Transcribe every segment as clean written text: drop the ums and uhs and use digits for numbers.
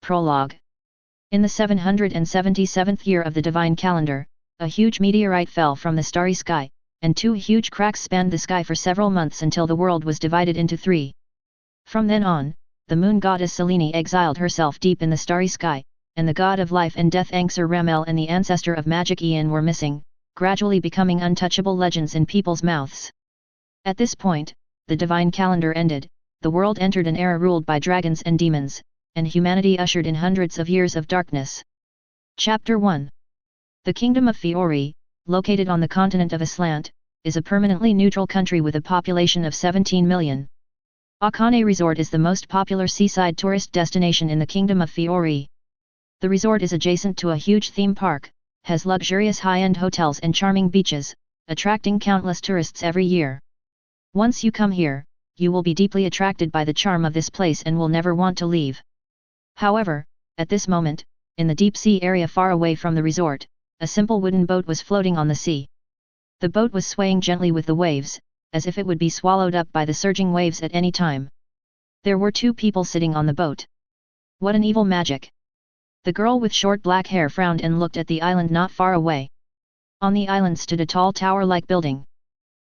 Prologue. In the 777th year of the divine calendar, a huge meteorite fell from the starry sky, and two huge cracks spanned the sky for several months until the world was divided into three. From then on, the moon goddess Selene exiled herself deep in the starry sky, and the god of life and death Anxur Ramel and the ancestor of magic Ian were missing, gradually becoming untouchable legends in people's mouths. At this point, the divine calendar ended, the world entered an era ruled by dragons and demons, and humanity ushered in hundreds of years of darkness. Chapter 1. The Kingdom of Fiore, located on the continent of Aslant, is a permanently neutral country with a population of 17 million. Akane Resort is the most popular seaside tourist destination in the Kingdom of Fiore. The resort is adjacent to a huge theme park, has luxurious high-end hotels and charming beaches, attracting countless tourists every year. Once you come here, you will be deeply attracted by the charm of this place and will never want to leave. However, at this moment, in the deep sea area far away from the resort, a simple wooden boat was floating on the sea. The boat was swaying gently with the waves, as if it would be swallowed up by the surging waves at any time. There were two people sitting on the boat. What an evil magic! The girl with short black hair frowned and looked at the island not far away. On the island stood a tall tower-like building.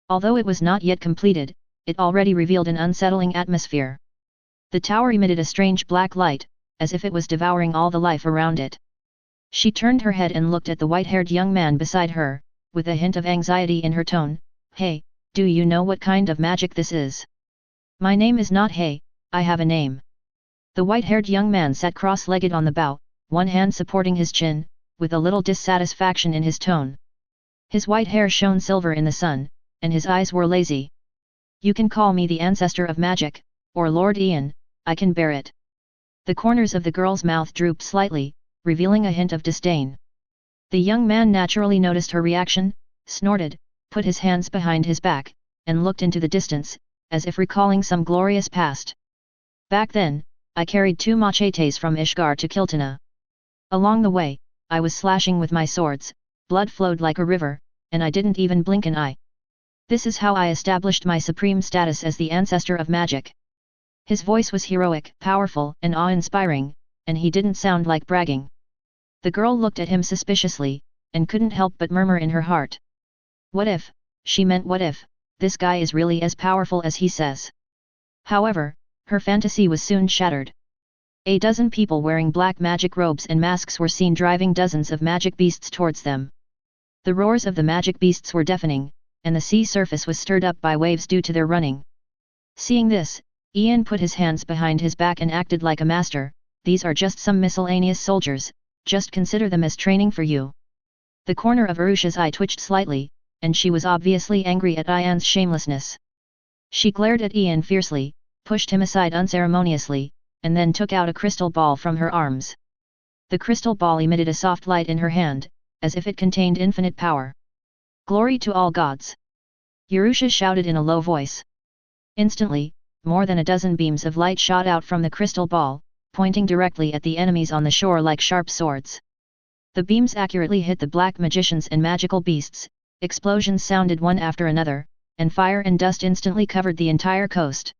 Although it was not yet completed, it already revealed an unsettling atmosphere. The tower emitted a strange black light, as if it was devouring all the life around it. She turned her head and looked at the white-haired young man beside her, with a hint of anxiety in her tone. "Hey, do you know what kind of magic this is?" "My name is not Hey, I have a name." The white-haired young man sat cross-legged on the bow, one hand supporting his chin, with a little dissatisfaction in his tone. His white hair shone silver in the sun, and his eyes were lazy. "You can call me the ancestor of magic, or Lord Ian, I can bear it." The corners of the girl's mouth drooped slightly, revealing a hint of disdain. The young man naturally noticed her reaction, snorted, put his hands behind his back, and looked into the distance, as if recalling some glorious past. "Back then, I carried 2 machetes from Ishgar to Kiltana. Along the way, I was slashing with my swords, blood flowed like a river, and I didn't even blink an eye. This is how I established my supreme status as the ancestor of magic." His voice was heroic, powerful, and awe-inspiring, and he didn't sound like bragging. The girl looked at him suspiciously, and couldn't help but murmur in her heart. What if, she meant what if, this guy is really as powerful as he says? However, her fantasy was soon shattered. A dozen people wearing black magic robes and masks were seen driving dozens of magic beasts towards them. The roars of the magic beasts were deafening, and the sea surface was stirred up by waves due to their running. Seeing this, Ian put his hands behind his back and acted like a master. "These are just some miscellaneous soldiers, just consider them as training for you." The corner of Arusha's eye twitched slightly, and she was obviously angry at Ian's shamelessness. She glared at Ian fiercely, pushed him aside unceremoniously, and then took out a crystal ball from her arms. The crystal ball emitted a soft light in her hand, as if it contained infinite power. "Glory to all gods!" Arusha shouted in a low voice. Instantly, more than a dozen beams of light shot out from the crystal ball, pointing directly at the enemies on the shore like sharp swords. The beams accurately hit the black magicians and magical beasts, explosions sounded one after another, and fire and dust instantly covered the entire coast.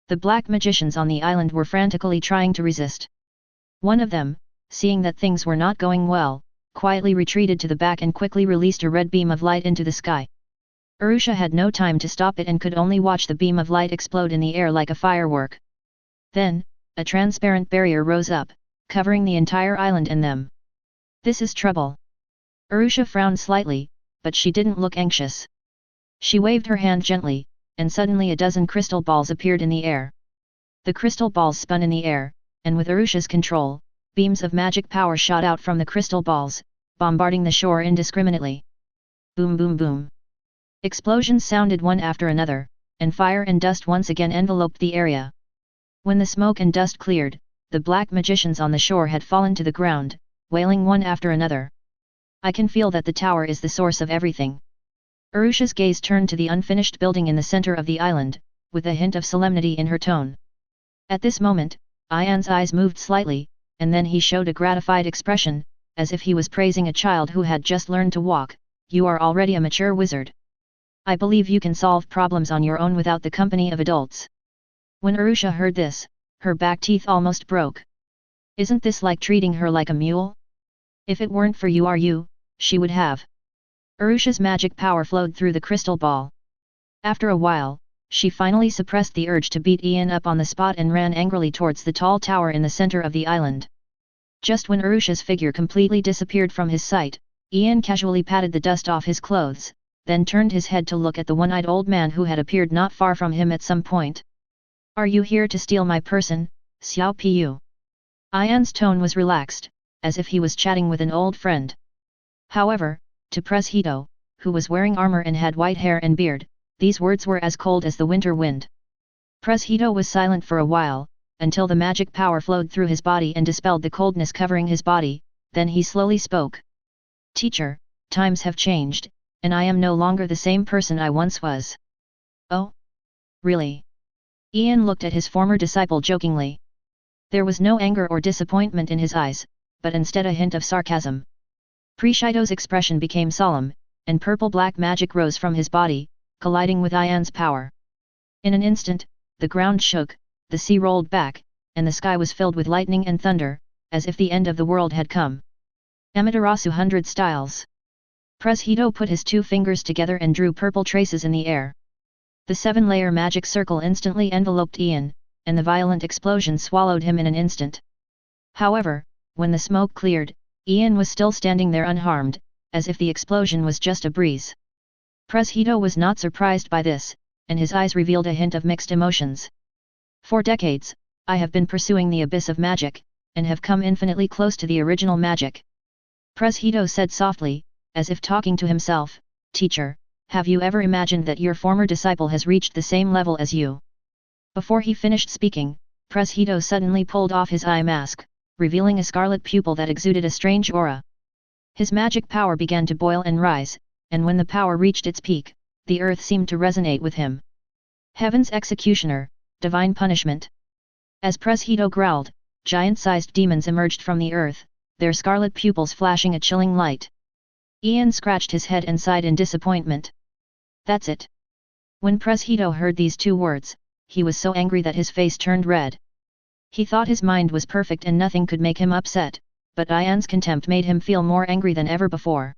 The black magicians on the island were frantically trying to resist. One of them, seeing that things were not going well, quietly retreated to the back and quickly released a red beam of light into the sky. Arusha had no time to stop it and could only watch the beam of light explode in the air like a firework. Then, a transparent barrier rose up, covering the entire island and them. "This is trouble." Arusha frowned slightly, but she didn't look anxious. She waved her hand gently, and suddenly a dozen crystal balls appeared in the air. The crystal balls spun in the air, and with Arusha's control, beams of magic power shot out from the crystal balls, bombarding the shore indiscriminately. Boom boom boom. Explosions sounded one after another, and fire and dust once again enveloped the area. When the smoke and dust cleared, the black magicians on the shore had fallen to the ground, wailing one after another. "I can feel that the tower is the source of everything." Arusha's gaze turned to the unfinished building in the center of the island, with a hint of solemnity in her tone. At this moment, Ian's eyes moved slightly, and then he showed a gratified expression, as if he was praising a child who had just learned to walk. "You are already a mature wizard. I believe you can solve problems on your own without the company of adults." When Arusha heard this, her back teeth almost broke. Isn't this like treating her like a mule? If it weren't for you, she would have. Urusha's magic power flowed through the crystal ball. After a while, she finally suppressed the urge to beat Ian up on the spot and ran angrily towards the tall tower in the center of the island. Just when Urusha's figure completely disappeared from his sight, Ian casually patted the dust off his clothes, then turned his head to look at the one-eyed old man who had appeared not far from him at some point. "Are you here to steal my person, Xiao Pu?" Ian's tone was relaxed, as if he was chatting with an old friend. However, to Pres Hito, who was wearing armor and had white hair and beard, these words were as cold as the winter wind. Pres Hito was silent for a while, until the magic power flowed through his body and dispelled the coldness covering his body, then he slowly spoke. "Teacher, times have changed, and I am no longer the same person I once was." "Oh? Really?" Ian looked at his former disciple jokingly. There was no anger or disappointment in his eyes, but instead a hint of sarcasm. Preshito's expression became solemn, and purple-black magic rose from his body, colliding with Ian's power. In an instant, the ground shook, the sea rolled back, and the sky was filled with lightning and thunder, as if the end of the world had come. Amaterasu 100 styles. Pres Hito put his 2 fingers together and drew purple traces in the air. The 7-layer magic circle instantly enveloped Ian, and the violent explosion swallowed him in an instant. However, when the smoke cleared, Ian was still standing there unharmed, as if the explosion was just a breeze. Pres Hito was not surprised by this, and his eyes revealed a hint of mixed emotions. "For decades, I have been pursuing the abyss of magic, and have come infinitely close to the original magic." Pres Hito said softly, as if talking to himself, "Teacher, have you ever imagined that your former disciple has reached the same level as you?" Before he finished speaking, Pres Hito suddenly pulled off his eye mask, revealing a scarlet pupil that exuded a strange aura. His magic power began to boil and rise, and when the power reached its peak, the earth seemed to resonate with him. "Heaven's executioner, divine punishment." As Pres Hito growled, giant-sized demons emerged from the earth, their scarlet pupils flashing a chilling light. Ian scratched his head and sighed in disappointment. "That's it." When Pres Hito heard these 2 words, he was so angry that his face turned red. He thought his mind was perfect and nothing could make him upset, but Ian's contempt made him feel more angry than ever before.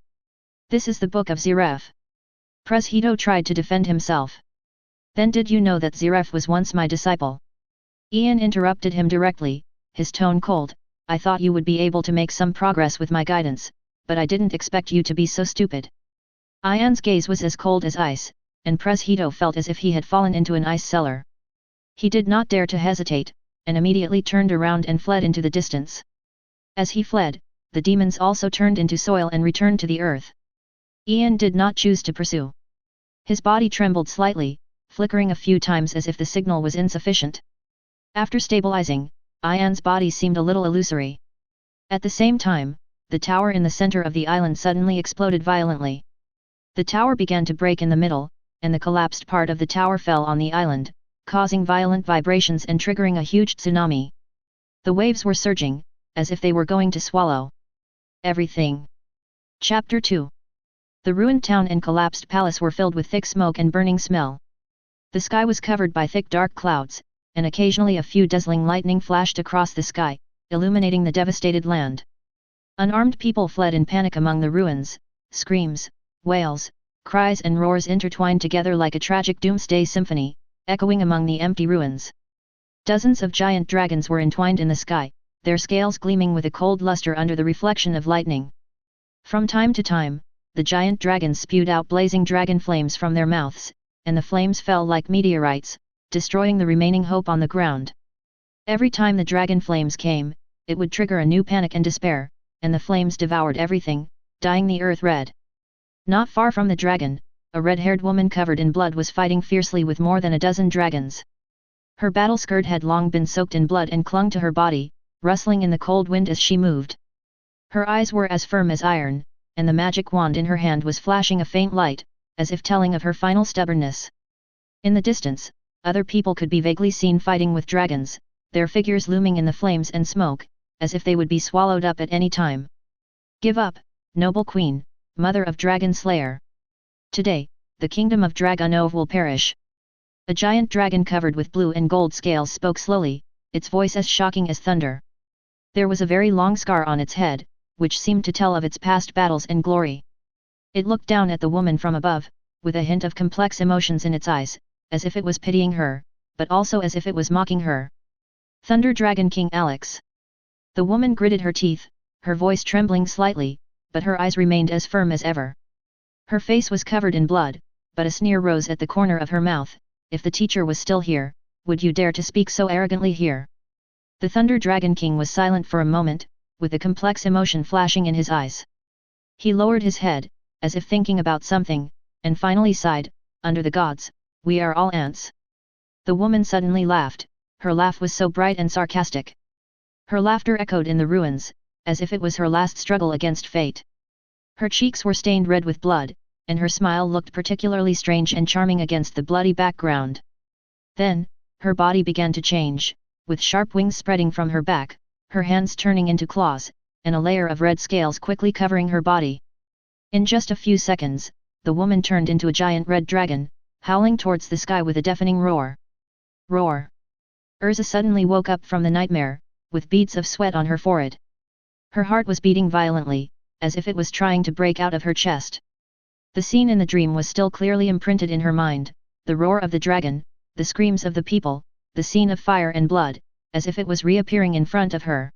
"This is the Book of Ziref." Pres Hito tried to defend himself. "Then did you know that Ziref was once my disciple?" Ian interrupted him directly, his tone cold. "I thought you would be able to make some progress with my guidance, but I didn't expect you to be so stupid." Ian's gaze was as cold as ice, and Pres Hito felt as if he had fallen into an ice cellar. He did not dare to hesitate, and immediately turned around and fled into the distance. As he fled, the demons also turned into soil and returned to the earth. Ian did not choose to pursue. His body trembled slightly, flickering a few times as if the signal was insufficient. After stabilizing, Ian's body seemed a little illusory. At the same time, the tower in the center of the island suddenly exploded violently. The tower began to break in the middle, and the collapsed part of the tower fell on the island, causing violent vibrations and triggering a huge tsunami. The waves were surging, as if they were going to swallow everything. Chapter 2. The ruined town and collapsed palace were filled with thick smoke and burning smell. The sky was covered by thick dark clouds, and occasionally a few dazzling lightning flashed across the sky, illuminating the devastated land. Unarmed people fled in panic among the ruins, screams, wails, cries and roars intertwined together like a tragic doomsday symphony, echoing among the empty ruins. Dozens of giant dragons were entwined in the sky, their scales gleaming with a cold luster under the reflection of lightning. From time to time, the giant dragons spewed out blazing dragon flames from their mouths, and the flames fell like meteorites, destroying the remaining hope on the ground. Every time the dragon flames came, it would trigger a new panic and despair, and the flames devoured everything, dyeing the earth red. Not far from the dragon, a red-haired woman covered in blood was fighting fiercely with more than a dozen dragons. Her battle skirt had long been soaked in blood and clung to her body, rustling in the cold wind as she moved. Her eyes were as firm as iron, and the magic wand in her hand was flashing a faint light, as if telling of her final stubbornness. In the distance, other people could be vaguely seen fighting with dragons, their figures looming in the flames and smoke, as if they would be swallowed up at any time. "Give up, noble queen, mother of Dragon Slayer. Today, the kingdom of Dragonov will perish." A giant dragon covered with blue and gold scales spoke slowly, its voice as shocking as thunder. There was a very long scar on its head, which seemed to tell of its past battles and glory. It looked down at the woman from above, with a hint of complex emotions in its eyes, as if it was pitying her, but also as if it was mocking her. Thunder Dragon King Alex. The woman gritted her teeth, her voice trembling slightly, but her eyes remained as firm as ever. Her face was covered in blood, but a sneer rose at the corner of her mouth. If the teacher was still here, would you dare to speak so arrogantly here? The Thunder Dragon King was silent for a moment, with a complex emotion flashing in his eyes. He lowered his head, as if thinking about something, and finally sighed, "Under the gods, we are all ants." The woman suddenly laughed, her laugh was so bright and sarcastic. Her laughter echoed in the ruins, as if it was her last struggle against fate. Her cheeks were stained red with blood, and her smile looked particularly strange and charming against the bloody background. Then, her body began to change, with sharp wings spreading from her back, her hands turning into claws, and a layer of red scales quickly covering her body. In just a few seconds, the woman turned into a giant red dragon, howling towards the sky with a deafening roar. Roar! Urza suddenly woke up from the nightmare, with beads of sweat on her forehead. Her heart was beating violently, as if it was trying to break out of her chest. The scene in the dream was still clearly imprinted in her mind, the roar of the dragon, the screams of the people, the scene of fire and blood, as if it was reappearing in front of her.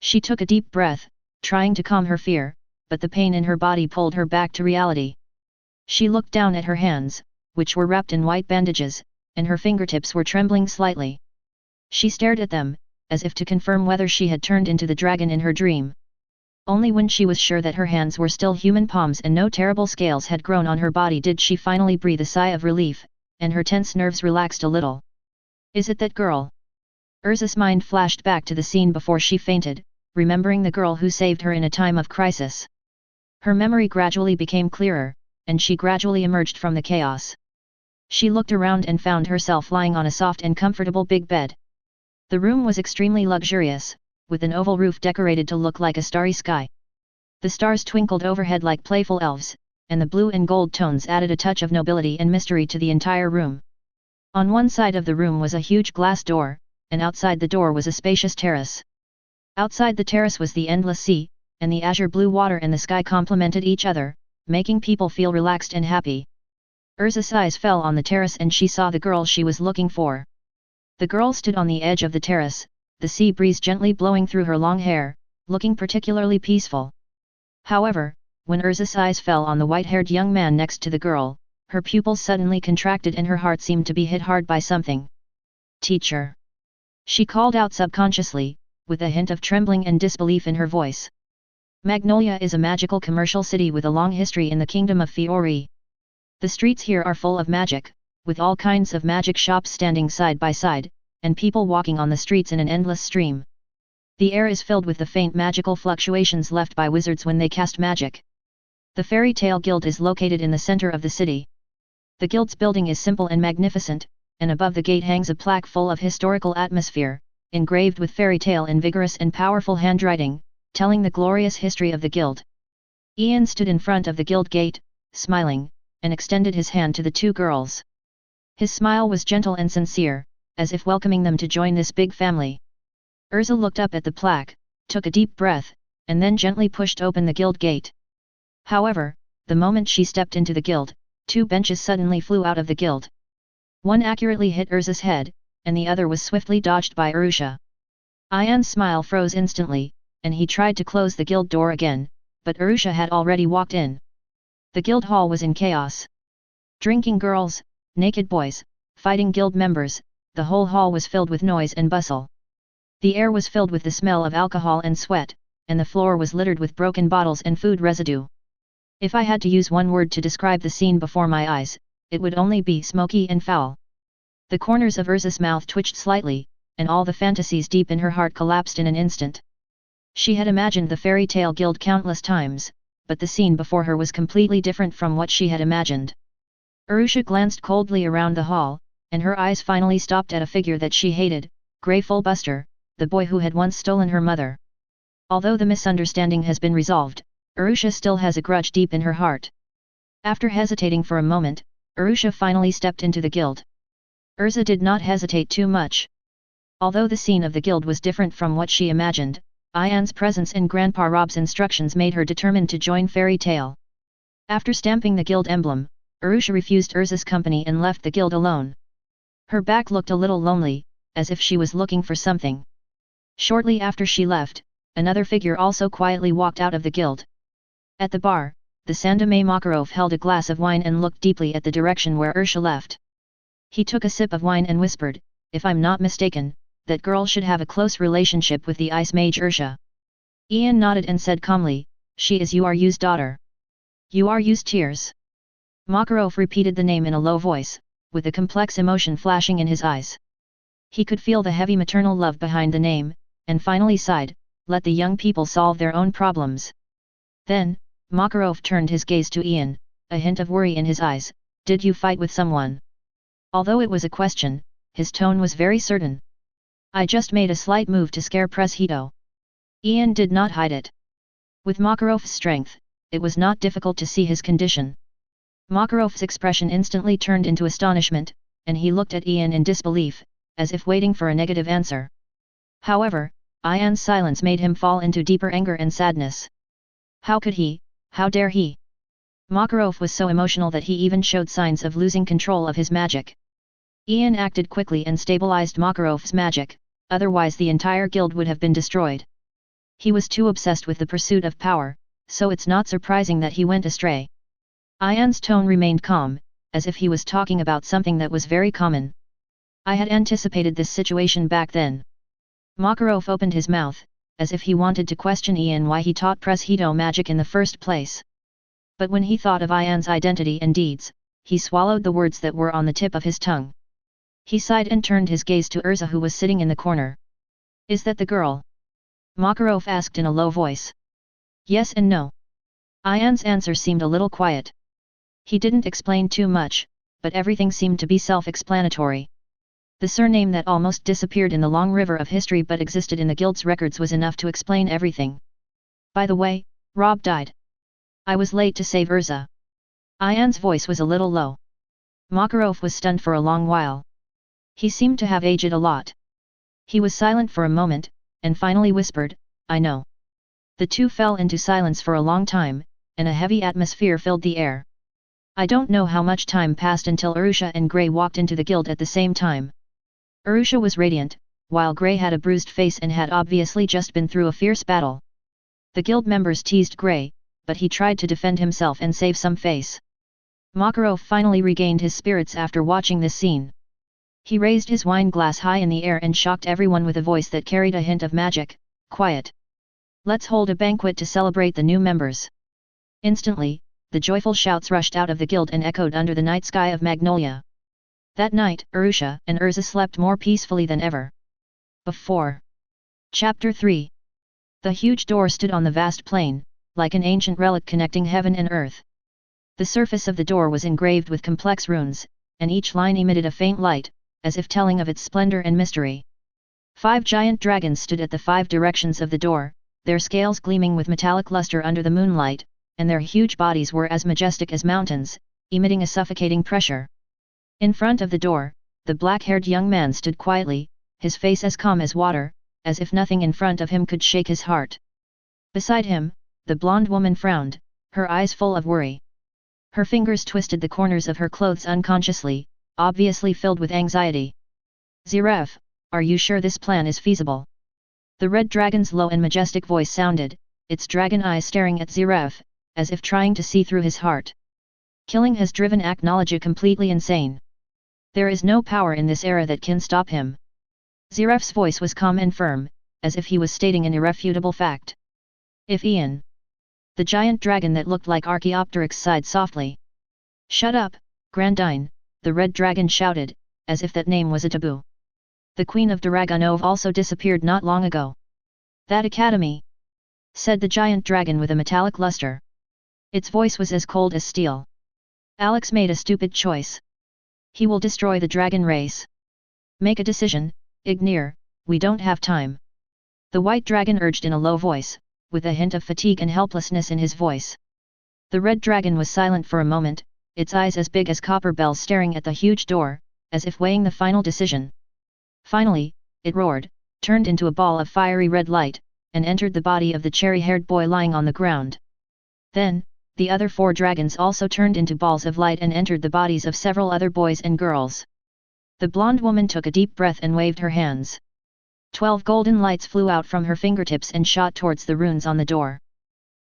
She took a deep breath, trying to calm her fear, but the pain in her body pulled her back to reality. She looked down at her hands, which were wrapped in white bandages, and her fingertips were trembling slightly. She stared at them, as if to confirm whether she had turned into the dragon in her dream. Only when she was sure that her hands were still human palms and no terrible scales had grown on her body did she finally breathe a sigh of relief, and her tense nerves relaxed a little. Is it that girl? Urza's mind flashed back to the scene before she fainted, remembering the girl who saved her in a time of crisis. Her memory gradually became clearer, and she gradually emerged from the chaos. She looked around and found herself lying on a soft and comfortable big bed. The room was extremely luxurious, with an oval roof decorated to look like a starry sky. The stars twinkled overhead like playful elves, and the blue and gold tones added a touch of nobility and mystery to the entire room. On one side of the room was a huge glass door, and outside the door was a spacious terrace. Outside the terrace was the endless sea, and the azure blue water and the sky complemented each other, making people feel relaxed and happy. Urza's eyes fell on the terrace and she saw the girl she was looking for. The girl stood on the edge of the terrace, the sea breeze gently blowing through her long hair, looking particularly peaceful. However, when Urza's eyes fell on the white-haired young man next to the girl, her pupils suddenly contracted and her heart seemed to be hit hard by something. "Teacher!" she called out subconsciously, with a hint of trembling and disbelief in her voice. Magnolia is a magical commercial city with a long history in the kingdom of Fiori. The streets here are full of magic, with all kinds of magic shops standing side by side, and people walking on the streets in an endless stream. The air is filled with the faint magical fluctuations left by wizards when they cast magic. The Fairy Tale Guild is located in the center of the city. The guild's building is simple and magnificent, and above the gate hangs a plaque full of historical atmosphere, engraved with fairy tale in vigorous and powerful handwriting, telling the glorious history of the guild. Ian stood in front of the guild gate, smiling, and extended his hand to the two girls. His smile was gentle and sincere, as if welcoming them to join this big family. Urza looked up at the plaque, took a deep breath, and then gently pushed open the guild gate. However, the moment she stepped into the guild, two benches suddenly flew out of the guild. One accurately hit Urza's head, and the other was swiftly dodged by Urusha. Ian's smile froze instantly, and he tried to close the guild door again, but Urusha had already walked in. The guild hall was in chaos. Drinking girls, naked boys, fighting guild members, the whole hall was filled with noise and bustle. The air was filled with the smell of alcohol and sweat, and the floor was littered with broken bottles and food residue. If I had to use one word to describe the scene before my eyes, it would only be smoky and foul. The corners of Urza's mouth twitched slightly, and all the fantasies deep in her heart collapsed in an instant. She had imagined the Fairy Tale Guild countless times, but the scene before her was completely different from what she had imagined. Urusha glanced coldly around the hall, and her eyes finally stopped at a figure that she hated, Grey Fullbuster, the boy who had once stolen her mother. Although the misunderstanding has been resolved, Urusha still has a grudge deep in her heart. After hesitating for a moment, Urusha finally stepped into the guild. Urza did not hesitate too much. Although the scene of the guild was different from what she imagined, Ian's presence and Grandpa Rob's instructions made her determined to join Fairy Tale. After stamping the guild emblem, Arusha refused Urza's company and left the guild alone. Her back looked a little lonely, as if she was looking for something. Shortly after she left, another figure also quietly walked out of the guild. At the bar, the Sandame Makarov held a glass of wine and looked deeply at the direction where Ursa left. He took a sip of wine and whispered, "If I'm not mistaken, that girl should have a close relationship with the ice mage Ursa." Ian nodded and said calmly, "She is Yu's daughter." Yu's tears. Makarov repeated the name in a low voice, with a complex emotion flashing in his eyes. He could feel the heavy maternal love behind the name, and finally sighed, "Let the young people solve their own problems." Then, Makarov turned his gaze to Ian, a hint of worry in his eyes, "Did you fight with someone?" Although it was a question, his tone was very certain. "I just made a slight move to scare Preshedo." Ian did not hide it. With Makarov's strength, it was not difficult to see his condition. Makarov's expression instantly turned into astonishment, and he looked at Ian in disbelief, as if waiting for a negative answer. However, Ian's silence made him fall into deeper anger and sadness. How could he? How dare he? Makarov was so emotional that he even showed signs of losing control of his magic. Ian acted quickly and stabilized Makarov's magic, otherwise the entire guild would have been destroyed. He was too obsessed with the pursuit of power, so it's not surprising that he went astray. Ian's tone remained calm, as if he was talking about something that was very common. "I had anticipated this situation back then." Makarov opened his mouth, as if he wanted to question Ian why he taught Preshedo magic in the first place. But when he thought of Ian's identity and deeds, he swallowed the words that were on the tip of his tongue. He sighed and turned his gaze to Urza, who was sitting in the corner. "Is that the girl?" Makarov asked in a low voice. "Yes and no." Ian's answer seemed a little quiet. He didn't explain too much, but everything seemed to be self-explanatory. The surname that almost disappeared in the long river of history but existed in the guild's records was enough to explain everything. "By the way, Rob died. I was late to save Urza." Ian's voice was a little low. Makarov was stunned for a long while. He seemed to have aged a lot. He was silent for a moment, and finally whispered, "I know." The two fell into silence for a long time, and a heavy atmosphere filled the air. I don't know how much time passed until Arusha and Grey walked into the guild at the same time. Arusha was radiant, while Grey had a bruised face and had obviously just been through a fierce battle. The guild members teased Grey, but he tried to defend himself and save some face. Makarov finally regained his spirits after watching this scene. He raised his wine glass high in the air and shocked everyone with a voice that carried a hint of magic, "Quiet! Let's hold a banquet to celebrate the new members." Instantly, the joyful shouts rushed out of the guild and echoed under the night sky of Magnolia. That night, Arusha and Urza slept more peacefully than ever before. Chapter 3. The huge door stood on the vast plain, like an ancient relic connecting heaven and earth. The surface of the door was engraved with complex runes, and each line emitted a faint light, as if telling of its splendor and mystery. 5 giant dragons stood at the 5 directions of the door, their scales gleaming with metallic luster under the moonlight, and their huge bodies were as majestic as mountains, emitting a suffocating pressure. In front of the door, the black-haired young man stood quietly, his face as calm as water, as if nothing in front of him could shake his heart. Beside him, the blonde woman frowned, her eyes full of worry. Her fingers twisted the corners of her clothes unconsciously, obviously filled with anxiety. "Ziref, are you sure this plan is feasible?" The red dragon's low and majestic voice sounded, its dragon eyes staring at Ziref, as if trying to see through his heart. "Killing has driven Aknology completely insane. There is no power in this era that can stop him." Ziref's voice was calm and firm, as if he was stating an irrefutable fact. "If Ian..." The giant dragon that looked like Archaeopteryx sighed softly. "Shut up, Grandine," the red dragon shouted, as if that name was a taboo. "The Queen of Dragonov also disappeared not long ago." "That academy," said the giant dragon with a metallic luster. Its voice was as cold as steel. "Alex made a stupid choice. He will destroy the dragon race. Make a decision, Ignir, we don't have time." The white dragon urged in a low voice, with a hint of fatigue and helplessness in his voice. The red dragon was silent for a moment, its eyes as big as copper bells staring at the huge door, as if weighing the final decision. Finally, it roared, turned into a ball of fiery red light, and entered the body of the cherry-haired boy lying on the ground. Then, the other 4 dragons also turned into balls of light and entered the bodies of several other boys and girls. The blonde woman took a deep breath and waved her hands. 12 golden lights flew out from her fingertips and shot towards the runes on the door.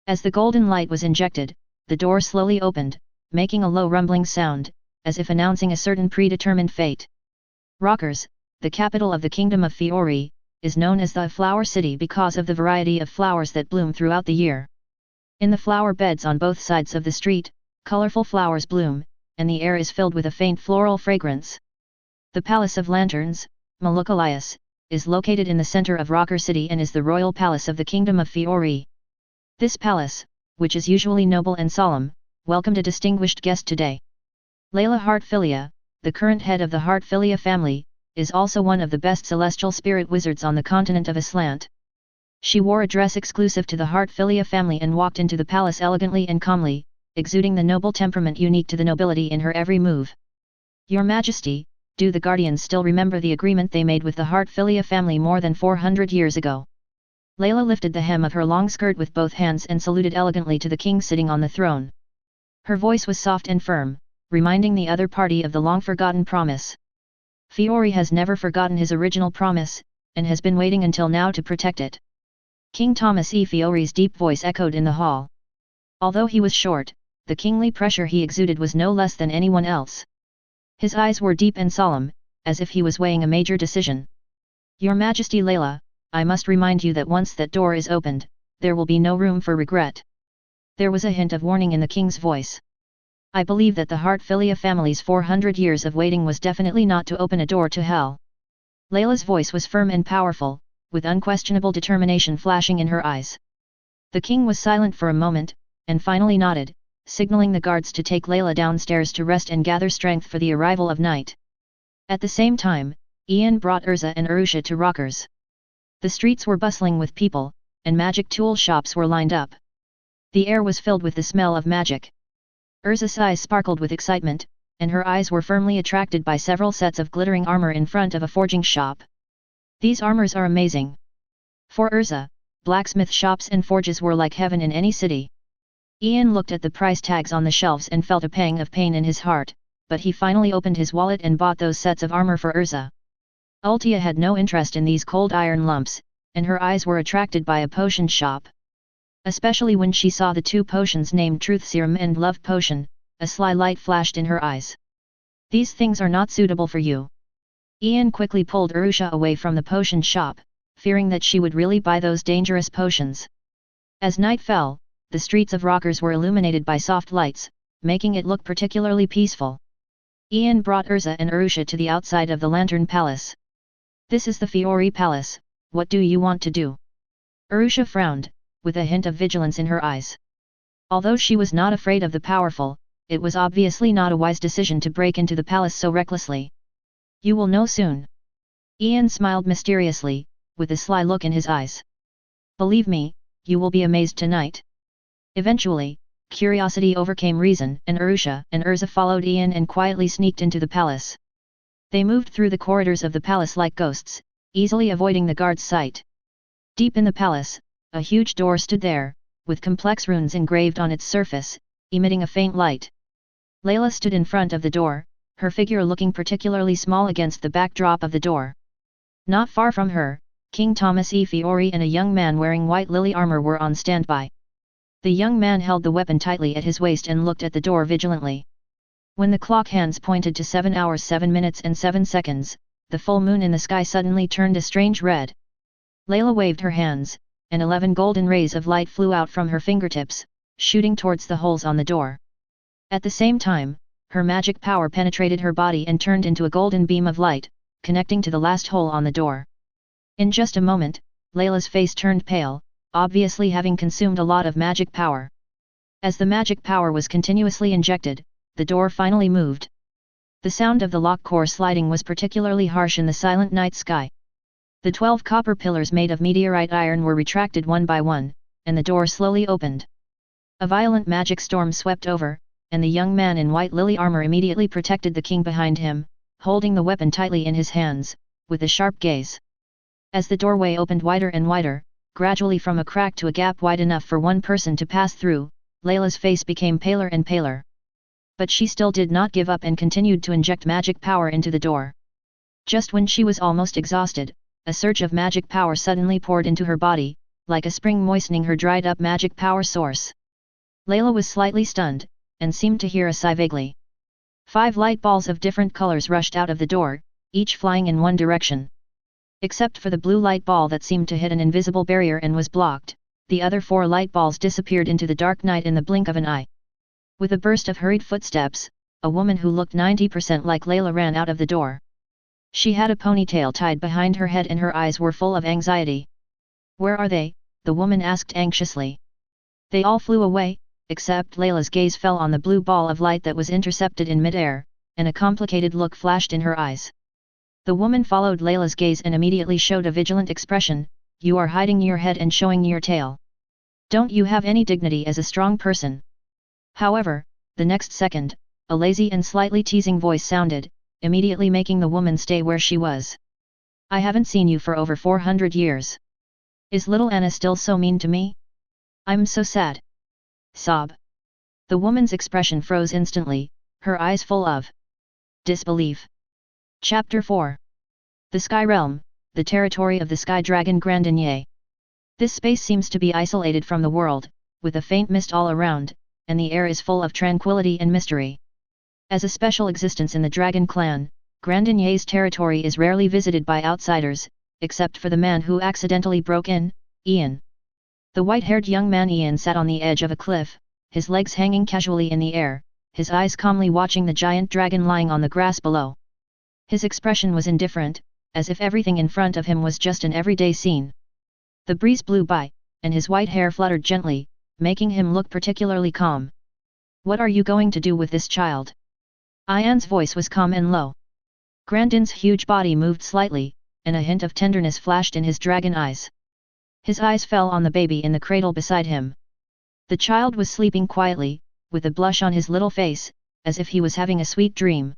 As the golden light was injected, the door slowly opened, making a low rumbling sound, as if announcing a certain predetermined fate. Rockers, the capital of the kingdom of Fiori, is known as the Flower City because of the variety of flowers that bloom throughout the year. In the flower beds on both sides of the street, colorful flowers bloom, and the air is filled with a faint floral fragrance. The Palace of Lanterns, Malukalias, is located in the center of Rocker City and is the royal palace of the kingdom of Fiori. This palace, which is usually noble and solemn, welcomed a distinguished guest today. Layla Heartfilia, the current head of the Heartfilia family, is also one of the best celestial spirit wizards on the continent of Aslant. She wore a dress exclusive to the Heartfilia family and walked into the palace elegantly and calmly, exuding the noble temperament unique to the nobility in her every move. Your Majesty, do the Guardians still remember the agreement they made with the Heartfilia family more than 400 years ago? Layla lifted the hem of her long skirt with both hands and saluted elegantly to the king sitting on the throne. Her voice was soft and firm, reminding the other party of the long-forgotten promise. Fiori has never forgotten his original promise, and has been waiting until now to protect it. King Thomas E. Fiori's deep voice echoed in the hall. Although he was short, the kingly pressure he exuded was no less than anyone else. His eyes were deep and solemn, as if he was weighing a major decision. Your Majesty Layla, I must remind you that once that door is opened, there will be no room for regret. There was a hint of warning in the king's voice. I believe that the Heartfilia family's 400 years of waiting was definitely not to open a door to hell. Layla's voice was firm and powerful, with unquestionable determination flashing in her eyes. The king was silent for a moment, and finally nodded, signaling the guards to take Layla downstairs to rest and gather strength for the arrival of night. At the same time, Ian brought Urza and Arusha to Rockers. The streets were bustling with people, and magic tool shops were lined up. The air was filled with the smell of magic. Urza's eyes sparkled with excitement, and her eyes were firmly attracted by several sets of glittering armor in front of a forging shop. These armors are amazing. For Urza, blacksmith shops and forges were like heaven in any city. Ian looked at the price tags on the shelves and felt a pang of pain in his heart, but he finally opened his wallet and bought those sets of armor for Urza. Ultear had no interest in these cold iron lumps, and her eyes were attracted by a potion shop. Especially when she saw the 2 potions named Truth Serum and Love Potion, a sly light flashed in her eyes. These things are not suitable for you. Ian quickly pulled Arusha away from the potion shop, fearing that she would really buy those dangerous potions. As night fell, the streets of Rockers were illuminated by soft lights, making it look particularly peaceful. Ian brought Urza and Arusha to the outside of the Lantern Palace. This is the Fiori Palace, what do you want to do? Arusha frowned, with a hint of vigilance in her eyes. Although she was not afraid of the powerful, it was obviously not a wise decision to break into the palace so recklessly. You will know soon. Ian smiled mysteriously, with a sly look in his eyes. Believe me, you will be amazed tonight. Eventually, curiosity overcame reason, and Arusha and Urza followed Ian and quietly sneaked into the palace. They moved through the corridors of the palace like ghosts, easily avoiding the guard's sight. Deep in the palace, a huge door stood there, with complex runes engraved on its surface, emitting a faint light. Layla stood in front of the door, her figure looking particularly small against the backdrop of the door. Not far from her, King Thomas E. Fiori and a young man wearing white lily armor were on standby. The young man held the weapon tightly at his waist and looked at the door vigilantly. When the clock hands pointed to 7 hours 7 minutes and 7 seconds, the full moon in the sky suddenly turned a strange red. Layla waved her hands, and 11 golden rays of light flew out from her fingertips, shooting towards the holes on the door. At the same time, her magic power penetrated her body and turned into a golden beam of light, connecting to the last hole on the door. In just a moment, Layla's face turned pale, obviously having consumed a lot of magic power. As the magic power was continuously injected, the door finally moved. The sound of the lock core sliding was particularly harsh in the silent night sky. The 12 copper pillars made of meteorite iron were retracted one by one, and the door slowly opened. A violent magic storm swept over, and the young man in white lily armor immediately protected the king behind him, holding the weapon tightly in his hands, with a sharp gaze. As the doorway opened wider and wider, gradually from a crack to a gap wide enough for one person to pass through. Layla's face became paler and paler. But she still did not give up and continued to inject magic power into the door. Just when she was almost exhausted, a surge of magic power suddenly poured into her body, like a spring moistening her dried-up magic power source. Layla was slightly stunned, and seemed to hear a sigh vaguely. 5 light balls of different colors rushed out of the door, each flying in one direction. Except for the blue light ball that seemed to hit an invisible barrier and was blocked, the other 4 light balls disappeared into the dark night in the blink of an eye. With a burst of hurried footsteps, a woman who looked 90% like Layla ran out of the door. She had a ponytail tied behind her head and her eyes were full of anxiety. "Where are they?" the woman asked anxiously. "They all flew away," except Layla's gaze fell on the blue ball of light that was intercepted in midair, and a complicated look flashed in her eyes. The woman followed Layla's gaze and immediately showed a vigilant expression. "You are hiding your head and showing your tail. Don't you have any dignity as a strong person?" However, the next second, a lazy and slightly teasing voice sounded, immediately making the woman stay where she was. "I haven't seen you for over 400 years. Is little Anna still so mean to me? I'm so sad." Sob. The woman's expression froze instantly, her eyes full of disbelief. Chapter 4. The Sky Realm, the territory of the Sky Dragon Grandinier. This space seems to be isolated from the world, with a faint mist all around, and the air is full of tranquility and mystery. As a special existence in the Dragon Clan, Grandinier's territory is rarely visited by outsiders, except for the man who accidentally broke in, Ian. The white-haired young man Ian sat on the edge of a cliff, his legs hanging casually in the air, his eyes calmly watching the giant dragon lying on the grass below. His expression was indifferent, as if everything in front of him was just an everyday scene. The breeze blew by, and his white hair fluttered gently, making him look particularly calm. "What are you going to do with this child?" Ian's voice was calm and low. Grandin's huge body moved slightly, and a hint of tenderness flashed in his dragon eyes. His eyes fell on the baby in the cradle beside him. The child was sleeping quietly, with a blush on his little face, as if he was having a sweet dream.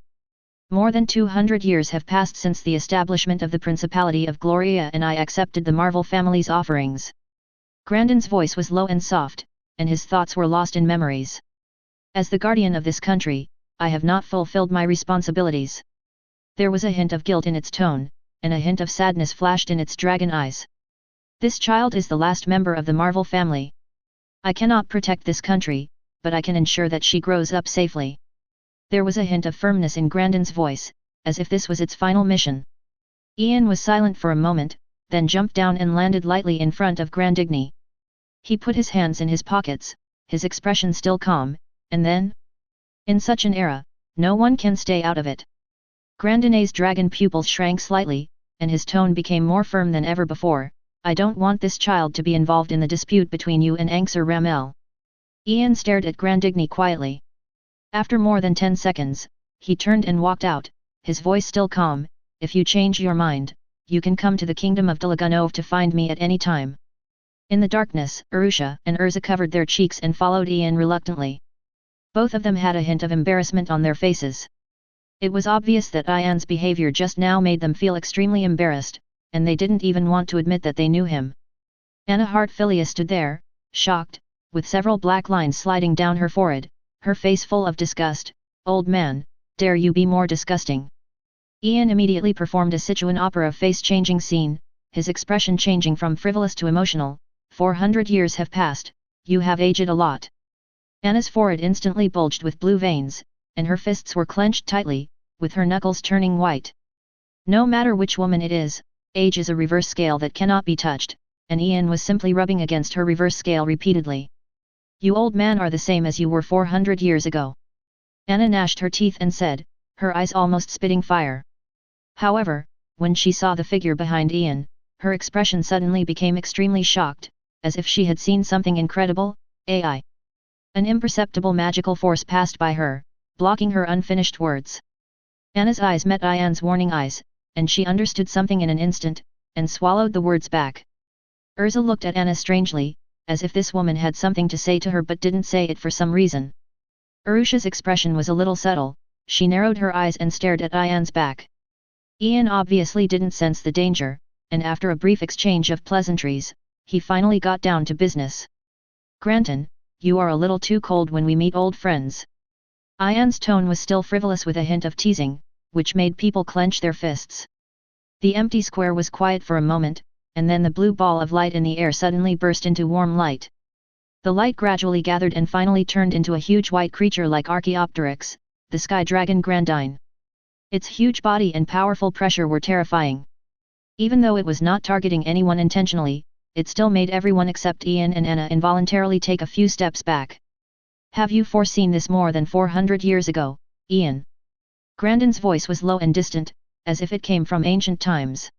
More than 200 years have passed since the establishment of the Principality of Gloria and I accepted the Marvel family's offerings. Grandin's voice was low and soft, and his thoughts were lost in memories. "As the guardian of this country, I have not fulfilled my responsibilities." There was a hint of guilt in its tone, and a hint of sadness flashed in its dragon eyes. "This child is the last member of the Marvel family. I cannot protect this country, but I can ensure that she grows up safely." There was a hint of firmness in Grandin's voice, as if this was its final mission. Ian was silent for a moment, then jumped down and landed lightly in front of Grandigny. He put his hands in his pockets, his expression still calm, and then? In such an era, no one can stay out of it. Grandinet's dragon pupils shrank slightly, and his tone became more firm than ever before. "I don't want this child to be involved in the dispute between you and Anxer Ramel." Ian stared at Grandigny quietly. After more than 10 seconds, he turned and walked out, his voice still calm. "If you change your mind, you can come to the kingdom of Delagunov to find me at any time." In the darkness, Urusha and Urza covered their cheeks and followed Ian reluctantly. Both of them had a hint of embarrassment on their faces. It was obvious that Ian's behavior just now made them feel extremely embarrassed, and they didn't even want to admit that they knew him. Anna Hartfilia stood there, shocked, with several black lines sliding down her forehead, her face full of disgust. "Old man, dare you be more disgusting." Ian immediately performed a Sichuan opera face-changing scene, his expression changing from frivolous to emotional. 400 years have passed, you have aged a lot." Anna's forehead instantly bulged with blue veins, and her fists were clenched tightly, with her knuckles turning white. No matter which woman it is, age is a reverse scale that cannot be touched, and Ian was simply rubbing against her reverse scale repeatedly. "You old man are the same as you were 400 years ago." Anna gnashed her teeth and said, her eyes almost spitting fire. However, when she saw the figure behind Ian, her expression suddenly became extremely shocked, as if she had seen something incredible. Ai. An imperceptible magical force passed by her, blocking her unfinished words. Anna's eyes met Ian's warning eyes, and she understood something in an instant, and swallowed the words back. Urza looked at Anna strangely, as if this woman had something to say to her but didn't say it for some reason. Urusha's expression was a little subtle, she narrowed her eyes and stared at Ian's back. Ian obviously didn't sense the danger, and after a brief exchange of pleasantries, he finally got down to business. Granton, you are a little too cold when we meet old friends. Ian's tone was still frivolous with a hint of teasing, which made people clench their fists. The empty square was quiet for a moment, and then the blue ball of light in the air suddenly burst into warm light. The light gradually gathered and finally turned into a huge white creature like Archaeopteryx, the sky dragon Grandine. Its huge body and powerful pressure were terrifying. Even though it was not targeting anyone intentionally, it still made everyone except Ian and Anna involuntarily take a few steps back. Have you foreseen this more than 400 years ago, Ian? Grandine's voice was low and distant, as if it came from ancient times.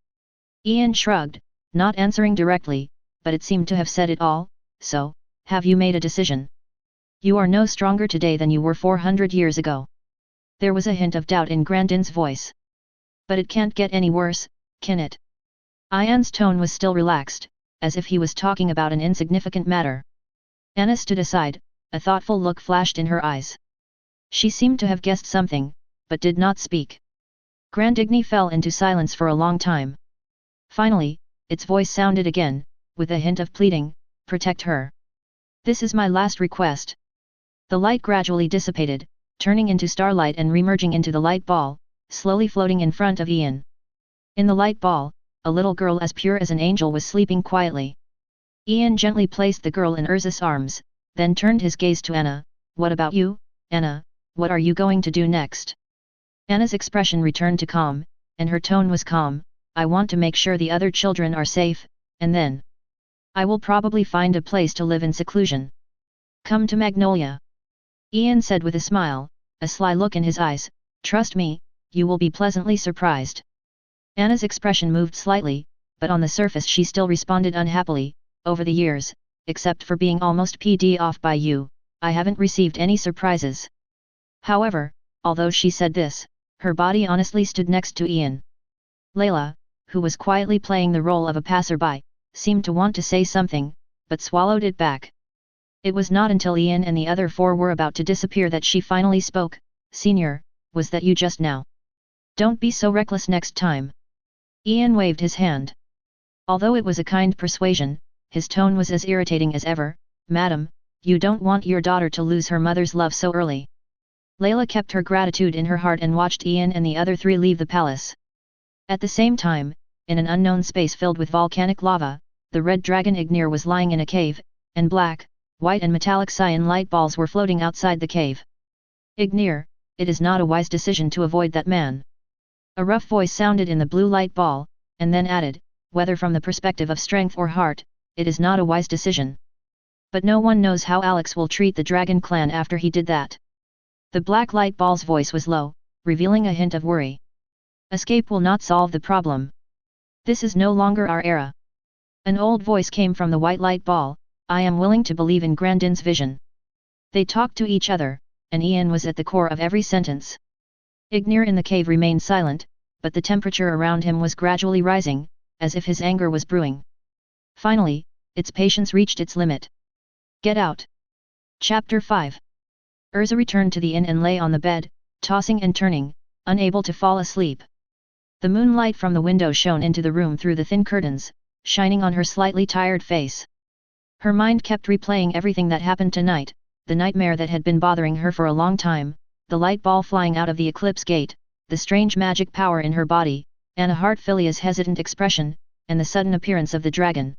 Ian shrugged, not answering directly, but it seemed to have said it all. So, have you made a decision? You are no stronger today than you were 400 years ago. There was a hint of doubt in Grandine's voice. But it can't get any worse, can it? Ian's tone was still relaxed, as if he was talking about an insignificant matter. Anna stood aside, a thoughtful look flashed in her eyes. She seemed to have guessed something, but did not speak. Grandigne fell into silence for a long time. Finally, its voice sounded again, with a hint of pleading, protect her. This is my last request. The light gradually dissipated, turning into starlight and remerging into the light ball, slowly floating in front of Ian. In the light ball, a little girl as pure as an angel was sleeping quietly. Ian gently placed the girl in Urza's arms, then turned his gaze to Anna. What about you, Anna? What are you going to do next? Anna's expression returned to calm, and her tone was calm. I want to make sure the other children are safe, and then I will probably find a place to live in seclusion. Come to Magnolia. Ian said with a smile, a sly look in his eyes. Trust me, you will be pleasantly surprised. Anna's expression moved slightly, but on the surface she still responded unhappily. Over the years, except for being almost pd off by you, I haven't received any surprises. However, although she said this, her body honestly stood next to Ian. Layla, who was quietly playing the role of a passerby, seemed to want to say something, but swallowed it back. It was not until Ian and the other four were about to disappear that she finally spoke. Senior, was that you just now? Don't be so reckless next time. Ian waved his hand. Although it was a kind persuasion, his tone was as irritating as ever. Madam, you don't want your daughter to lose her mother's love so early. Layla kept her gratitude in her heart and watched Ian and the other three leave the palace. At the same time, in an unknown space filled with volcanic lava, the red dragon Ignir was lying in a cave, and black, white and metallic cyan light balls were floating outside the cave. Ignir, it is not a wise decision to avoid that man. A rough voice sounded in the blue light ball, and then added, whether from the perspective of strength or heart, it is not a wise decision. But no one knows how Alex will treat the dragon clan after he did that. The black light ball's voice was low, revealing a hint of worry. Escape will not solve the problem. This is no longer our era. An old voice came from the white light ball. I am willing to believe in Grandine's vision. They talked to each other, and Ian was at the core of every sentence. Ignir in the cave remained silent, but the temperature around him was gradually rising, as if his anger was brewing. Finally, its patience reached its limit. Get out. Chapter 5. Urza returned to the inn and lay on the bed, tossing and turning, unable to fall asleep. The moonlight from the window shone into the room through the thin curtains, shining on her slightly tired face. Her mind kept replaying everything that happened tonight, the nightmare that had been bothering her for a long time, the light ball flying out of the eclipse gate, the strange magic power in her body, Anna Hartfilia's hesitant expression, and the sudden appearance of the dragon.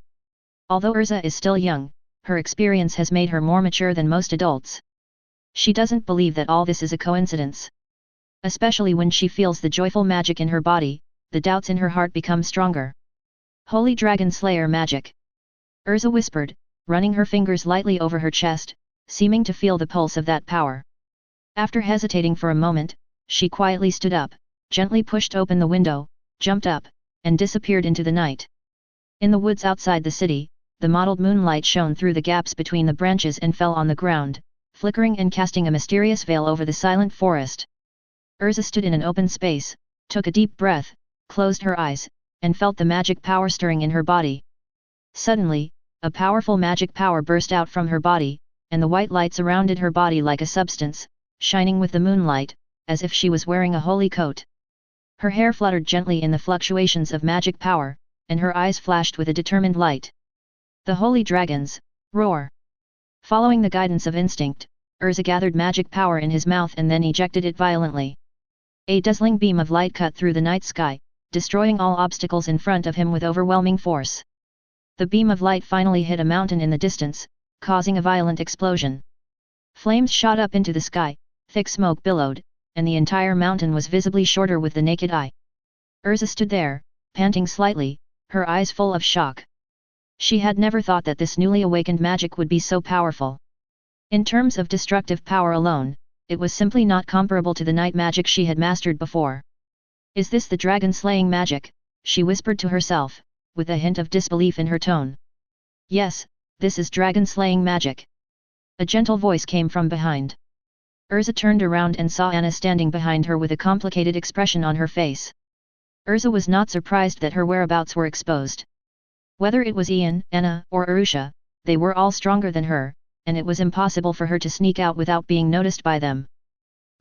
Although Urza is still young, her experience has made her more mature than most adults. She doesn't believe that all this is a coincidence. Especially when she feels the joyful magic in her body, the doubts in her heart become stronger. Holy Dragon Slayer magic! Urza whispered, running her fingers lightly over her chest, seeming to feel the pulse of that power. After hesitating for a moment, she quietly stood up, gently pushed open the window, jumped up, and disappeared into the night. In the woods outside the city, the mottled moonlight shone through the gaps between the branches and fell on the ground, flickering and casting a mysterious veil over the silent forest. Urza stood in an open space, took a deep breath, closed her eyes, and felt the magic power stirring in her body. Suddenly, a powerful magic power burst out from her body, and the white light surrounded her body like a substance, shining with the moonlight, as if she was wearing a holy coat. Her hair fluttered gently in the fluctuations of magic power, and her eyes flashed with a determined light. The holy dragons, roar! Following the guidance of instinct, Urza gathered magic power in his mouth and then ejected it violently. A dazzling beam of light cut through the night sky, destroying all obstacles in front of him with overwhelming force. The beam of light finally hit a mountain in the distance, causing a violent explosion. Flames shot up into the sky, thick smoke billowed, and the entire mountain was visibly shorter with the naked eye. Urza stood there, panting slightly, her eyes full of shock. She had never thought that this newly awakened magic would be so powerful. In terms of destructive power alone, it was simply not comparable to the night magic she had mastered before. Is this the dragon-slaying magic? She whispered to herself, with a hint of disbelief in her tone. Yes, this is dragon-slaying magic. A gentle voice came from behind. Urza turned around and saw Anna standing behind her with a complicated expression on her face. Urza was not surprised that her whereabouts were exposed. Whether it was Ian, Anna, or Arusha, they were all stronger than her, and it was impossible for her to sneak out without being noticed by them.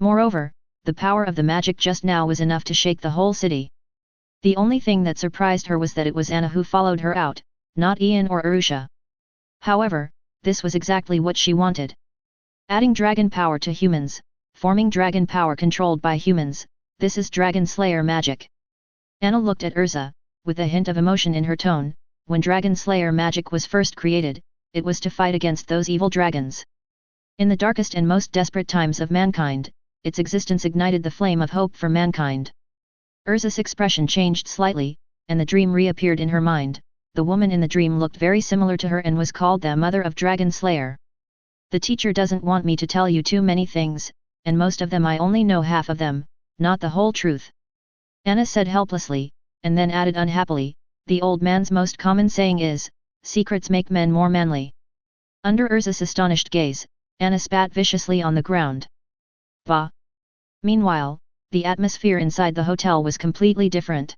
Moreover, the power of the magic just now was enough to shake the whole city. The only thing that surprised her was that it was Anna who followed her out, not Ian or Arusha. However, this was exactly what she wanted. Adding dragon power to humans, forming dragon power controlled by humans, this is Dragon Slayer magic. Anna looked at Urza, with a hint of emotion in her tone. When Dragon Slayer magic was first created, it was to fight against those evil dragons. In the darkest and most desperate times of mankind, its existence ignited the flame of hope for mankind. Urza's expression changed slightly, and the dream reappeared in her mind. The woman in the dream looked very similar to her and was called the mother of Dragon Slayer. The teacher doesn't want me to tell you too many things, and most of them I only know half of them, not the whole truth. Anna said helplessly, and then added unhappily, the old man's most common saying is, secrets make men more manly. Under Urza's astonished gaze, Anna spat viciously on the ground. Bah! Meanwhile, the atmosphere inside the hotel was completely different.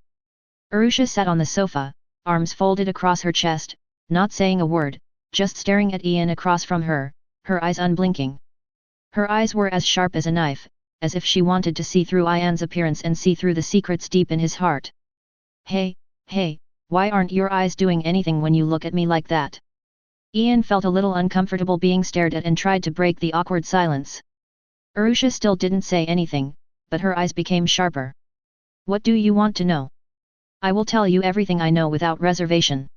Arusha sat on the sofa, arms folded across her chest, not saying a word, just staring at Ian across from her, her eyes unblinking. Her eyes were as sharp as a knife, as if she wanted to see through Ian's appearance and see through the secrets deep in his heart. Hey, why aren't your eyes doing anything when you look at me like that? Ian felt a little uncomfortable being stared at and tried to break the awkward silence. Arusha still didn't say anything, but her eyes became sharper. What do you want to know? I will tell you everything I know without reservation.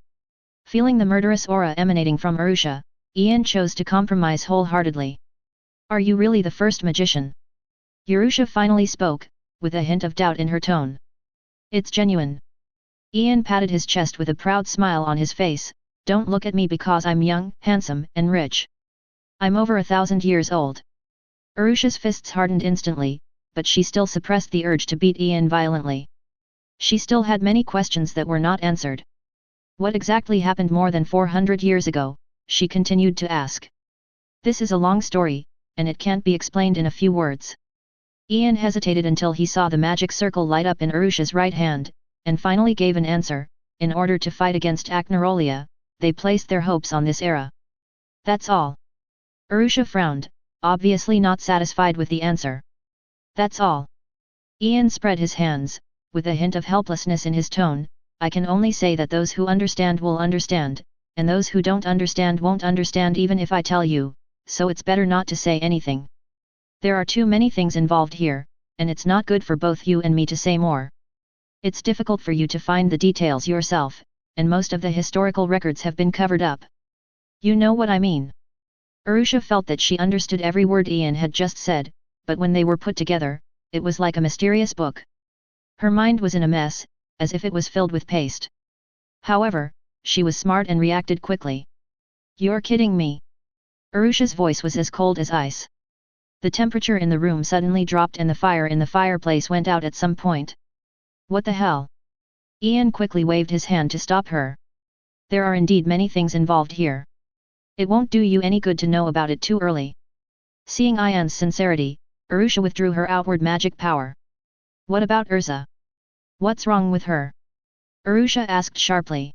Feeling the murderous aura emanating from Arusha, Ian chose to compromise wholeheartedly. Are you really the first magician? Arusha finally spoke, with a hint of doubt in her tone. It's genuine. Ian patted his chest with a proud smile on his face. Don't look at me because I'm young, handsome, and rich. I'm over 1,000 years old. Arusha's fists hardened instantly, but she still suppressed the urge to beat Ian violently. She still had many questions that were not answered. What exactly happened more than 400 years ago? She continued to ask. This is a long story, and it can't be explained in a few words. Ian hesitated until he saw the magic circle light up in Arusha's right hand, and finally gave an answer. In order to fight against Acnarolia, they placed their hopes on this era. That's all. Arusha frowned, obviously not satisfied with the answer. That's all. Ian spread his hands, with a hint of helplessness in his tone. I can only say that those who understand will understand, and those who don't understand won't understand even if I tell you, so it's better not to say anything. There are too many things involved here, and it's not good for both you and me to say more. It's difficult for you to find the details yourself, and most of the historical records have been covered up. You know what I mean. Arusha felt that she understood every word Ian had just said, but when they were put together, it was like a mysterious book. Her mind was in a mess, as if it was filled with paste. However, she was smart and reacted quickly. You're kidding me. Arusha's voice was as cold as ice. The temperature in the room suddenly dropped and the fire in the fireplace went out at some point. What the hell? Ian quickly waved his hand to stop her. There are indeed many things involved here. It won't do you any good to know about it too early. Seeing Ian's sincerity, Arusha withdrew her outward magic power. What about Urza? What's wrong with her? Arusha asked sharply.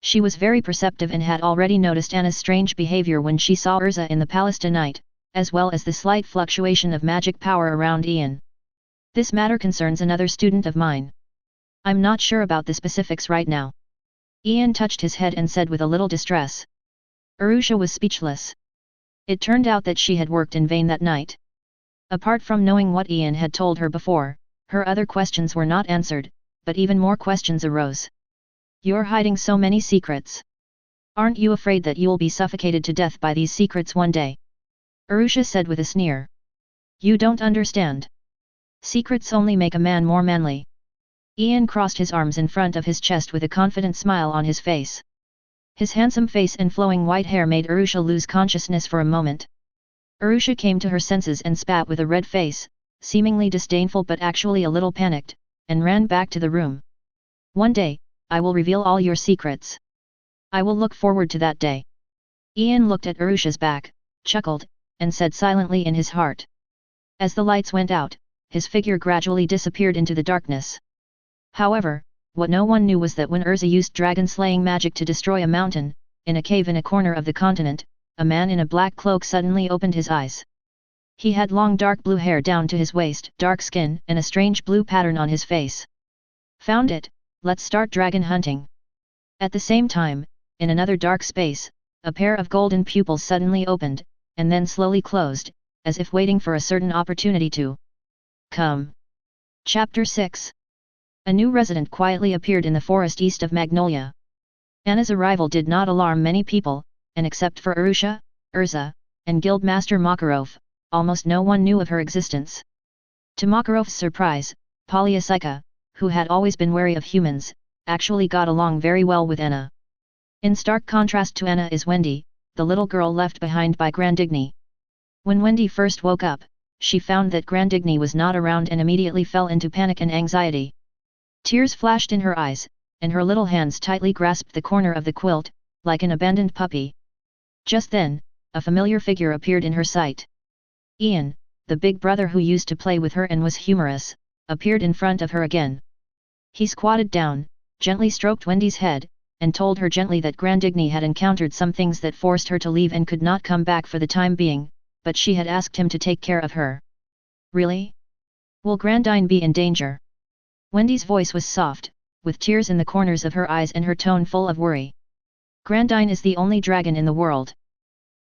She was very perceptive and had already noticed Anna's strange behavior when she saw Urza in the palace tonight, as well as the slight fluctuation of magic power around Ian. This matter concerns another student of mine. I'm not sure about the specifics right now. Ian touched his head and said with a little distress. Arusha was speechless. It turned out that she had worked in vain that night. Apart from knowing what Ian had told her before, her other questions were not answered, but even more questions arose. You're hiding so many secrets. Aren't you afraid that you'll be suffocated to death by these secrets one day? Arusha said with a sneer. You don't understand. Secrets only make a man more manly. Ian crossed his arms in front of his chest with a confident smile on his face. His handsome face and flowing white hair made Arusha lose consciousness for a moment. Arusha came to her senses and spat with a red face, seemingly disdainful but actually a little panicked, and ran back to the room. One day, I will reveal all your secrets. I will look forward to that day. Ian looked at Arusha's back, chuckled, and said silently in his heart. As the lights went out, his figure gradually disappeared into the darkness. However, what no one knew was that when Urza used dragon-slaying magic to destroy a mountain, in a cave in a corner of the continent, a man in a black cloak suddenly opened his eyes. He had long dark blue hair down to his waist, dark skin, and a strange blue pattern on his face. Found it, let's start dragon hunting. At the same time, in another dark space, a pair of golden pupils suddenly opened, and then slowly closed, as if waiting for a certain opportunity to come. Chapter 6. A new resident quietly appeared in the forest east of Magnolia. Anna's arrival did not alarm many people, and except for Arusha, Urza, and Guildmaster Makarov, almost no one knew of her existence. To Makarov's surprise, Polyasica, who had always been wary of humans, actually got along very well with Anna. In stark contrast to Anna is Wendy, the little girl left behind by Grandigny. When Wendy first woke up, she found that Grandigny was not around and immediately fell into panic and anxiety. Tears flashed in her eyes, and her little hands tightly grasped the corner of the quilt, like an abandoned puppy. Just then, a familiar figure appeared in her sight. Ian, the big brother who used to play with her and was humorous, appeared in front of her again. He squatted down, gently stroked Wendy's head, and told her gently that Grandigny had encountered some things that forced her to leave and could not come back for the time being, but she had asked him to take care of her. Really? Will Grandine be in danger? Wendy's voice was soft, with tears in the corners of her eyes and her tone full of worry. Grandine is the only dragon in the world.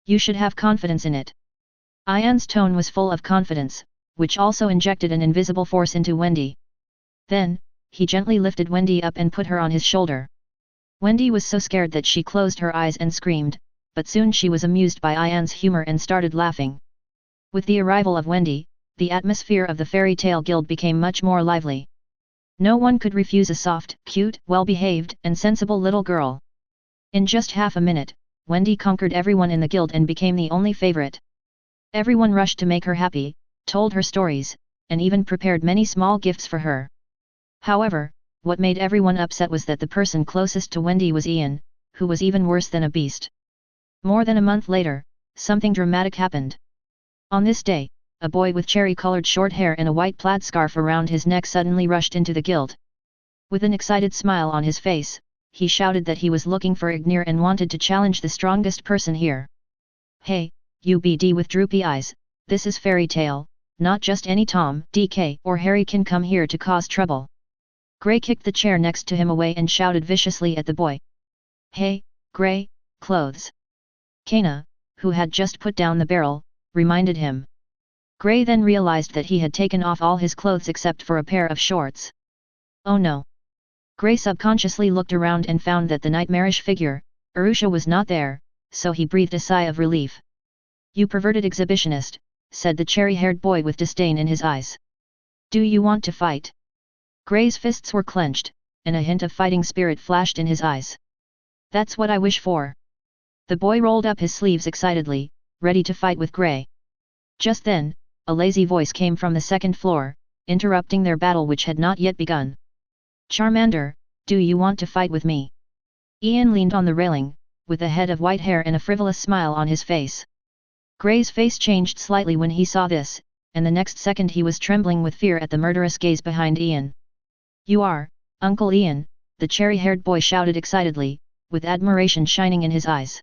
You should have confidence in it. Ian's tone was full of confidence, which also injected an invisible force into Wendy. Then, he gently lifted Wendy up and put her on his shoulder. Wendy was so scared that she closed her eyes and screamed, but soon she was amused by Ian's humor and started laughing. With the arrival of Wendy, the atmosphere of the fairy tale guild became much more lively. No one could refuse a soft, cute, well-behaved, and sensible little girl. In just half a minute, Wendy conquered everyone in the guild and became the only favorite. Everyone rushed to make her happy, told her stories, and even prepared many small gifts for her. However, what made everyone upset was that the person closest to Wendy was Ian, who was even worse than a beast. More than a month later, something dramatic happened. On this day, a boy with cherry-colored short hair and a white plaid scarf around his neck suddenly rushed into the guild. With an excited smile on his face, he shouted that he was looking for Ignir and wanted to challenge the strongest person here. Hey, you BD with droopy eyes, this is fairy tale, not just any Tom, DK or Harry can come here to cause trouble. Gray kicked the chair next to him away and shouted viciously at the boy. Hey, Gray, clothes. Kana, who had just put down the barrel, reminded him. Gray then realized that he had taken off all his clothes except for a pair of shorts. Oh no! Gray subconsciously looked around and found that the nightmarish figure, Arusha, was not there, so he breathed a sigh of relief. You perverted exhibitionist, said the cherry-haired boy with disdain in his eyes. Do you want to fight? Gray's fists were clenched, and a hint of fighting spirit flashed in his eyes. That's what I wish for. The boy rolled up his sleeves excitedly, ready to fight with Gray. Just then, a lazy voice came from the second floor, interrupting their battle which had not yet begun. Charmander, do you want to fight with me? Ian leaned on the railing, with a head of white hair and a frivolous smile on his face. Gray's face changed slightly when he saw this, and the next second he was trembling with fear at the murderous gaze behind Ian. You are, Uncle Ian, the cherry-haired boy shouted excitedly, with admiration shining in his eyes.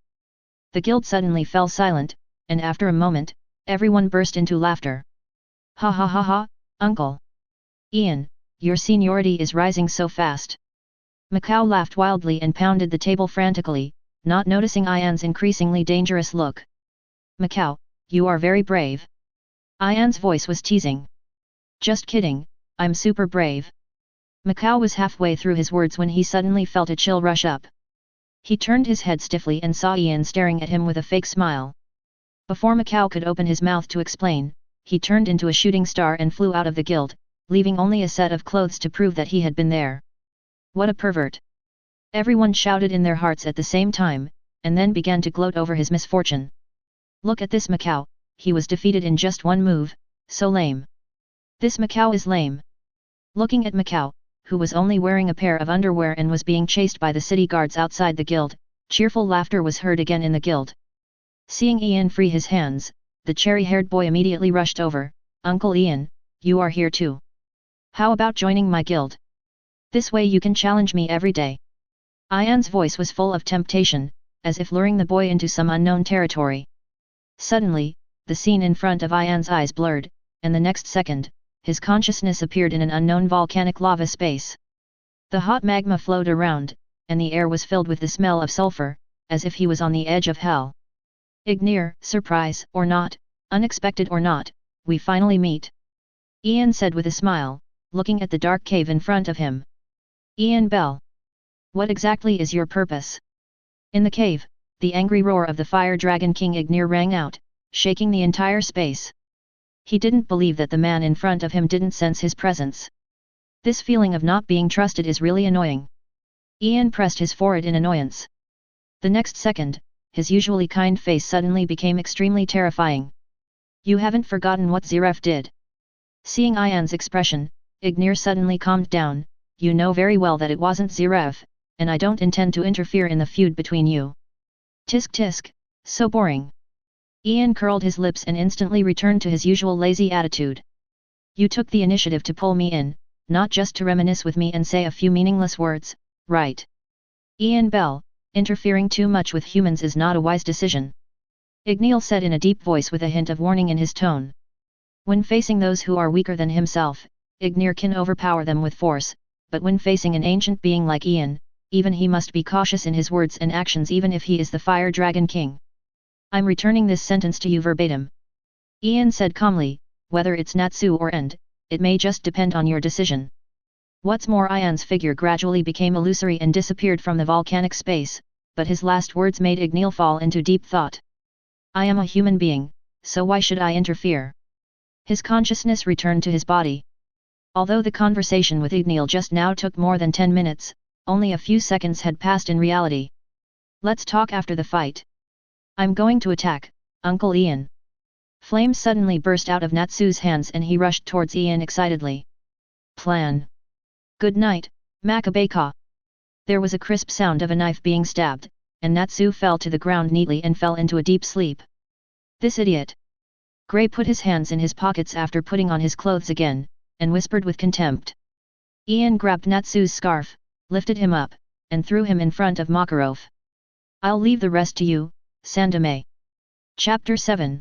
The guild suddenly fell silent, and after a moment, everyone burst into laughter. Ha ha ha ha, Uncle Ian, your seniority is rising so fast. Macau laughed wildly and pounded the table frantically, not noticing Ian's increasingly dangerous look. Macau, you are very brave. Ian's voice was teasing. Just kidding, I'm super brave. Macau was halfway through his words when he suddenly felt a chill rush up. He turned his head stiffly and saw Ian staring at him with a fake smile. Before Macau could open his mouth to explain, he turned into a shooting star and flew out of the guild, leaving only a set of clothes to prove that he had been there. What a pervert! Everyone shouted in their hearts at the same time, and then began to gloat over his misfortune. Look at this Macau, he was defeated in just one move, so lame. This Macau is lame. Looking at Macau, who was only wearing a pair of underwear and was being chased by the city guards outside the guild, cheerful laughter was heard again in the guild. Seeing Ian free his hands, the cherry-haired boy immediately rushed over. Uncle Ian, you are here too. How about joining my guild? This way you can challenge me every day. Ian's voice was full of temptation, as if luring the boy into some unknown territory. Suddenly, the scene in front of Ian's eyes blurred, and the next second, his consciousness appeared in an unknown volcanic lava space. The hot magma flowed around, and the air was filled with the smell of sulfur, as if he was on the edge of hell. Ignir, surprise or not, unexpected or not, we finally meet. Ian said with a smile, looking at the dark cave in front of him. Ian Bell. What exactly is your purpose? In the cave, the angry roar of the fire dragon King Ignir rang out, shaking the entire space. He didn't believe that the man in front of him didn't sense his presence. This feeling of not being trusted is really annoying. Ian pressed his forehead in annoyance. The next second, his usually kind face suddenly became extremely terrifying. You haven't forgotten what Ziref did. Seeing Ian's expression, Ignir suddenly calmed down. You know very well that it wasn't Ziref, and I don't intend to interfere in the feud between you. Tisk tisk, so boring. Ian curled his lips and instantly returned to his usual lazy attitude. You took the initiative to pull me in, not just to reminisce with me and say a few meaningless words, right? Ian Bell, interfering too much with humans is not a wise decision. Ignil said in a deep voice with a hint of warning in his tone. When facing those who are weaker than himself, Ignir can overpower them with force, but when facing an ancient being like Ian, even he must be cautious in his words and actions even if he is the Fire Dragon King. I'm returning this sentence to you verbatim. Ian said calmly, whether it's Natsu or End, it may just depend on your decision. What's more, Ian's figure gradually became illusory and disappeared from the volcanic space, but his last words made Ignil fall into deep thought. I am a human being, so why should I interfere? His consciousness returned to his body. Although the conversation with Ignil just now took more than 10 minutes, only a few seconds had passed in reality. Let's talk after the fight. I'm going to attack, Uncle Ian. Flames suddenly burst out of Natsu's hands and he rushed towards Ian excitedly. Plan. Good night, Makabeka. There was a crisp sound of a knife being stabbed, and Natsu fell to the ground neatly and fell into a deep sleep. This idiot. Gray put his hands in his pockets after putting on his clothes again, and whispered with contempt. Ian grabbed Natsu's scarf, lifted him up, and threw him in front of Makarov. I'll leave the rest to you, Sandame. Chapter 7.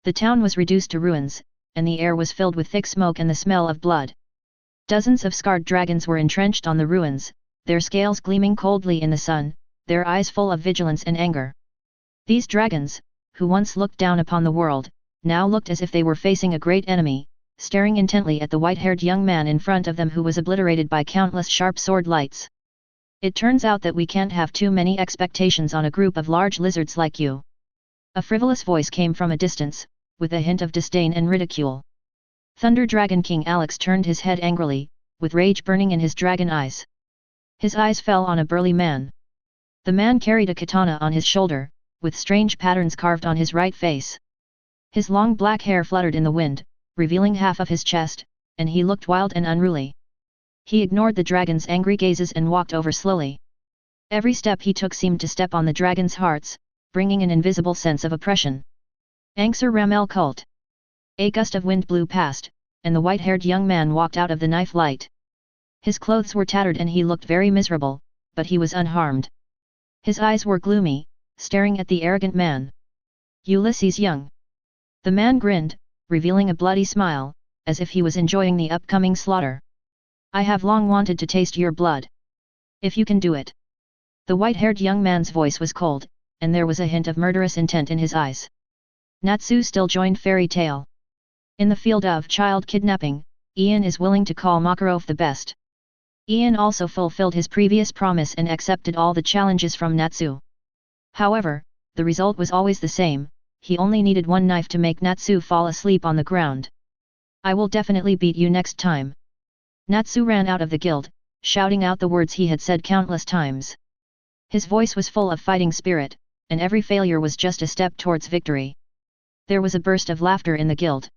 The town was reduced to ruins, and the air was filled with thick smoke and the smell of blood. Dozens of scarred dragons were entrenched on the ruins, their scales gleaming coldly in the sun, their eyes full of vigilance and anger. These dragons, who once looked down upon the world, now looked as if they were facing a great enemy, staring intently at the white-haired young man in front of them who was obliterated by countless sharp sword lights. It turns out that we can't have too many expectations on a group of large lizards like you. A frivolous voice came from a distance, with a hint of disdain and ridicule. Thunder Dragon King Alex turned his head angrily, with rage burning in his dragon eyes. His eyes fell on a burly man. The man carried a katana on his shoulder, with strange patterns carved on his right face. His long black hair fluttered in the wind, revealing half of his chest, and he looked wild and unruly. He ignored the dragon's angry gazes and walked over slowly. Every step he took seemed to step on the dragon's hearts, bringing an invisible sense of oppression. Angsar Ramel cult. A gust of wind blew past, and the white-haired young man walked out of the knife light. His clothes were tattered and he looked very miserable, but he was unharmed. His eyes were gloomy, staring at the arrogant man. Ulysses Young. The man grinned, revealing a bloody smile, as if he was enjoying the upcoming slaughter. I have long wanted to taste your blood. If you can do it. The white-haired young man's voice was cold, and there was a hint of murderous intent in his eyes. Natsu still joined fairy tale. In the field of child kidnapping, Ian is willing to call Makarov the best. Ian also fulfilled his previous promise and accepted all the challenges from Natsu. However, the result was always the same, he only needed one knife to make Natsu fall asleep on the ground. I will definitely beat you next time. Natsu ran out of the guild, shouting out the words he had said countless times. His voice was full of fighting spirit, and every failure was just a step towards victory. There was a burst of laughter in the guild.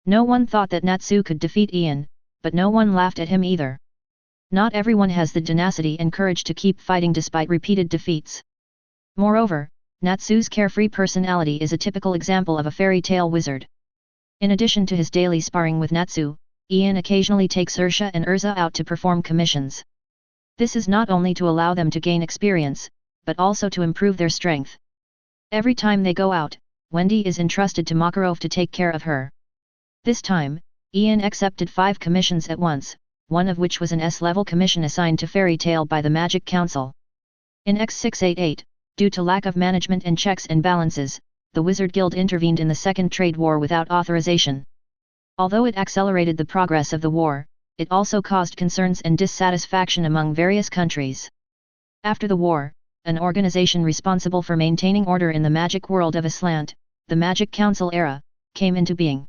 No one thought that Natsu could defeat Ian, but no one laughed at him either. Not everyone has the tenacity and courage to keep fighting despite repeated defeats. Moreover, Natsu's carefree personality is a typical example of a fairy tale wizard. In addition to his daily sparring with Natsu, Ian occasionally takes Ursha and Urza out to perform commissions. This is not only to allow them to gain experience, but also to improve their strength. Every time they go out, Wendy is entrusted to Makarov to take care of her. This time, Ian accepted 5 commissions at once, one of which was an S-level commission assigned to Fairy Tale by the Magic Council. In X688, due to lack of management and checks and balances, the Wizard Guild intervened in the Second Trade War without authorization. Although it accelerated the progress of the war, it also caused concerns and dissatisfaction among various countries. After the war, an organization responsible for maintaining order in the magic world of Aslant, the Magic Council era, came into being.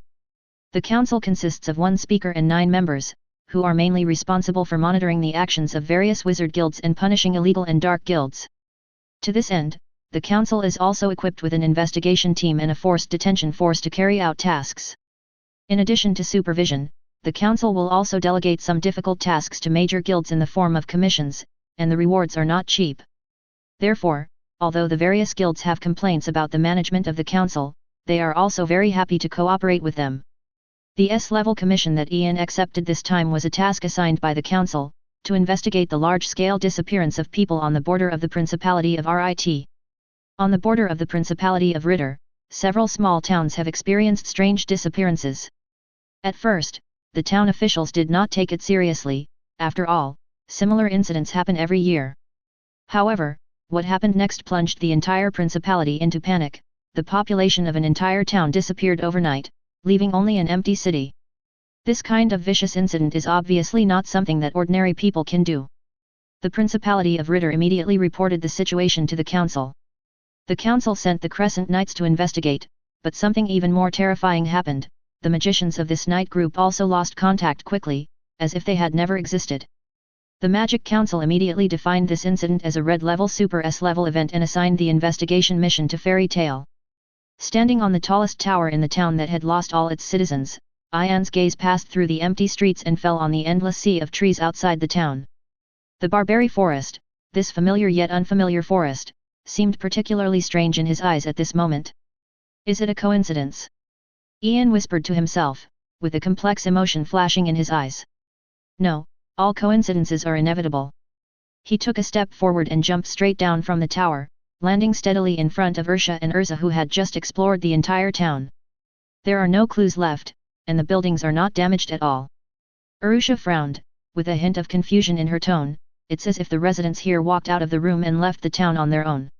The council consists of 1 speaker and 9 members, who are mainly responsible for monitoring the actions of various wizard guilds and punishing illegal and dark guilds. To this end, the council is also equipped with an investigation team and a forced detention force to carry out tasks. In addition to supervision, the council will also delegate some difficult tasks to major guilds in the form of commissions, and the rewards are not cheap. Therefore, although the various guilds have complaints about the management of the council, they are also very happy to cooperate with them. The S-level commission that Ian accepted this time was a task assigned by the council, to investigate the large-scale disappearance of people on the border of the Principality of Rit. On the border of the Principality of Ritter, several small towns have experienced strange disappearances. At first, the town officials did not take it seriously, after all, similar incidents happen every year. However, what happened next plunged the entire principality into panic. The population of an entire town disappeared overnight, leaving only an empty city. This kind of vicious incident is obviously not something that ordinary people can do. The Principality of Ritter immediately reported the situation to the council. The council sent the Crescent Knights to investigate, but something even more terrifying happened. The magicians of this knight group also lost contact quickly, as if they had never existed. The Magic Council immediately defined this incident as a red-level Super S-level event and assigned the investigation mission to Fairy Tale. Standing on the tallest tower in the town that had lost all its citizens, Ian's gaze passed through the empty streets and fell on the endless sea of trees outside the town. The Barberry Forest, this familiar yet unfamiliar forest, seemed particularly strange in his eyes at this moment. Is it a coincidence? Ian whispered to himself, with a complex emotion flashing in his eyes. No, all coincidences are inevitable. He took a step forward and jumped straight down from the tower, landing steadily in front of Ursha and Urza, who had just explored the entire town. There are no clues left, and the buildings are not damaged at all. Urusha frowned, with a hint of confusion in her tone. It's as if the residents here walked out of the room and left the town on their own.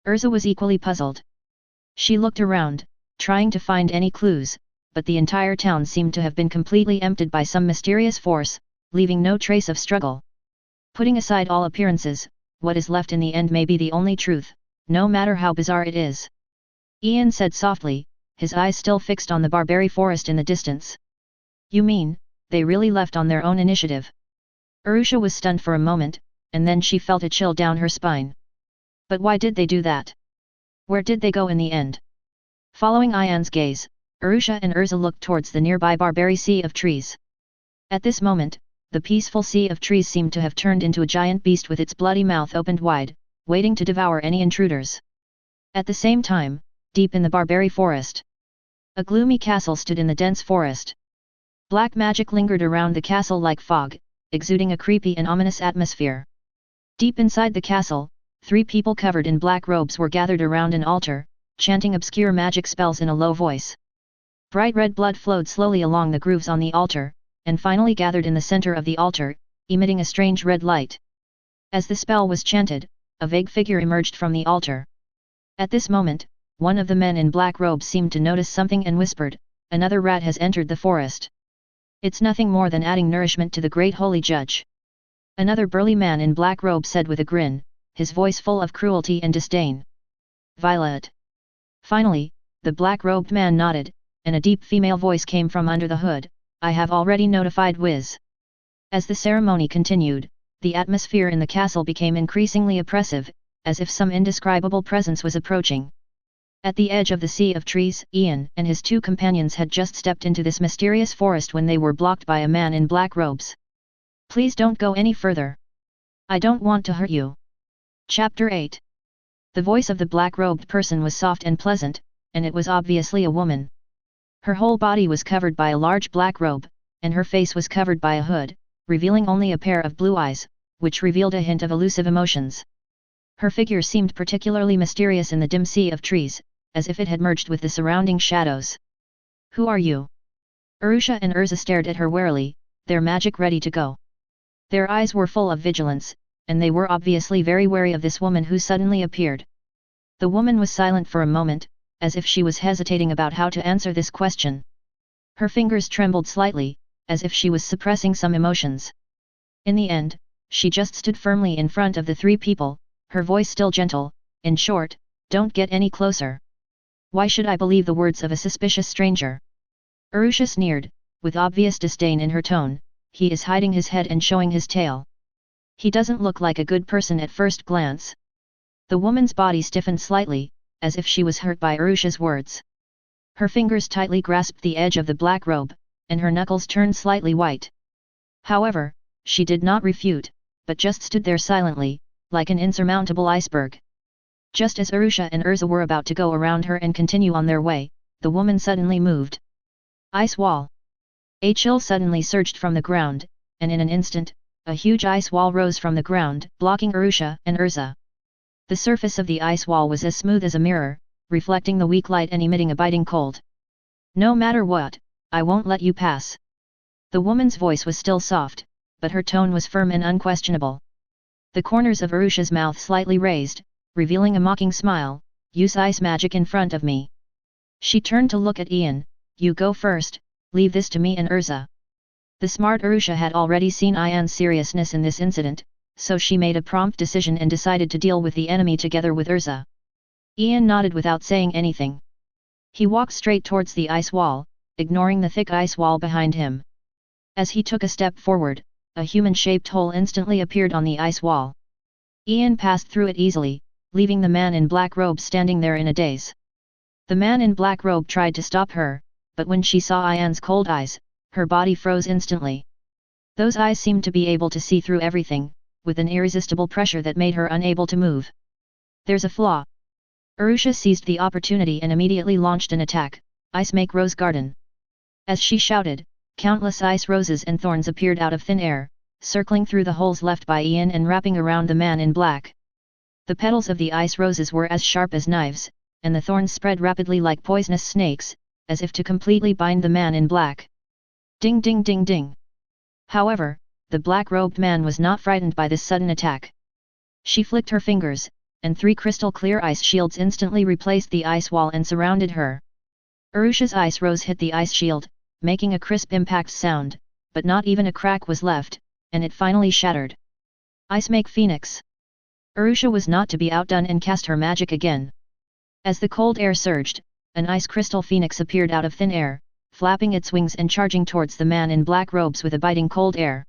Urza was equally puzzled. She looked around, trying to find any clues, but the entire town seemed to have been completely emptied by some mysterious force, leaving no trace of struggle. Putting aside all appearances, what is left in the end may be the only truth, no matter how bizarre it is. Ian said softly, his eyes still fixed on the Barberry Forest in the distance. You mean, they really left on their own initiative? Urusha was stunned for a moment, and then she felt a chill down her spine. But why did they do that? Where did they go in the end? Following Ian's gaze, Urusha and Urza looked towards the nearby Barberry Sea of trees. At this moment, the peaceful sea of trees seemed to have turned into a giant beast with its bloody mouth opened wide, waiting to devour any intruders. At the same time, deep in the Barberry Forest, a gloomy castle stood in the dense forest. Black magic lingered around the castle like fog, exuding a creepy and ominous atmosphere. Deep inside the castle, 3 people covered in black robes were gathered around an altar, chanting obscure magic spells in a low voice. Bright red blood flowed slowly along the grooves on the altar, and finally gathered in the center of the altar, emitting a strange red light. As the spell was chanted, a vague figure emerged from the altar. At this moment, one of the men in black robes seemed to notice something and whispered, "Another rat has entered the forest. It's nothing more than adding nourishment to the great holy judge." Another burly man in black robe said with a grin, his voice full of cruelty and disdain. "Violet." Finally, the black-robed man nodded, and a deep female voice came from under the hood, "I have already notified Wiz." As the ceremony continued, the atmosphere in the castle became increasingly oppressive, as if some indescribable presence was approaching. At the edge of the sea of trees, Ian and his two companions had just stepped into this mysterious forest when they were blocked by a man in black robes. "Please don't go any further. I don't want to hurt you." Chapter 8. The voice of the black-robed person was soft and pleasant, and it was obviously a woman. Her whole body was covered by a large black robe, and her face was covered by a hood, revealing only a pair of blue eyes, which revealed a hint of elusive emotions. Her figure seemed particularly mysterious in the dim sea of trees, as if it had merged with the surrounding shadows. "Who are you?" Arusha and Urza stared at her warily, their magic ready to go. Their eyes were full of vigilance, and they were obviously very wary of this woman who suddenly appeared. The woman was silent for a moment, as if she was hesitating about how to answer this question. Her fingers trembled slightly, as if she was suppressing some emotions. In the end, she just stood firmly in front of the three people, her voice still gentle, "In short, don't get any closer. Why should I believe the words of a suspicious stranger?" Arusha sneered, with obvious disdain in her tone, "He is hiding his head and showing his tail. He doesn't look like a good person at first glance." The woman's body stiffened slightly, as if she was hurt by Arusha's words. Her fingers tightly grasped the edge of the black robe, and her knuckles turned slightly white. However, she did not refute, but just stood there silently, like an insurmountable iceberg. Just as Arusha and Urza were about to go around her and continue on their way, the woman suddenly moved. Ice wall. A chill suddenly surged from the ground, and in an instant, a huge ice wall rose from the ground, blocking Arusha and Urza. The surface of the ice wall was as smooth as a mirror, reflecting the weak light and emitting a biting cold. "No matter what, I won't let you pass." The woman's voice was still soft, but her tone was firm and unquestionable. The corners of Arusha's mouth slightly raised, revealing a mocking smile, "Use ice magic in front of me." She turned to look at Ian, "You go first, leave this to me and Urza." The smart Arusha had already seen Ian's seriousness in this incident, so she made a prompt decision and decided to deal with the enemy together with Urza. Ian nodded without saying anything. He walked straight towards the ice wall, ignoring the thick ice wall behind him. As he took a step forward, a human-shaped hole instantly appeared on the ice wall. Ian passed through it easily, leaving the man in black robe standing there in a daze. The man in black robe tried to stop her, but when she saw Ian's cold eyes, her body froze instantly. Those eyes seemed to be able to see through everything, with an irresistible pressure that made her unable to move. "There's a flaw." Arusha seized the opportunity and immediately launched an attack, "Ice make rose garden." As she shouted, countless ice roses and thorns appeared out of thin air, circling through the holes left by Ian and wrapping around the man in black. The petals of the ice roses were as sharp as knives, and the thorns spread rapidly like poisonous snakes, as if to completely bind the man in black. Ding ding ding ding. However, the black-robed man was not frightened by this sudden attack. She flicked her fingers, and 3 crystal-clear ice shields instantly replaced the ice wall and surrounded her. Arusha's ice rose hit the ice shield, making a crisp impact sound, but not even a crack was left, and it finally shattered. "Ice make phoenix." Arusha was not to be outdone and cast her magic again. As the cold air surged, an ice crystal phoenix appeared out of thin air, flapping its wings and charging towards the man in black robes with a biting cold air.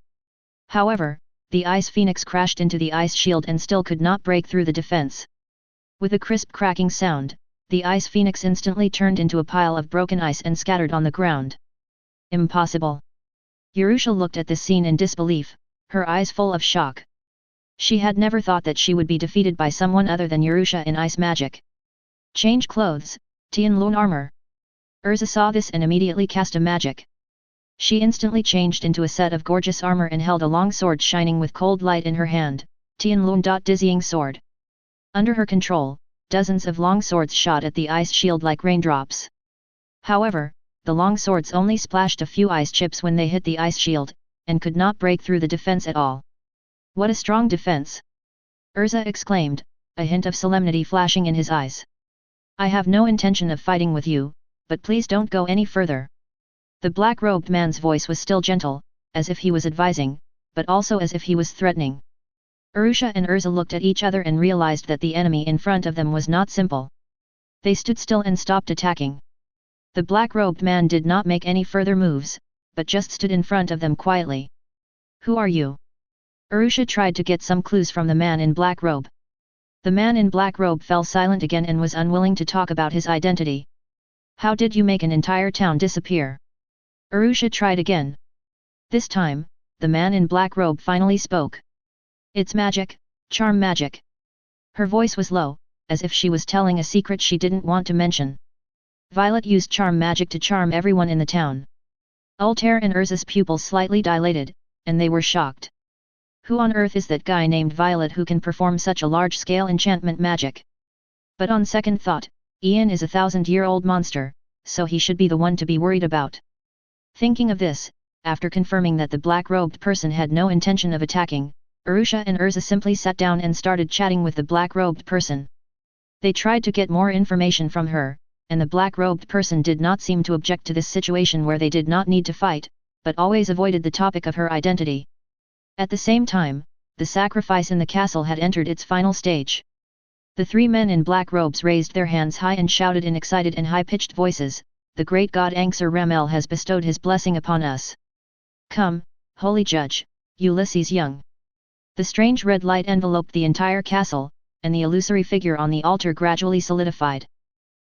However, the ice phoenix crashed into the ice shield and still could not break through the defense. With a crisp cracking sound, the ice phoenix instantly turned into a pile of broken ice and scattered on the ground. "Impossible." Arusha looked at this scene in disbelief, her eyes full of shock. She had never thought that she would be defeated by someone other than Arusha in ice magic. "Change clothes, Tianlun armor." Urza saw this and immediately cast a magic. She instantly changed into a set of gorgeous armor and held a long sword shining with cold light in her hand, Tianlun. Dizzying sword. Under her control, dozens of long swords shot at the ice shield like raindrops. However, the long swords only splashed a few ice chips when they hit the ice shield, and could not break through the defense at all. "What a strong defense!" Urza exclaimed, a hint of solemnity flashing in his eyes. I have no intention of fighting with you, but please don't go any further. The black-robed man's voice was still gentle, as if he was advising, but also as if he was threatening. Urusha and Urza looked at each other and realized that the enemy in front of them was not simple. They stood still and stopped attacking. The black-robed man did not make any further moves, but just stood in front of them quietly. Who are you? Urusha tried to get some clues from the man in black robe. The man in black robe fell silent again and was unwilling to talk about his identity. How did you make an entire town disappear? Urusha tried again. This time, the man in black robe finally spoke. It's magic, charm magic. Her voice was low, as if she was telling a secret she didn't want to mention. Violet used charm magic to charm everyone in the town. Ultear and Urza's pupils slightly dilated, and they were shocked. Who on earth is that guy named Violet who can perform such a large-scale enchantment magic? But on second thought, Ian is a 1,000-year-old monster, so he should be the one to be worried about. Thinking of this, after confirming that the black-robed person had no intention of attacking, Urusha and Urza simply sat down and started chatting with the black-robed person. They tried to get more information from her, and the black-robed person did not seem to object to this situation where they did not need to fight, but always avoided the topic of her identity. At the same time, the sacrifice in the castle had entered its final stage. The three men in black robes raised their hands high and shouted in excited and high-pitched voices, "The great god Anxur Ramel has bestowed his blessing upon us. Come, holy judge, Ulysses Young." The strange red light enveloped the entire castle, and the illusory figure on the altar gradually solidified.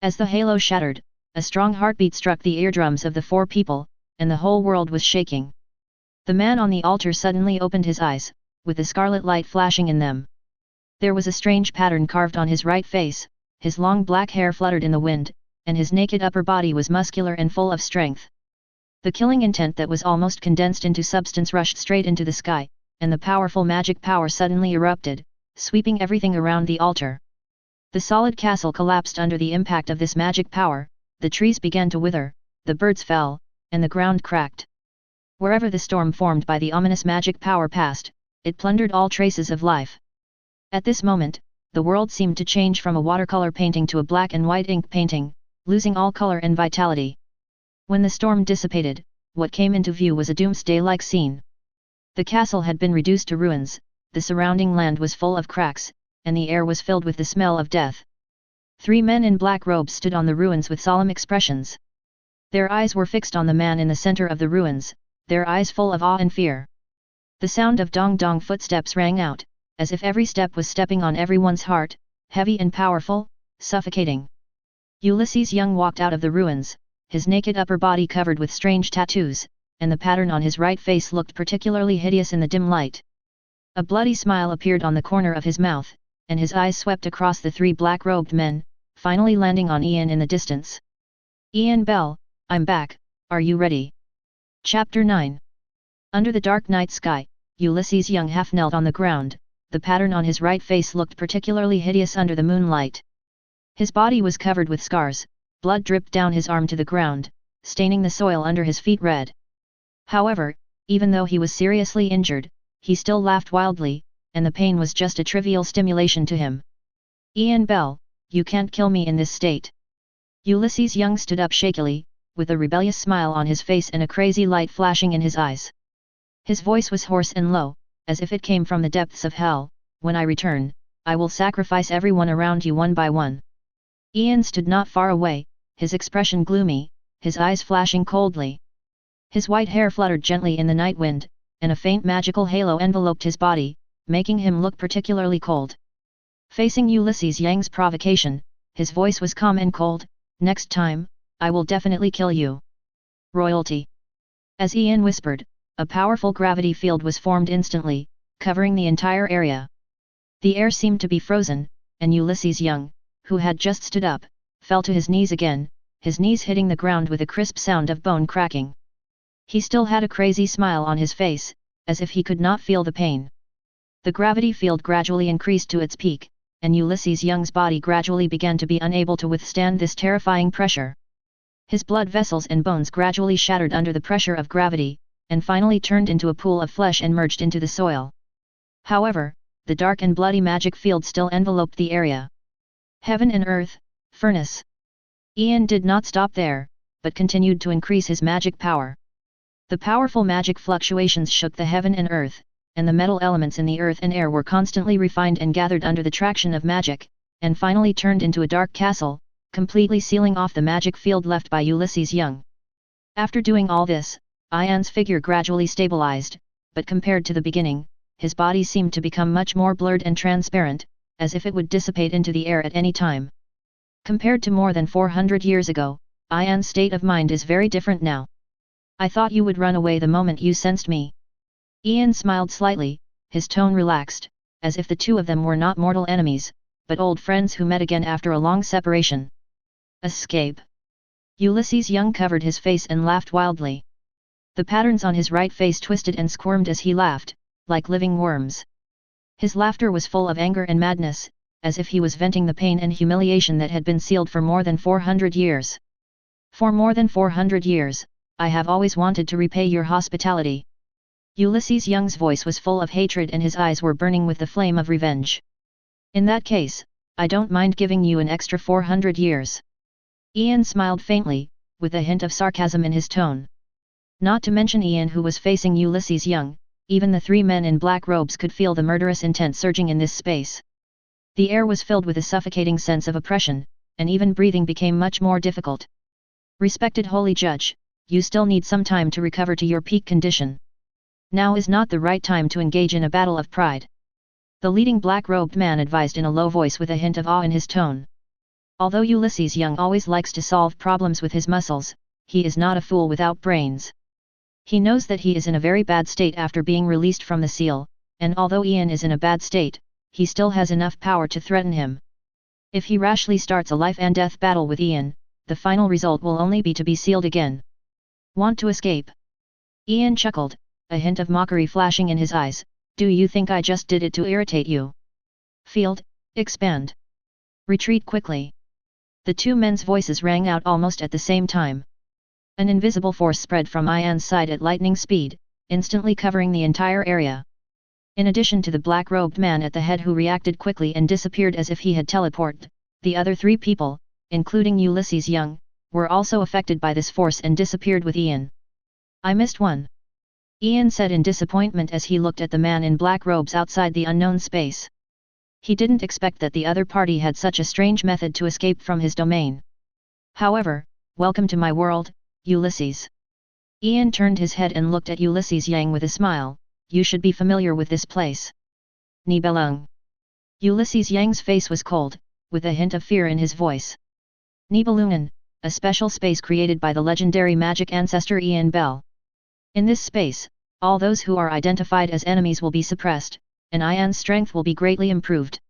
As the halo shattered, a strong heartbeat struck the eardrums of the four people, and the whole world was shaking. The man on the altar suddenly opened his eyes, with the scarlet light flashing in them. There was a strange pattern carved on his right face, his long black hair fluttered in the wind, and his naked upper body was muscular and full of strength. The killing intent that was almost condensed into substance rushed straight into the sky, and the powerful magic power suddenly erupted, sweeping everything around the altar. The solid castle collapsed under the impact of this magic power, the trees began to wither, the birds fell, and the ground cracked. Wherever the storm formed by the ominous magic power passed, it plundered all traces of life. At this moment, the world seemed to change from a watercolor painting to a black and white ink painting, losing all color and vitality. When the storm dissipated, what came into view was a doomsday-like scene. The castle had been reduced to ruins, the surrounding land was full of cracks, and the air was filled with the smell of death. Three men in black robes stood on the ruins with solemn expressions. Their eyes were fixed on the man in the center of the ruins, their eyes full of awe and fear. The sound of dong-dong footsteps rang out, as if every step was stepping on everyone's heart, heavy and powerful, suffocating. Ulysses Young walked out of the ruins, his naked upper body covered with strange tattoos, and the pattern on his right face looked particularly hideous in the dim light. A bloody smile appeared on the corner of his mouth, and his eyes swept across the three black-robed men, finally landing on Ian in the distance. "Ian Bell, I'm back, are you ready?" Chapter 9. Under the dark night sky, Ulysses Young half knelt on the ground, the pattern on his right face looked particularly hideous under the moonlight. His body was covered with scars, blood dripped down his arm to the ground, staining the soil under his feet red. However, even though he was seriously injured, he still laughed wildly, and the pain was just a trivial stimulation to him. "Ian Bell, you can't kill me in this state." Ulysses Young stood up shakily, with a rebellious smile on his face and a crazy light flashing in his eyes. His voice was hoarse and low, as if it came from the depths of hell. "When I return, I will sacrifice everyone around you one by one." Ian stood not far away, his expression gloomy, his eyes flashing coldly. His white hair fluttered gently in the night wind, and a faint magical halo enveloped his body, making him look particularly cold. Facing Ulysses Yang's provocation, his voice was calm and cold. "Next time, I will definitely kill you." Royalty. As Ian whispered, a powerful gravity field was formed instantly, covering the entire area. The air seemed to be frozen, and Ulysses Young, who had just stood up, fell to his knees again, his knees hitting the ground with a crisp sound of bone cracking. He still had a crazy smile on his face, as if he could not feel the pain. The gravity field gradually increased to its peak, and Ulysses Young's body gradually began to be unable to withstand this terrifying pressure. His blood vessels and bones gradually shattered under the pressure of gravity, and finally turned into a pool of flesh and merged into the soil. However, the dark and bloody magic field still enveloped the area. Heaven and earth, furnace. Ian did not stop there, but continued to increase his magic power. The powerful magic fluctuations shook the heaven and earth, and the metal elements in the earth and air were constantly refined and gathered under the traction of magic, and finally turned into a dark castle, completely sealing off the magic field left by Ulysses Young. After doing all this, Ian's figure gradually stabilized, but compared to the beginning, his body seemed to become much more blurred and transparent, as if it would dissipate into the air at any time. Compared to more than 400 years ago, Ian's state of mind is very different now. I thought you would run away the moment you sensed me. Ian smiled slightly, his tone relaxed, as if the two of them were not mortal enemies, but old friends who met again after a long separation. Escape. Ulysses Young covered his face and laughed wildly. The patterns on his right face twisted and squirmed as he laughed, like living worms. His laughter was full of anger and madness, as if he was venting the pain and humiliation that had been sealed for more than 400 years. For more than 400 years, I have always wanted to repay your hospitality. Ulysses Young's voice was full of hatred and his eyes were burning with the flame of revenge. In that case, I don't mind giving you an extra 400 years. Ian smiled faintly, with a hint of sarcasm in his tone. Not to mention Ian, who was facing Ulysses Young, even the three men in black robes could feel the murderous intent surging in this space. The air was filled with a suffocating sense of oppression, and even breathing became much more difficult. Respected Holy Judge, you still need some time to recover to your peak condition. Now is not the right time to engage in a battle of pride. The leading black-robed man advised in a low voice with a hint of awe in his tone. Although Ulysses Young always likes to solve problems with his muscles, he is not a fool without brains. He knows that he is in a very bad state after being released from the seal, and although Ian is in a bad state, he still has enough power to threaten him. If he rashly starts a life and death battle with Ian, the final result will only be to be sealed again. Want to escape? Ian chuckled, a hint of mockery flashing in his eyes. Do you think I just did it to irritate you? Field, expand. Retreat quickly. The two men's voices rang out almost at the same time. An invisible force spread from Ian's side at lightning speed, instantly covering the entire area. In addition to the black-robed man at the head who reacted quickly and disappeared as if he had teleported, the other three people, including Ulysses Young, were also affected by this force and disappeared with Ian. I missed one. Ian said in disappointment as he looked at the man in black robes outside the unknown space. He didn't expect that the other party had such a strange method to escape from his domain. However, welcome to my world, Ulysses. Ian turned his head and looked at Ulysses Yang with a smile. You should be familiar with this place. Nibelung. Ulysses Yang's face was cold, with a hint of fear in his voice. Nibelungen, a special space created by the legendary magic ancestor Ian Bell. In this space, all those who are identified as enemies will be suppressed, and Ian's strength will be greatly improved.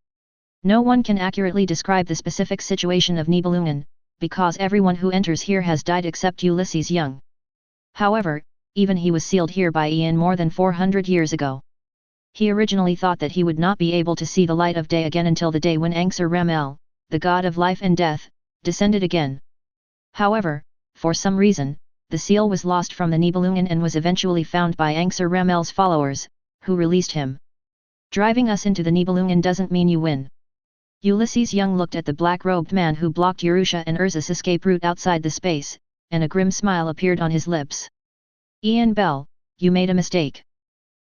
No one can accurately describe the specific situation of Nibelungen, because everyone who enters here has died except Ulysses Young. However, even he was sealed here by Ian more than 400 years ago. He originally thought that he would not be able to see the light of day again until the day when Anxur Ramel, the god of life and death, descended again. However, for some reason, the seal was lost from the Nibelungen and was eventually found by Anxur Ramel's followers, who released him. Driving us into the Nibelungen doesn't mean you win. Ulysses Young looked at the black-robed man who blocked Urusha and Urza's escape route outside the space, and a grim smile appeared on his lips. Ian Bell, you made a mistake.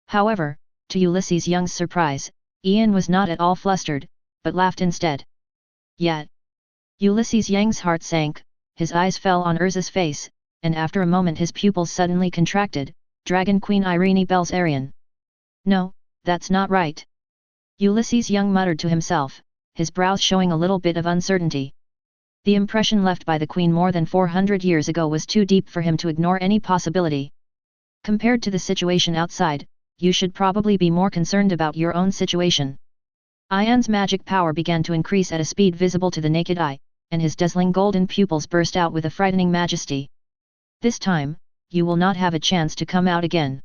However, to Ulysses Young's surprise, Ian was not at all flustered, but laughed instead. Yet. Ulysses Yang's heart sank, his eyes fell on Urza's face, and after a moment his pupils suddenly contracted. Dragon Queen Irene Bell's Arian. No, that's not right. Ulysses Young muttered to himself, his brows showing a little bit of uncertainty. The impression left by the Queen more than 400 years ago was too deep for him to ignore any possibility. Compared to the situation outside, you should probably be more concerned about your own situation. Ian's magic power began to increase at a speed visible to the naked eye, and his dazzling golden pupils burst out with a frightening majesty. This time, you will not have a chance to come out again.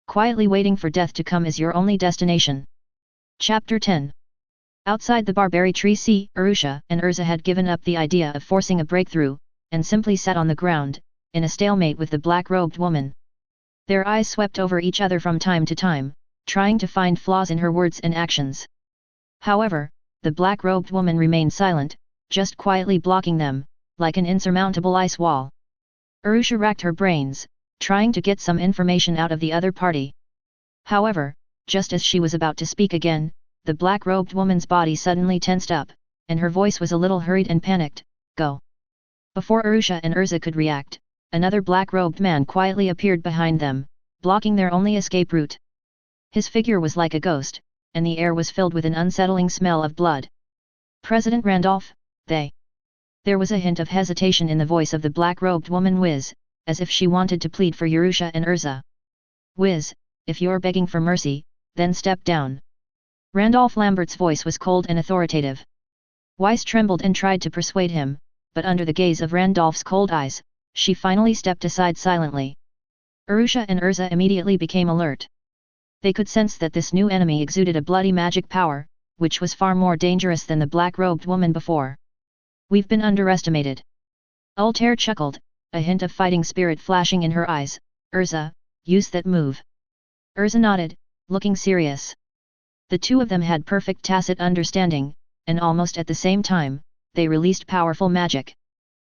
Quietly waiting for death to come is your only destination. Chapter 10. Outside the barberry tree, Urusha and Urza had given up the idea of forcing a breakthrough, and simply sat on the ground, in a stalemate with the black-robed woman. Their eyes swept over each other from time to time, trying to find flaws in her words and actions. However, the black-robed woman remained silent, just quietly blocking them, like an insurmountable ice wall. Arusha racked her brains, trying to get some information out of the other party. However, just as she was about to speak again, the black-robed woman's body suddenly tensed up, and her voice was a little hurried and panicked. Go! Before Arusha and Urza could react, another black-robed man quietly appeared behind them, blocking their only escape route. His figure was like a ghost, and the air was filled with an unsettling smell of blood. President Randolph, they. There was a hint of hesitation in the voice of the black-robed woman Wiz, as if she wanted to plead for Urusha and Urza. Wiz, if you're begging for mercy, then step down. Randolph Lambert's voice was cold and authoritative. Weiss trembled and tried to persuade him, but under the gaze of Randolph's cold eyes, she finally stepped aside silently. Arusha and Urza immediately became alert. They could sense that this new enemy exuded a bloody magic power, which was far more dangerous than the black-robed woman before. We've been underestimated. Ultear chuckled, a hint of fighting spirit flashing in her eyes. Urza, use that move. Urza nodded, looking serious. The two of them had perfect tacit understanding, and almost at the same time, they released powerful magic.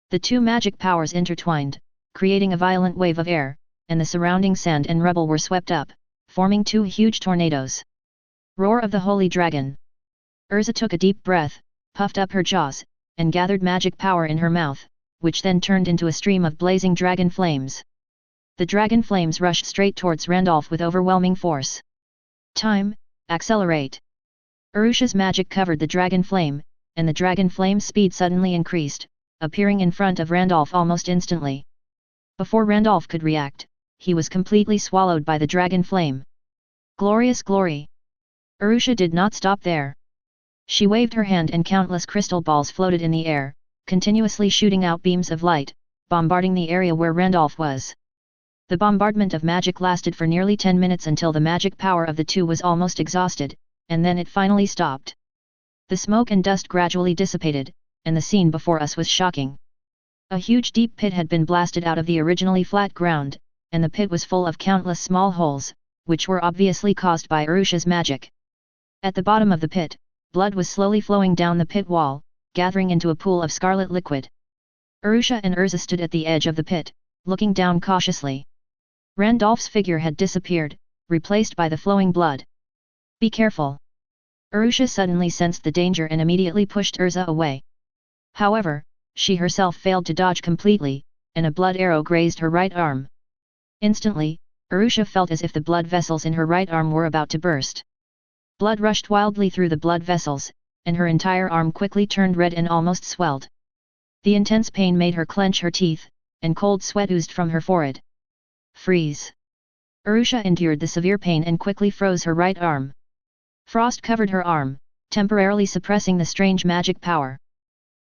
The two magic powers intertwined, creating a violent wave of air, and the surrounding sand and rubble were swept up, forming two huge tornadoes. Roar of the Holy Dragon. Urza took a deep breath, puffed up her jaws, and gathered magic power in her mouth, which then turned into a stream of blazing dragon flames. The dragon flames rushed straight towards Randolph with overwhelming force. Time, accelerate. Arusha's magic covered the dragon flame, and the dragon flame's speed suddenly increased, appearing in front of Randolph almost instantly. Before Randolph could react, he was completely swallowed by the dragon flame. Glorious glory! Arusha did not stop there. She waved her hand and countless crystal balls floated in the air, continuously shooting out beams of light, bombarding the area where Randolph was. The bombardment of magic lasted for nearly 10 minutes until the magic power of the two was almost exhausted, and then it finally stopped. The smoke and dust gradually dissipated, and the scene before us was shocking. A huge deep pit had been blasted out of the originally flat ground, and the pit was full of countless small holes, which were obviously caused by Arusha's magic. At the bottom of the pit, blood was slowly flowing down the pit wall, gathering into a pool of scarlet liquid. Arusha and Urza stood at the edge of the pit, looking down cautiously. Randolph's figure had disappeared, replaced by the flowing blood. Be careful! Arusha suddenly sensed the danger and immediately pushed Urza away. However, she herself failed to dodge completely, and a blood arrow grazed her right arm. Instantly, Arusha felt as if the blood vessels in her right arm were about to burst. Blood rushed wildly through the blood vessels, and her entire arm quickly turned red and almost swelled. The intense pain made her clench her teeth, and cold sweat oozed from her forehead. Freeze! Arusha endured the severe pain and quickly froze her right arm. Frost covered her arm, temporarily suppressing the strange magic power.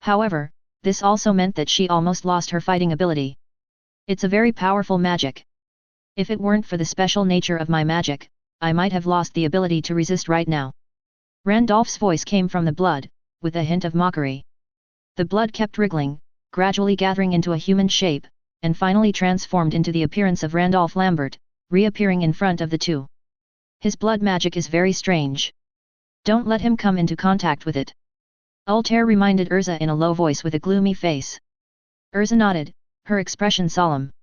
However, this also meant that she almost lost her fighting ability. It's a very powerful magic. If it weren't for the special nature of my magic, I might have lost the ability to resist right now. Randolph's voice came from the blood, with a hint of mockery. The blood kept wriggling, gradually gathering into a human shape, and finally transformed into the appearance of Randolph Lambert, reappearing in front of the two. His blood magic is very strange. Don't let him come into contact with it. Ultear reminded Urza in a low voice with a gloomy face. Urza nodded, her expression solemn.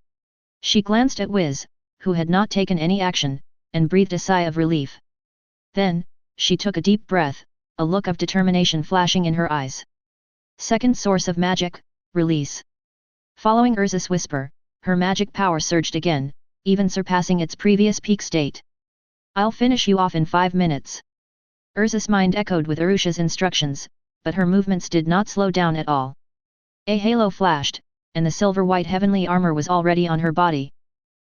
She glanced at Wiz, who had not taken any action, and breathed a sigh of relief. Then, she took a deep breath, a look of determination flashing in her eyes. Second source of magic, release. Following Urza's whisper, her magic power surged again, even surpassing its previous peak state. I'll finish you off in 5 minutes. Urza's mind echoed with Arusha's instructions, but her movements did not slow down at all. A halo flashed, and the silver-white heavenly armor was already on her body.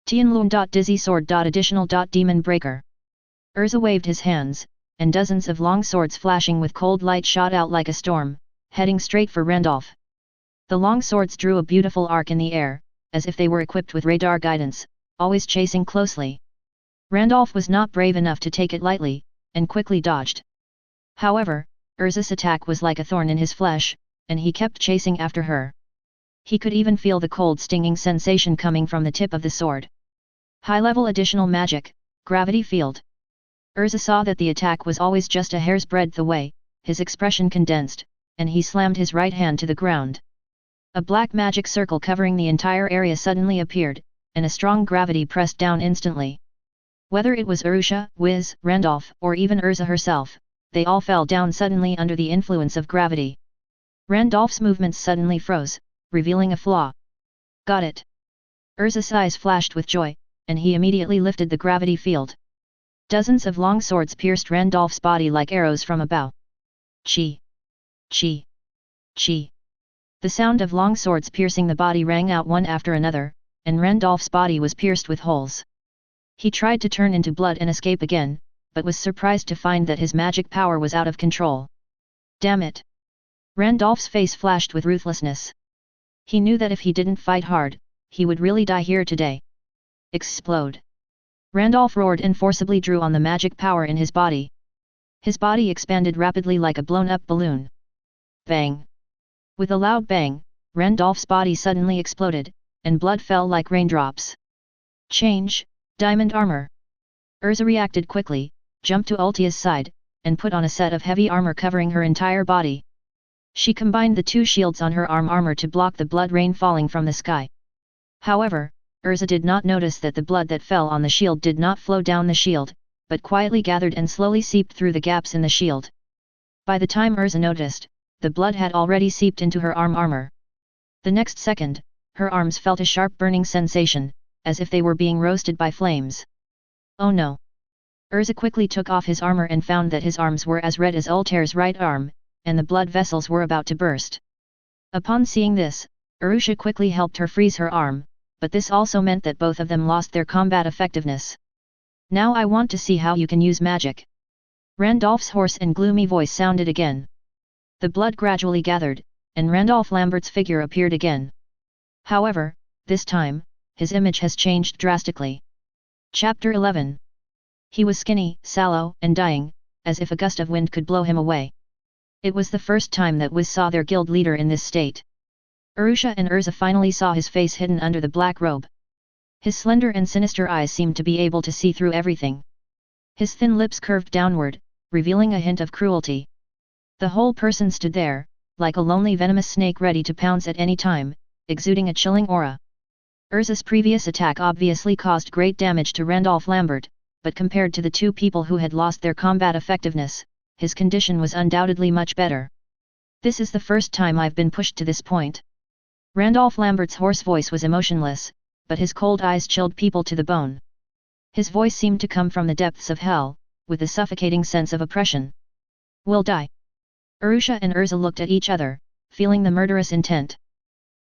Tianlun. Dizzy sword. Additional. Demon breaker. Urza waved his hands, and dozens of long swords flashing with cold light shot out like a storm, heading straight for Randolph. The long swords drew a beautiful arc in the air, as if they were equipped with radar guidance, always chasing closely. Randolph was not brave enough to take it lightly, and quickly dodged. However, Urza's attack was like a thorn in his flesh, and he kept chasing after her. He could even feel the cold stinging sensation coming from the tip of the sword. High-level additional magic, gravity field. Urza saw that the attack was always just a hair's breadth away, his expression condensed, and he slammed his right hand to the ground. A black magic circle covering the entire area suddenly appeared, and a strong gravity pressed down instantly. Whether it was Urusha, Wiz, Randolph, or even Urza herself, they all fell down suddenly under the influence of gravity. Randolph's movements suddenly froze, revealing a flaw. Got it! Urza's eyes flashed with joy, and he immediately lifted the gravity field. Dozens of long swords pierced Randolph's body like arrows from a bow. Chi! Chi! Chi! The sound of long swords piercing the body rang out one after another, and Randolph's body was pierced with holes. He tried to turn into blood and escape again, but was surprised to find that his magic power was out of control. Damn it! Randolph's face flashed with ruthlessness. He knew that if he didn't fight hard, he would really die here today. Explode! Randolph roared and forcibly drew on the magic power in his body. His body expanded rapidly like a blown-up balloon. Bang! With a loud bang, Randolph's body suddenly exploded, and blood fell like raindrops. Change, diamond armor! Urza reacted quickly, jumped to Ultear's side, and put on a set of heavy armor covering her entire body. She combined the two shields on her armor to block the blood rain falling from the sky. However, Urza did not notice that the blood that fell on the shield did not flow down the shield, but quietly gathered and slowly seeped through the gaps in the shield. By the time Urza noticed, the blood had already seeped into her armor. The next second, her arms felt a sharp burning sensation, as if they were being roasted by flames. Oh no! Urza quickly took off his armor and found that his arms were as red as Ultear's right arm, and the blood vessels were about to burst. Upon seeing this, Urusha quickly helped her freeze her arm, but this also meant that both of them lost their combat effectiveness. Now I want to see how you can use magic. Randolph's hoarse and gloomy voice sounded again. The blood gradually gathered, and Randolph Lambert's figure appeared again. However, this time, his image has changed drastically. Chapter 11. He was skinny, sallow, and dying, as if a gust of wind could blow him away. It was the first time that Wiz saw their guild leader in this state. Urusha and Urza finally saw his face hidden under the black robe. His slender and sinister eyes seemed to be able to see through everything. His thin lips curved downward, revealing a hint of cruelty. The whole person stood there, like a lonely venomous snake ready to pounce at any time, exuding a chilling aura. Urza's previous attack obviously caused great damage to Randolph Lambert, but compared to the two people who had lost their combat effectiveness, his condition was undoubtedly much better. This is the first time I've been pushed to this point. Randolph Lambert's hoarse voice was emotionless, but his cold eyes chilled people to the bone. His voice seemed to come from the depths of hell, with a suffocating sense of oppression. Will die. Urusha and Urza looked at each other, feeling the murderous intent.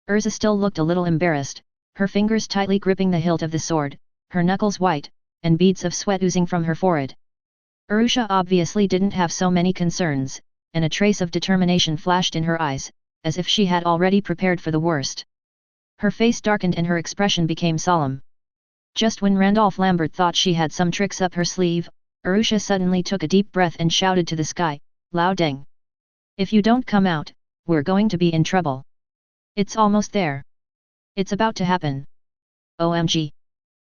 Urza still looked a little embarrassed, her fingers tightly gripping the hilt of the sword, her knuckles white, and beads of sweat oozing from her forehead. Urusha obviously didn't have so many concerns, and a trace of determination flashed in her eyes, as if she had already prepared for the worst. Her face darkened and her expression became solemn. Just when Randolph Lambert thought she had some tricks up her sleeve, Urusha suddenly took a deep breath and shouted to the sky, "Lao Deng! If you don't come out, we're going to be in trouble. It's almost there. It's about to happen. OMG!"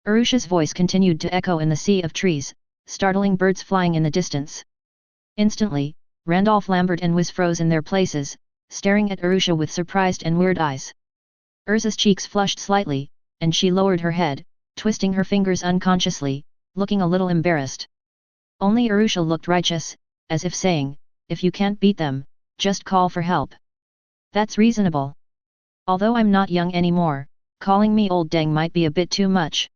Urusha's voice continued to echo in the sea of trees, startling birds flying in the distance. Instantly, Randolph Lambert and Wiz froze in their places, staring at Urusha with surprised and weird eyes. Urza's cheeks flushed slightly, and she lowered her head, twisting her fingers unconsciously, looking a little embarrassed. Only Urusha looked righteous, as if saying, "If you can't beat them, just call for help. That's reasonable. Although I'm not young anymore, calling me old Deng might be a bit too much."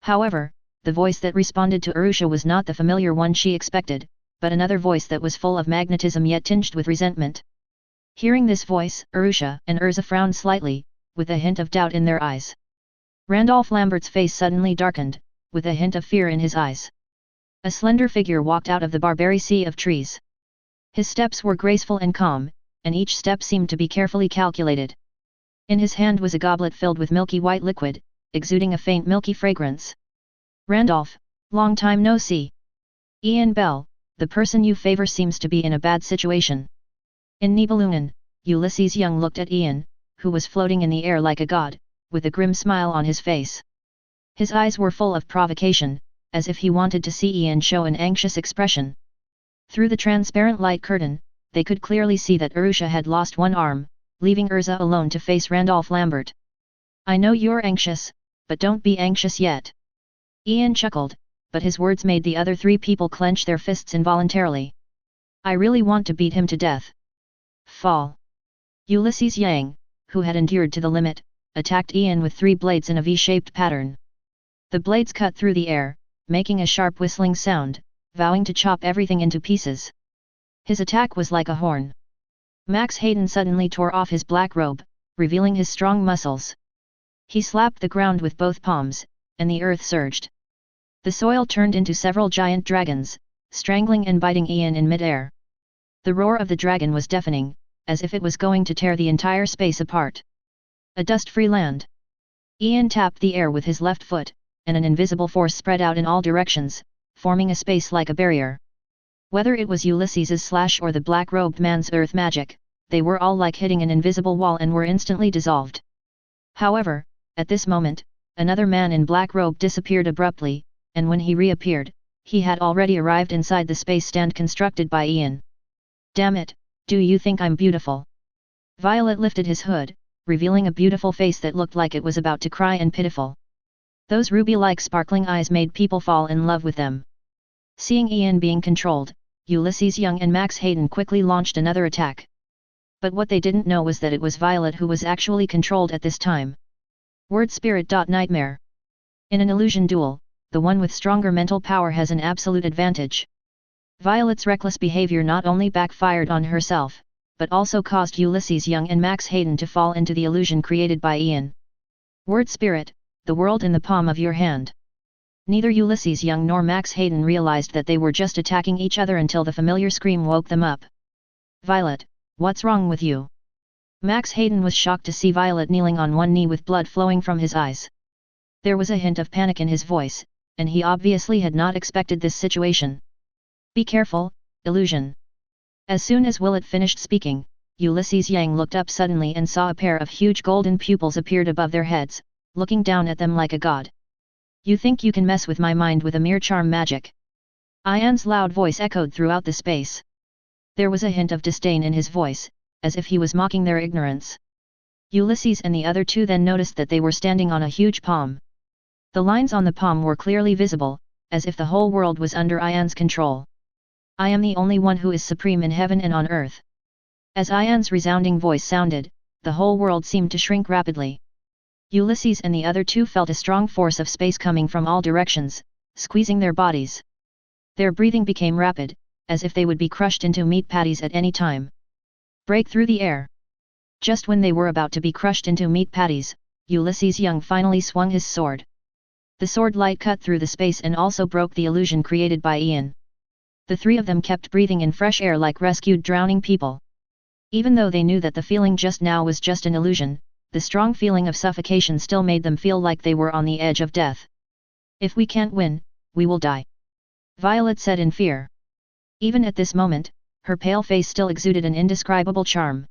However, the voice that responded to Urusha was not the familiar one she expected, but another voice that was full of magnetism yet tinged with resentment. Hearing this voice, Urusha and Urza frowned slightly, with a hint of doubt in their eyes. Randolph Lambert's face suddenly darkened, with a hint of fear in his eyes. A slender figure walked out of the barberry sea of trees. His steps were graceful and calm, and each step seemed to be carefully calculated. In his hand was a goblet filled with milky white liquid, exuding a faint milky fragrance. "Randolph, long time no see. Ian Bell, the person you favor seems to be in a bad situation." In Nibelungen, Ulysses Young looked at Ian, who was floating in the air like a god, with a grim smile on his face. His eyes were full of provocation, as if he wanted to see Ian show an anxious expression. Through the transparent light curtain, they could clearly see that Urusha had lost one arm, leaving Urza alone to face Randolph Lambert. "I know you're anxious, but don't be anxious yet." Ian chuckled, but his words made the other three people clench their fists involuntarily. "I really want to beat him to death." Fall. Ulysses Yang, who had endured to the limit, attacked Ian with 3 blades in a V-shaped pattern. The blades cut through the air, making a sharp whistling sound, vowing to chop everything into pieces. His attack was like a horn. Max Hayden suddenly tore off his black robe, revealing his strong muscles. He slapped the ground with both palms, and the earth surged. The soil turned into several giant dragons, strangling and biting Ian in mid-air. The roar of the dragon was deafening, as if it was going to tear the entire space apart. A dust-free land. Ian tapped the air with his left foot, and an invisible force spread out in all directions, forming a space like a barrier. Whether it was Ulysses's slash or the black-robed man's earth magic, they were all like hitting an invisible wall and were instantly dissolved. However, at this moment, another man in black robe disappeared abruptly, and when he reappeared, he had already arrived inside the space stand constructed by Ian. "Damn it, do you think I'm beautiful?" Violet lifted his hood, revealing a beautiful face that looked like it was about to cry and pitiful. Those ruby-like sparkling eyes made people fall in love with them. Seeing Ian being controlled, Ulysses Young and Max Hayden quickly launched another attack. But what they didn't know was that it was Violet who was actually controlled at this time. Word spirit. Nightmare. In an illusion duel, the one with stronger mental power has an absolute advantage. Violet's reckless behavior not only backfired on herself, but also caused Ulysses Young and Max Hayden to fall into the illusion created by Ian. Word spirit, the world in the palm of your hand. Neither Ulysses Young nor Max Hayden realized that they were just attacking each other until the familiar scream woke them up. "Violet, what's wrong with you?" Max Hayden was shocked to see Violet kneeling on one knee with blood flowing from his eyes. There was a hint of panic in his voice, and he obviously had not expected this situation. "Be careful, illusion." As soon as Willett finished speaking, Ulysses Yang looked up suddenly and saw a pair of huge golden pupils appeared above their heads, looking down at them like a god. "You think you can mess with my mind with a mere charm magic?" Ian's loud voice echoed throughout the space. There was a hint of disdain in his voice, as if he was mocking their ignorance. Ulysses and the other two then noticed that they were standing on a huge palm. The lines on the palm were clearly visible, as if the whole world was under Ian's control. "I am the only one who is supreme in heaven and on earth." As Ian's resounding voice sounded, the whole world seemed to shrink rapidly. Ulysses and the other two felt a strong force of space coming from all directions, squeezing their bodies. Their breathing became rapid, as if they would be crushed into meat patties at any time. Break through the air. Just when they were about to be crushed into meat patties, Ulysses Young finally swung his sword. The sword light cut through the space and also broke the illusion created by Ian. The three of them kept breathing in fresh air like rescued drowning people. Even though they knew that the feeling just now was just an illusion, the strong feeling of suffocation still made them feel like they were on the edge of death. "If we can't win, we will die," Violet said in fear. Even at this moment, her pale face still exuded an indescribable charm.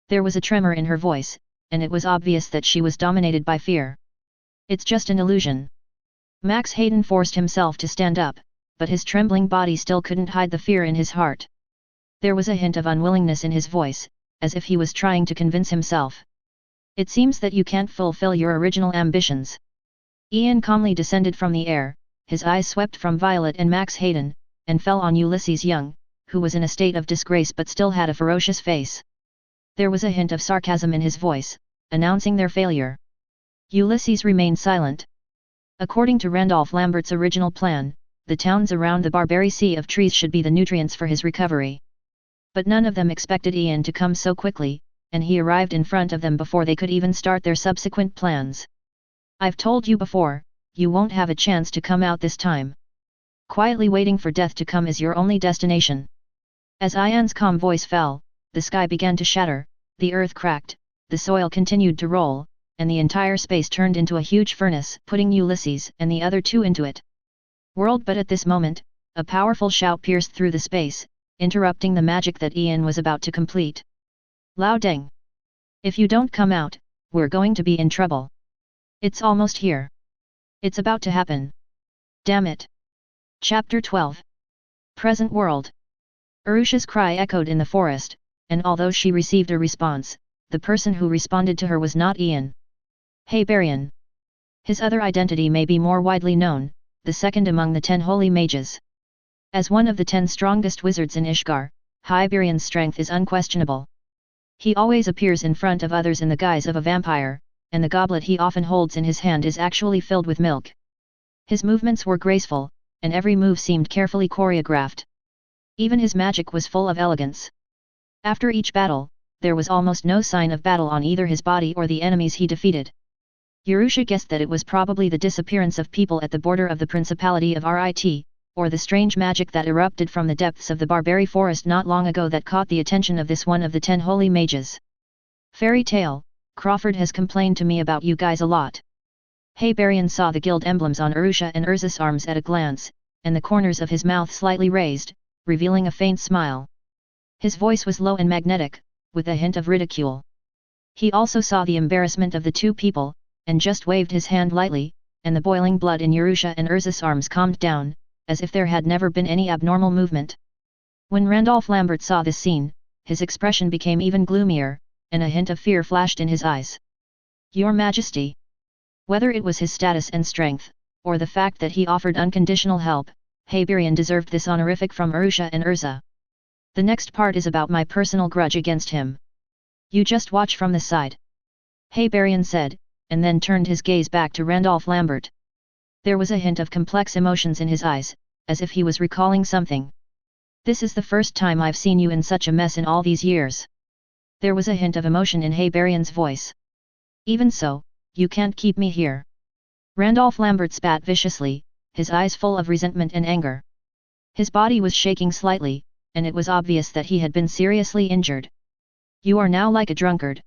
There was a tremor in her voice, and it was obvious that she was dominated by fear. "It's just an illusion." Max Hayden forced himself to stand up, but his trembling body still couldn't hide the fear in his heart. There was a hint of unwillingness in his voice, as if he was trying to convince himself. "It seems that you can't fulfill your original ambitions." Ian calmly descended from the air, his eyes swept from Violet and Max Hayden, and fell on Ulysses Young, who was in a state of disgrace but still had a ferocious face. There was a hint of sarcasm in his voice, announcing their failure. Ulysses remained silent. According to Randolph Lambert's original plan, the towns around the Barbary Sea of Trees should be the nutrients for his recovery. But none of them expected Ian to come so quickly, and he arrived in front of them before they could even start their subsequent plans. "I've told you before, you won't have a chance to come out this time. Quietly waiting for death to come is your only destination." As Ian's calm voice fell, the sky began to shatter, the earth cracked, the soil continued to roll, and the entire space turned into a huge furnace, putting Ulysses and the other two into it. But at this moment, a powerful shout pierced through the space, interrupting the magic that Ian was about to complete. "Lao Deng! If you don't come out, we're going to be in trouble. It's almost here. It's about to happen." Damn it! Chapter 12. Present World. Arusha's cry echoed in the forest, and although she received a response, the person who responded to her was not Ian. Heibarian. His other identity may be more widely known, the second among the 10 holy mages. As one of the 10 strongest wizards in Ishgar, Heibarian's strength is unquestionable. He always appears in front of others in the guise of a vampire, and the goblet he often holds in his hand is actually filled with milk. His movements were graceful, and every move seemed carefully choreographed. Even his magic was full of elegance. After each battle, there was almost no sign of battle on either his body or the enemies he defeated. Arusha guessed that it was probably the disappearance of people at the border of the Principality of Rit, or the strange magic that erupted from the depths of the Barbary forest not long ago that caught the attention of this one of the 10 holy mages. Fairy tale, Crawford has complained to me about you guys a lot. Heibarian saw the guild emblems on Arusha and Urza's arms at a glance, and the corners of his mouth slightly raised, revealing a faint smile. His voice was low and magnetic, with a hint of ridicule. He also saw the embarrassment of the two people, and just waved his hand lightly, and the boiling blood in Arusha and Urza's arms calmed down, as if there had never been any abnormal movement. When Randolph Lambert saw this scene, his expression became even gloomier, and a hint of fear flashed in his eyes. Your Majesty. Whether it was his status and strength, or the fact that he offered unconditional help, Heibarian deserved this honorific from Arusha and Urza. The next part is about my personal grudge against him. You just watch from the side. Heibarian said, and then turned his gaze back to Randolph Lambert. There was a hint of complex emotions in his eyes, as if he was recalling something. This is the first time I've seen you in such a mess in all these years. There was a hint of emotion in Heibarian's voice. Even so, you can't keep me here. Randolph Lambert spat viciously, his eyes full of resentment and anger. His body was shaking slightly, and it was obvious that he had been seriously injured. You are now like a drunkard.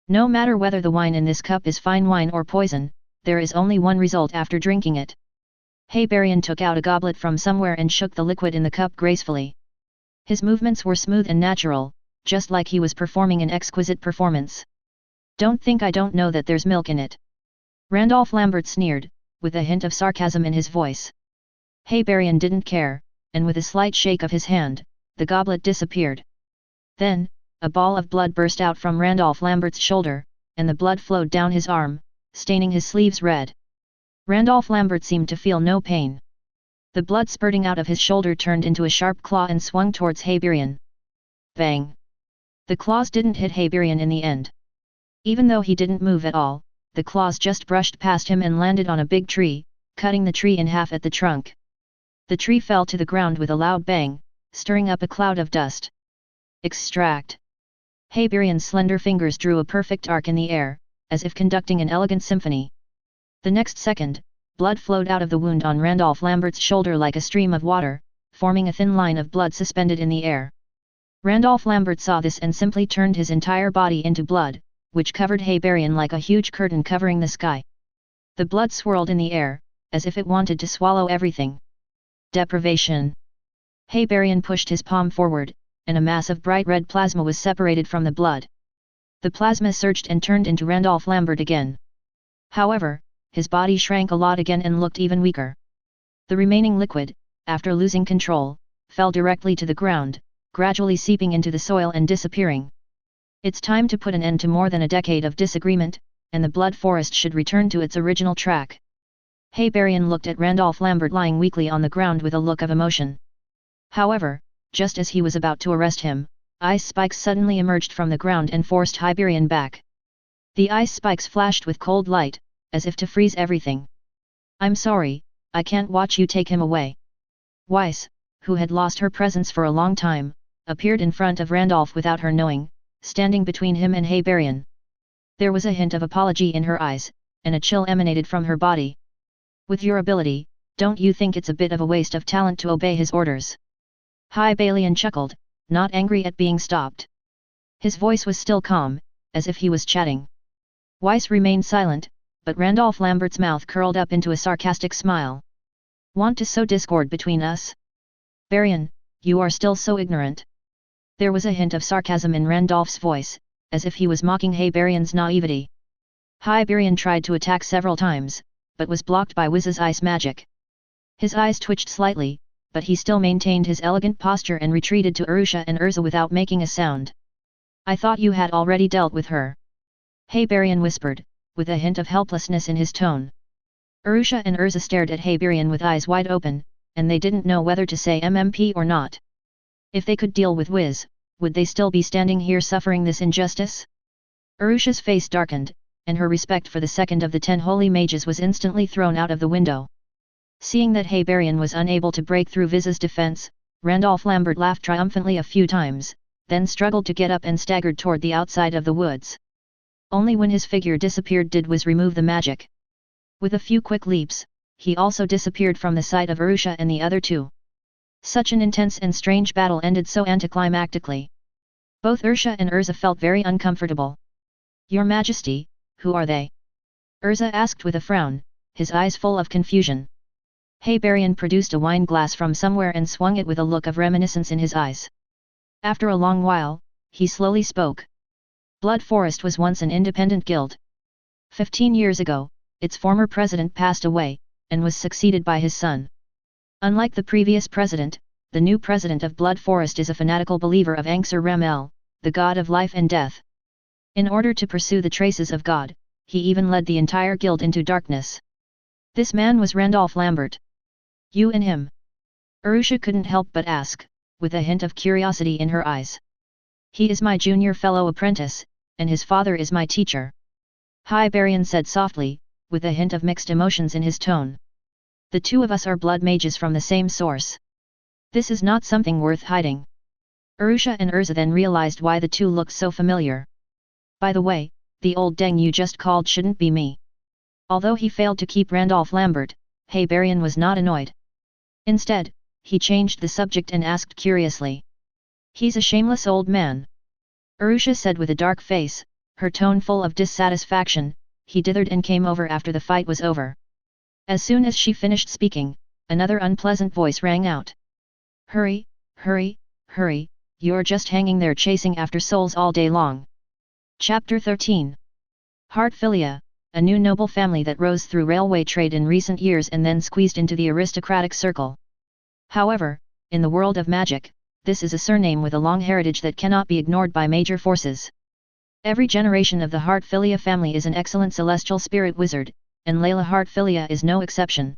No matter whether the wine in this cup is fine wine or poison, there is only one result after drinking it. Heibarian took out a goblet from somewhere and shook the liquid in the cup gracefully. His movements were smooth and natural, just like he was performing an exquisite performance. Don't think I don't know that there's milk in it. Randolph Lambert sneered, with a hint of sarcasm in his voice. Heibarian didn't care, and with a slight shake of his hand, the goblet disappeared. Then, a ball of blood burst out from Randolph Lambert's shoulder, and the blood flowed down his arm, staining his sleeves red. Randolph Lambert seemed to feel no pain. The blood spurting out of his shoulder turned into a sharp claw and swung towards Heibarian. Bang! The claws didn't hit Heibarian in the end. Even though he didn't move at all, the claws just brushed past him and landed on a big tree, cutting the tree in half at the trunk. The tree fell to the ground with a loud bang, stirring up a cloud of dust. Extract! Heibarian's slender fingers drew a perfect arc in the air, as if conducting an elegant symphony. The next second, blood flowed out of the wound on Randolph Lambert's shoulder like a stream of water, forming a thin line of blood suspended in the air. Randolph Lambert saw this and simply turned his entire body into blood, which covered Heibarian like a huge curtain covering the sky. The blood swirled in the air, as if it wanted to swallow everything. Deprivation. Heibarian pushed his palm forward, and a mass of bright red plasma was separated from the blood. The plasma surged and turned into Randolph Lambert again. However, his body shrank a lot again and looked even weaker. The remaining liquid, after losing control, fell directly to the ground, gradually seeping into the soil and disappearing. It's time to put an end to more than a decade of disagreement, and the blood forest should return to its original track. Heibarian looked at Randolph Lambert lying weakly on the ground with a look of emotion. However, just as he was about to arrest him, ice spikes suddenly emerged from the ground and forced Heibarian back. The ice spikes flashed with cold light, as if to freeze everything. I'm sorry, I can't watch you take him away. Weiss, who had lost her presence for a long time, appeared in front of Randolph without her knowing, standing between him and Heibarian. There was a hint of apology in her eyes, and a chill emanated from her body. With your ability, don't you think it's a bit of a waste of talent to obey his orders? Heibarian chuckled, not angry at being stopped. His voice was still calm, as if he was chatting. Weiss remained silent, but Randolph Lambert's mouth curled up into a sarcastic smile. Want to sow discord between us? Heibarian, you are still so ignorant. There was a hint of sarcasm in Randolph's voice, as if he was mocking Heibarian's naivety. Heibarian tried to attack several times, but was blocked by Wiz's ice magic. His eyes twitched slightly, but he still maintained his elegant posture and retreated to Urusha and Urza without making a sound. I thought you had already dealt with her. Heibarian whispered, with a hint of helplessness in his tone. Urusha and Urza stared at Heibarian with eyes wide open, and they didn't know whether to say MMP or not. If they could deal with Wiz, would they still be standing here suffering this injustice? Urusha's face darkened, and her respect for the second of the 10 holy mages was instantly thrown out of the window. Seeing that Heibarian was unable to break through Viz's defense, Randolph Lambert laughed triumphantly a few times, then struggled to get up and staggered toward the outside of the woods. Only when his figure disappeared did Wiz remove the magic. With a few quick leaps, he also disappeared from the sight of Urusha and the other two. Such an intense and strange battle ended so anticlimactically. Both Urusha and Urza felt very uncomfortable. Your Majesty, who are they? Urza asked with a frown, his eyes full of confusion. Heibarian produced a wine glass from somewhere and swung it with a look of reminiscence in his eyes. After a long while, he slowly spoke. Blood Forest was once an independent guild. 15 years ago, its former president passed away, and was succeeded by his son. Unlike the previous president, the new president of Blood Forest is a fanatical believer of Angsur Ramel, the god of life and death. In order to pursue the traces of God, he even led the entire guild into darkness. This man was Randolph Lambert. You and him? Urusha couldn't help but ask, with a hint of curiosity in her eyes. He is my junior fellow apprentice, and his father is my teacher. Heibarian said softly, with a hint of mixed emotions in his tone. The two of us are blood mages from the same source. This is not something worth hiding. Urusha and Urza then realized why the two looked so familiar. By the way, the old deng you just called shouldn't be me. Although he failed to keep Randolph Lambert, Heibarian was not annoyed. Instead, he changed the subject and asked curiously. He's a shameless old man. Urusha said with a dark face, her tone full of dissatisfaction. He dithered and came over after the fight was over. As soon as she finished speaking, another unpleasant voice rang out. Hurry, hurry, hurry, you're just hanging there chasing after souls all day long. Chapter 13. Heartfilia, a new noble family that rose through railway trade in recent years and then squeezed into the aristocratic circle. However, in the world of magic, this is a surname with a long heritage that cannot be ignored by major forces. Every generation of the Heartfilia family is an excellent celestial spirit wizard, and Layla Heartfilia is no exception.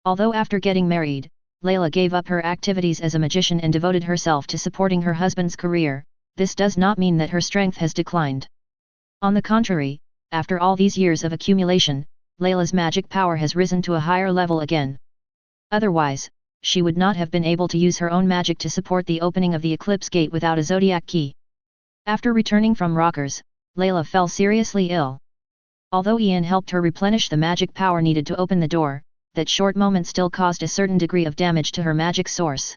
Although after getting married, Layla gave up her activities as a magician and devoted herself to supporting her husband's career, this does not mean that her strength has declined. On the contrary, after all these years of accumulation, Layla's magic power has risen to a higher level again. Otherwise, she would not have been able to use her own magic to support the opening of the Eclipse Gate without a zodiac key. After returning from Rockers, Layla fell seriously ill. Although Ian helped her replenish the magic power needed to open the door, that short moment still caused a certain degree of damage to her magic source.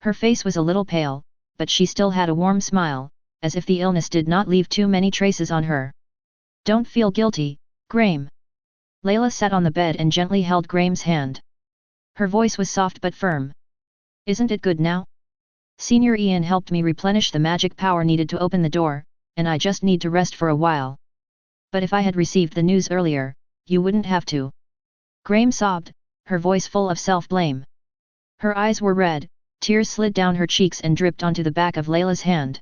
Her face was a little pale, but she still had a warm smile, as if the illness did not leave too many traces on her. Don't feel guilty, Graham. Layla sat on the bed and gently held Graham's hand. Her voice was soft but firm. Isn't it good now? Senior Ian helped me replenish the magic power needed to open the door, and I just need to rest for a while. But if I had received the news earlier, you wouldn't have to. Graham sobbed, her voice full of self-blame. Her eyes were red, tears slid down her cheeks and dripped onto the back of Layla's hand.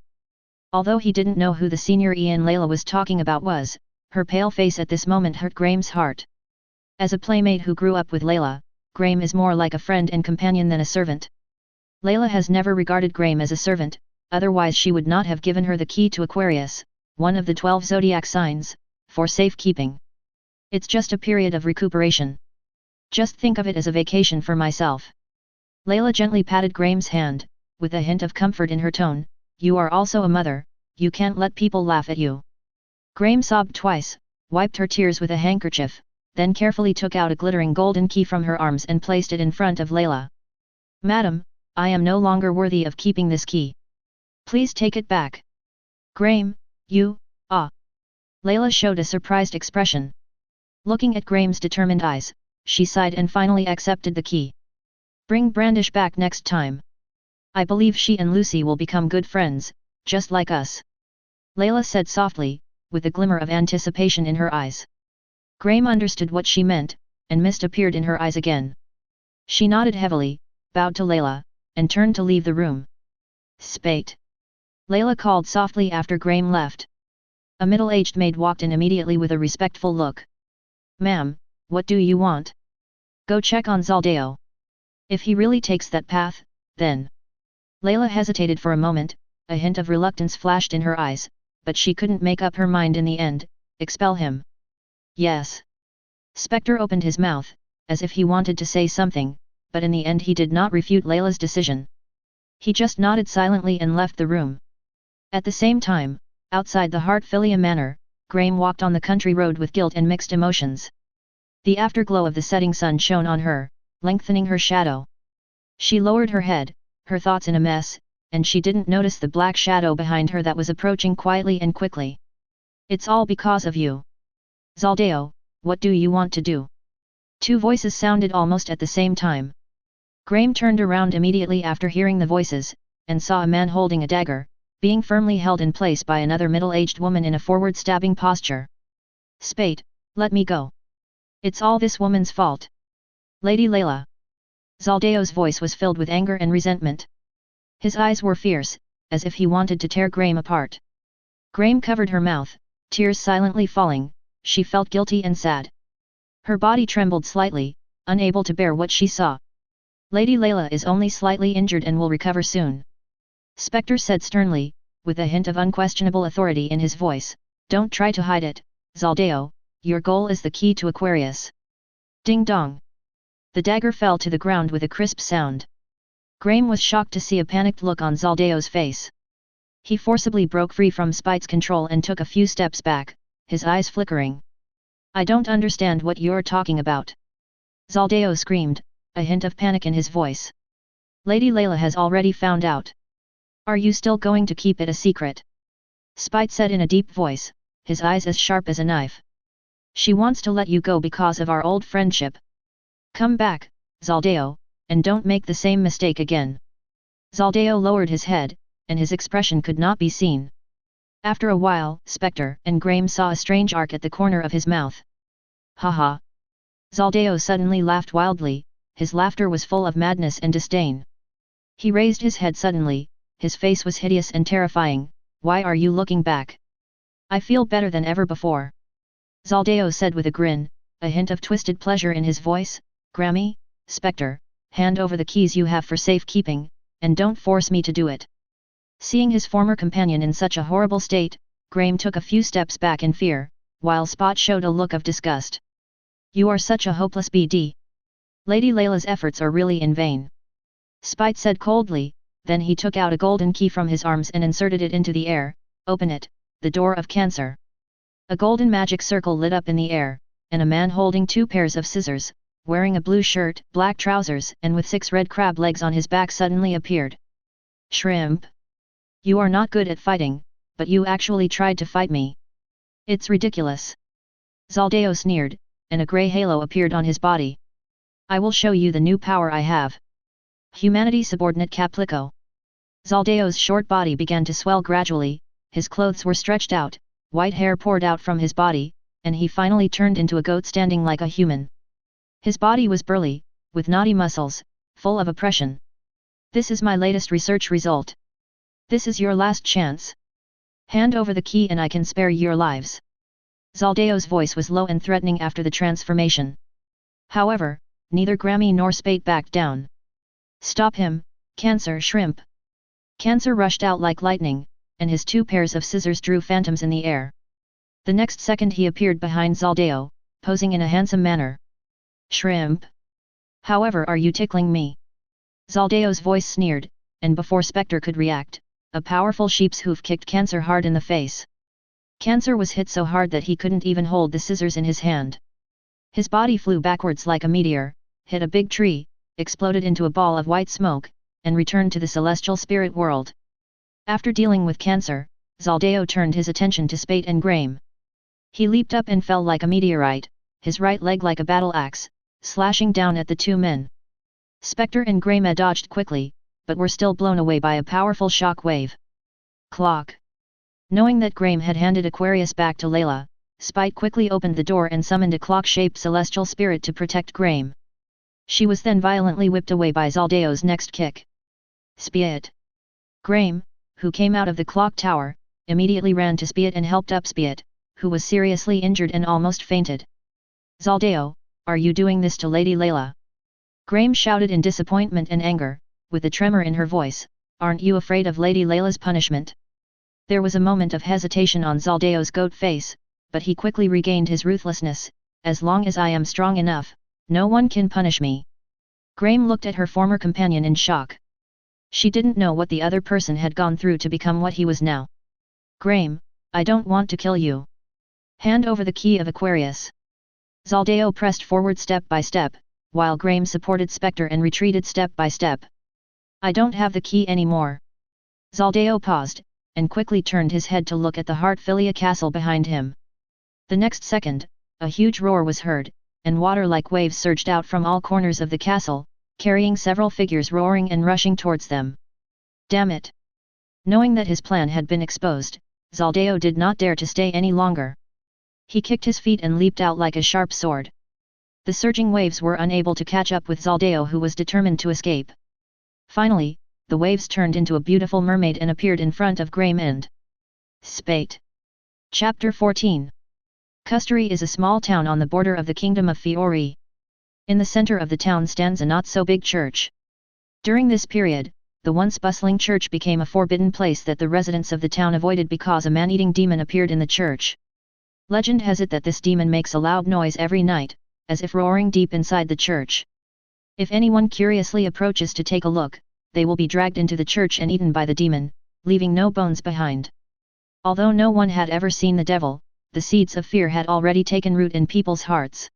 Although he didn't know who the senior Ian Layla was talking about was, her pale face at this moment hurt Graham's heart. As a playmate who grew up with Layla, Graham is more like a friend and companion than a servant. Layla has never regarded Graham as a servant, otherwise she would not have given her the key to Aquarius, one of the 12 zodiac signs, for safekeeping. It's just a period of recuperation. Just think of it as a vacation for myself. Layla gently patted Graham's hand, with a hint of comfort in her tone. You are also a mother, you can't let people laugh at you. Graham sobbed twice, wiped her tears with a handkerchief, then carefully took out a glittering golden key from her arms and placed it in front of Layla. Madam, I am no longer worthy of keeping this key. Please take it back. Graham, you, Layla showed a surprised expression. Looking at Graham's determined eyes, she sighed and finally accepted the key. Bring Brandish back next time. I believe she and Lucy will become good friends, just like us. Layla said softly, with a glimmer of anticipation in her eyes. Graham understood what she meant, and mist appeared in her eyes again. She nodded heavily, bowed to Layla, and turned to leave the room. Spate! Layla called softly after Graham left. A middle-aged maid walked in immediately with a respectful look. Ma'am, what do you want? Go check on Zaldeo. If he really takes that path, then... Layla hesitated for a moment, a hint of reluctance flashed in her eyes, but she couldn't make up her mind in the end. Expel him. Yes. Spectre opened his mouth, as if he wanted to say something, but in the end he did not refute Layla's decision. He just nodded silently and left the room. At the same time, outside the Hartfilia Manor, Graham walked on the country road with guilt and mixed emotions. The afterglow of the setting sun shone on her, lengthening her shadow. She lowered her head, her thoughts in a mess, and she didn't notice the black shadow behind her that was approaching quietly and quickly. It's all because of you. Zaldeo, what do you want to do? Two voices sounded almost at the same time. Graham turned around immediately after hearing the voices, and saw a man holding a dagger, being firmly held in place by another middle-aged woman in a forward-stabbing posture. Spate, let me go. It's all this woman's fault. Lady Layla. Zaldeo's voice was filled with anger and resentment. His eyes were fierce, as if he wanted to tear Graham apart. Graham covered her mouth, tears silently falling. She felt guilty and sad. Her body trembled slightly, unable to bear what she saw. Lady Layla is only slightly injured and will recover soon. Spectre said sternly, with a hint of unquestionable authority in his voice. Don't try to hide it, Zaldeo, your goal is the key to Aquarius. Ding dong. The dagger fell to the ground with a crisp sound. Graham was shocked to see a panicked look on Zaldeo's face. He forcibly broke free from Spite's control and took a few steps back, his eyes flickering. I don't understand what you're talking about. Zaldeo screamed, a hint of panic in his voice. Lady Layla has already found out. Are you still going to keep it a secret? Spite said in a deep voice, his eyes as sharp as a knife. She wants to let you go because of our old friendship. Come back, Zaldeo, and don't make the same mistake again. Zaldeo lowered his head, and his expression could not be seen. After a while, Spectre and Graham saw a strange arc at the corner of his mouth. Ha ha! Zaldeo suddenly laughed wildly, his laughter was full of madness and disdain. He raised his head suddenly, his face was hideous and terrifying. Why are you looking back? I feel better than ever before. Zaldeo said with a grin, a hint of twisted pleasure in his voice. Grammy, Spectre, hand over the keys you have for safekeeping, and don't force me to do it. Seeing his former companion in such a horrible state, Graham took a few steps back in fear, while Spot showed a look of disgust. You are such a hopeless BD. Lady Layla's efforts are really in vain. Spite said coldly, then he took out a golden key from his arms and inserted it into the air. Open it, the door of Cancer. A golden magic circle lit up in the air, and a man holding 2 pairs of scissors, wearing a blue shirt, black trousers and with 6 red crab legs on his back suddenly appeared. Shrimp! You are not good at fighting, but you actually tried to fight me. It's ridiculous. Zaldeo sneered, and a grey halo appeared on his body. I will show you the new power I have. Humanity subordinate Caplico. Zaldeo's short body began to swell gradually, his clothes were stretched out, white hair poured out from his body, and he finally turned into a goat standing like a human. His body was burly, with knotty muscles, full of oppression. This is my latest research result. This is your last chance. Hand over the key and I can spare your lives. Zaldeo's voice was low and threatening after the transformation. However, neither Grammy nor Spate backed down. Stop him, Cancer Shrimp! Cancer rushed out like lightning, and his 2 pairs of scissors drew phantoms in the air. The next second he appeared behind Zaldeo, posing in a handsome manner. Shrimp! However are you tickling me? Zaldeo's voice sneered, and before Spectre could react, a powerful sheep's hoof kicked Cancer hard in the face. Cancer was hit so hard that he couldn't even hold the scissors in his hand. His body flew backwards like a meteor, hit a big tree, exploded into a ball of white smoke, and returned to the celestial spirit world. After dealing with Cancer, Zaldeo turned his attention to Spate and Graham. He leaped up and fell like a meteorite, his right leg like a battle axe, slashing down at the 2 men. Spectre and Graham dodged quickly, but were still blown away by a powerful shock wave. Clock! Knowing that Graham had handed Aquarius back to Layla, Spite quickly opened the door and summoned a clock-shaped celestial spirit to protect Graham. She was then violently whipped away by Zaldeo's next kick. Spiet. Graham, who came out of the clock tower, immediately ran to Spiet and helped up Spiet, who was seriously injured and almost fainted. Zaldeo, are you doing this to Lady Layla? Graham shouted in disappointment and anger, with a tremor in her voice, aren't you afraid of Lady Layla's punishment? There was a moment of hesitation on Zaldeo's goat face, but he quickly regained his ruthlessness. As long as I am strong enough, no one can punish me. Graham looked at her former companion in shock. She didn't know what the other person had gone through to become what he was now. Graham, I don't want to kill you. Hand over the key of Aquarius. Zaldeo pressed forward step by step, while Graham supported Spectre and retreated step by step. I don't have the key anymore. Zaldeo paused, and quickly turned his head to look at the Heartfilia castle behind him. The next second, a huge roar was heard, and water-like waves surged out from all corners of the castle, carrying several figures roaring and rushing towards them. Damn it! Knowing that his plan had been exposed, Zaldeo did not dare to stay any longer. He kicked his feet and leaped out like a sharp sword. The surging waves were unable to catch up with Zaldeo, who was determined to escape. Finally, the waves turned into a beautiful mermaid and appeared in front of Graham and Spate. Chapter 14. Custary is a small town on the border of the Kingdom of Fiori. In the center of the town stands a not-so-big church. During this period, the once bustling church became a forbidden place that the residents of the town avoided because a man-eating demon appeared in the church. Legend has it that this demon makes a loud noise every night, as if roaring deep inside the church. If anyone curiously approaches to take a look, they will be dragged into the church and eaten by the demon, leaving no bones behind. Although no one had ever seen the devil, the seeds of fear had already taken root in people's hearts.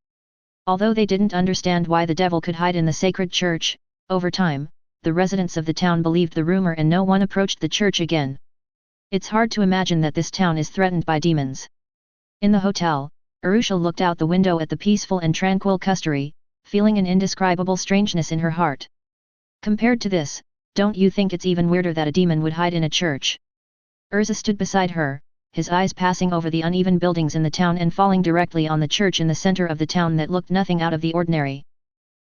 Although they didn't understand why the devil could hide in the sacred church, over time, the residents of the town believed the rumor and no one approached the church again. It's hard to imagine that this town is threatened by demons. In the hotel, Arusha looked out the window at the peaceful and tranquil Custary, feeling an indescribable strangeness in her heart. Compared to this, don't you think it's even weirder that a demon would hide in a church? Urza stood beside her, his eyes passing over the uneven buildings in the town and falling directly on the church in the center of the town that looked nothing out of the ordinary.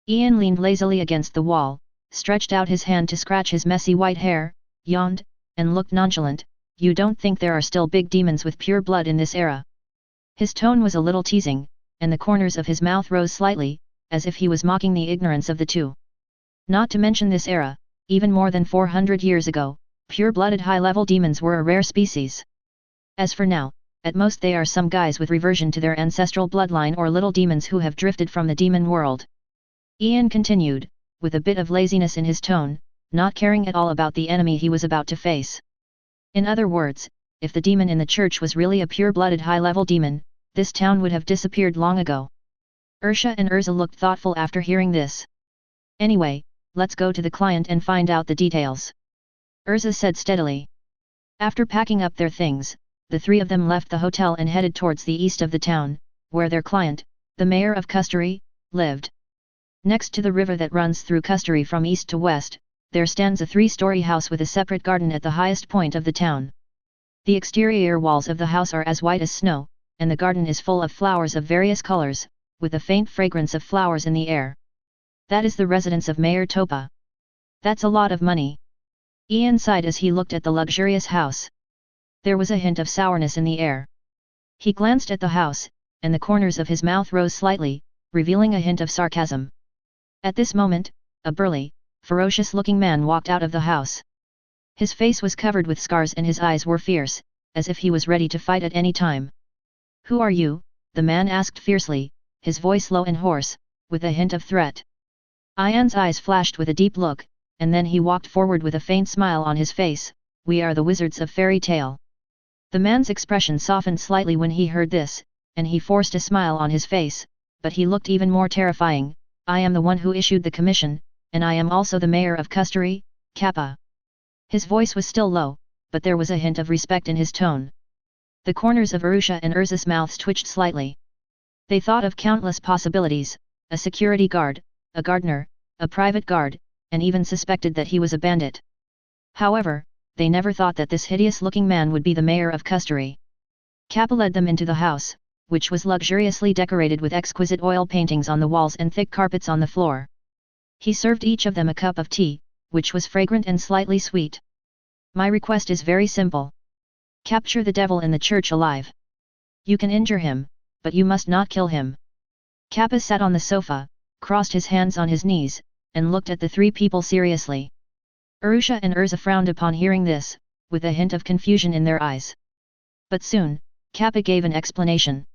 Ian leaned lazily against the wall, stretched out his hand to scratch his messy white hair, yawned, and looked nonchalant. You don't think there are still big demons with pure blood in this era? His tone was a little teasing, and the corners of his mouth rose slightly, as if he was mocking the ignorance of the two. Not to mention this era, even more than 400 years ago, pure-blooded high-level demons were a rare species. As for now, at most they are some guys with reversion to their ancestral bloodline or little demons who have drifted from the demon world. Ian continued, with a bit of laziness in his tone, not caring at all about the enemy he was about to face. In other words, if the demon in the church was really a pure-blooded high-level demon, this town would have disappeared long ago. Ursha and Urza looked thoughtful after hearing this. Anyway, let's go to the client and find out the details. Urza said steadily. After packing up their things, the three of them left the hotel and headed towards the east of the town, where their client, the mayor of Custary, lived. Next to the river that runs through Custary from east to west, there stands a 3-story house with a separate garden at the highest point of the town. The exterior walls of the house are as white as snow, and the garden is full of flowers of various colors, with a faint fragrance of flowers in the air. That is the residence of Mayor Topa. That's a lot of money. Ian sighed as he looked at the luxurious house. There was a hint of sourness in the air. He glanced at the house, and the corners of his mouth rose slightly, revealing a hint of sarcasm. At this moment, a burly, ferocious-looking man walked out of the house. His face was covered with scars and his eyes were fierce, as if he was ready to fight at any time. "Who are you?" the man asked fiercely, his voice low and hoarse, with a hint of threat. Ian's eyes flashed with a deep look, and then he walked forward with a faint smile on his face. "We are the wizards of fairy tale." The man's expression softened slightly when he heard this, and he forced a smile on his face, but he looked even more terrifying. "I am the one who issued the commission, and I am also the mayor of Custary, Kappa." His voice was still low, but there was a hint of respect in his tone. The corners of Arusha and Urza's mouths twitched slightly. They thought of countless possibilities: a security guard, a gardener, a private guard, and even suspected that he was a bandit. However, they never thought that this hideous-looking man would be the mayor of Custary. Kappa led them into the house, which was luxuriously decorated with exquisite oil paintings on the walls and thick carpets on the floor. He served each of them a cup of tea, which was fragrant and slightly sweet. My request is very simple. Capture the devil in the church alive. You can injure him, but you must not kill him. Kappa sat on the sofa, crossed his hands on his knees, and looked at the three people seriously. Urusha and Urza frowned upon hearing this, with a hint of confusion in their eyes. But soon, Kappa gave an explanation.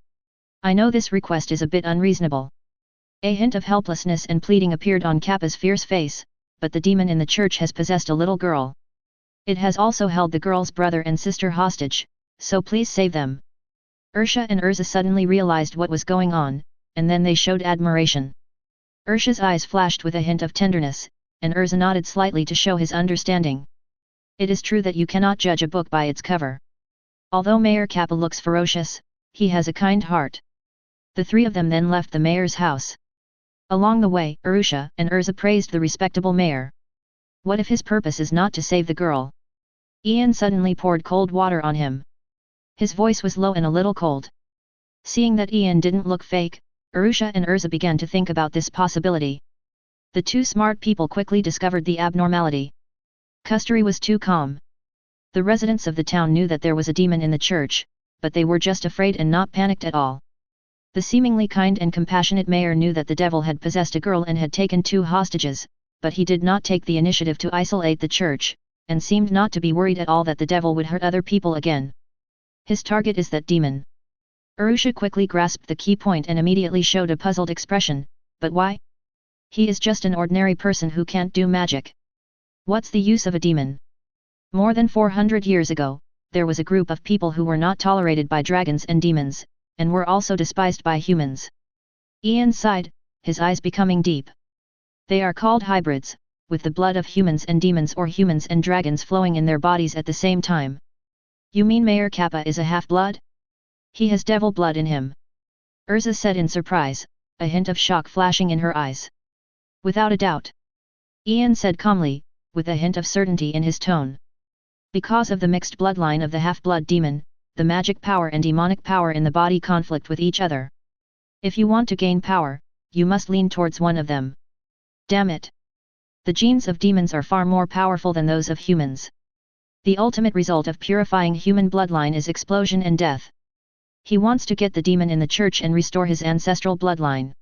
I know this request is a bit unreasonable. A hint of helplessness and pleading appeared on Kappa's fierce face, but the demon in the church has possessed a little girl. It has also held the girl's brother and sister hostage, so please save them. Urusha and Urza suddenly realized what was going on, and then they showed admiration. Urusha's eyes flashed with a hint of tenderness, and Urza nodded slightly to show his understanding. It is true that you cannot judge a book by its cover. Although Mayor Kappa looks ferocious, he has a kind heart. The three of them then left the mayor's house. Along the way, Urusha and Urza praised the respectable mayor. What if his purpose is not to save the girl? Ian suddenly poured cold water on him. His voice was low and a little cold. Seeing that Ian didn't look fake, Urusha and Urza began to think about this possibility. The two smart people quickly discovered the abnormality. Kusturi was too calm. The residents of the town knew that there was a demon in the church, but they were just afraid and not panicked at all. The seemingly kind and compassionate mayor knew that the devil had possessed a girl and had taken 2 hostages, but he did not take the initiative to isolate the church, and seemed not to be worried at all that the devil would hurt other people again. His target is that demon. Urusha quickly grasped the key point and immediately showed a puzzled expression, but why? He is just an ordinary person who can't do magic. What's the use of a demon? More than 400 years ago, there was a group of people who were not tolerated by dragons and demons, and were also despised by humans. Ian sighed, his eyes becoming deep. They are called hybrids, with the blood of humans and demons or humans and dragons flowing in their bodies at the same time. You mean Mayor Kappa is a half-blood? He has devil blood in him. Urza said in surprise, a hint of shock flashing in her eyes. Without a doubt. Ian said calmly, with a hint of certainty in his tone. Because of the mixed bloodline of the half-blood demon, the magic power and demonic power in the body conflict with each other. If you want to gain power, you must lean towards one of them. Damn it! The genes of demons are far more powerful than those of humans. The ultimate result of purifying human bloodline is explosion and death. He wants to get the demon in the church and restore his ancestral bloodline.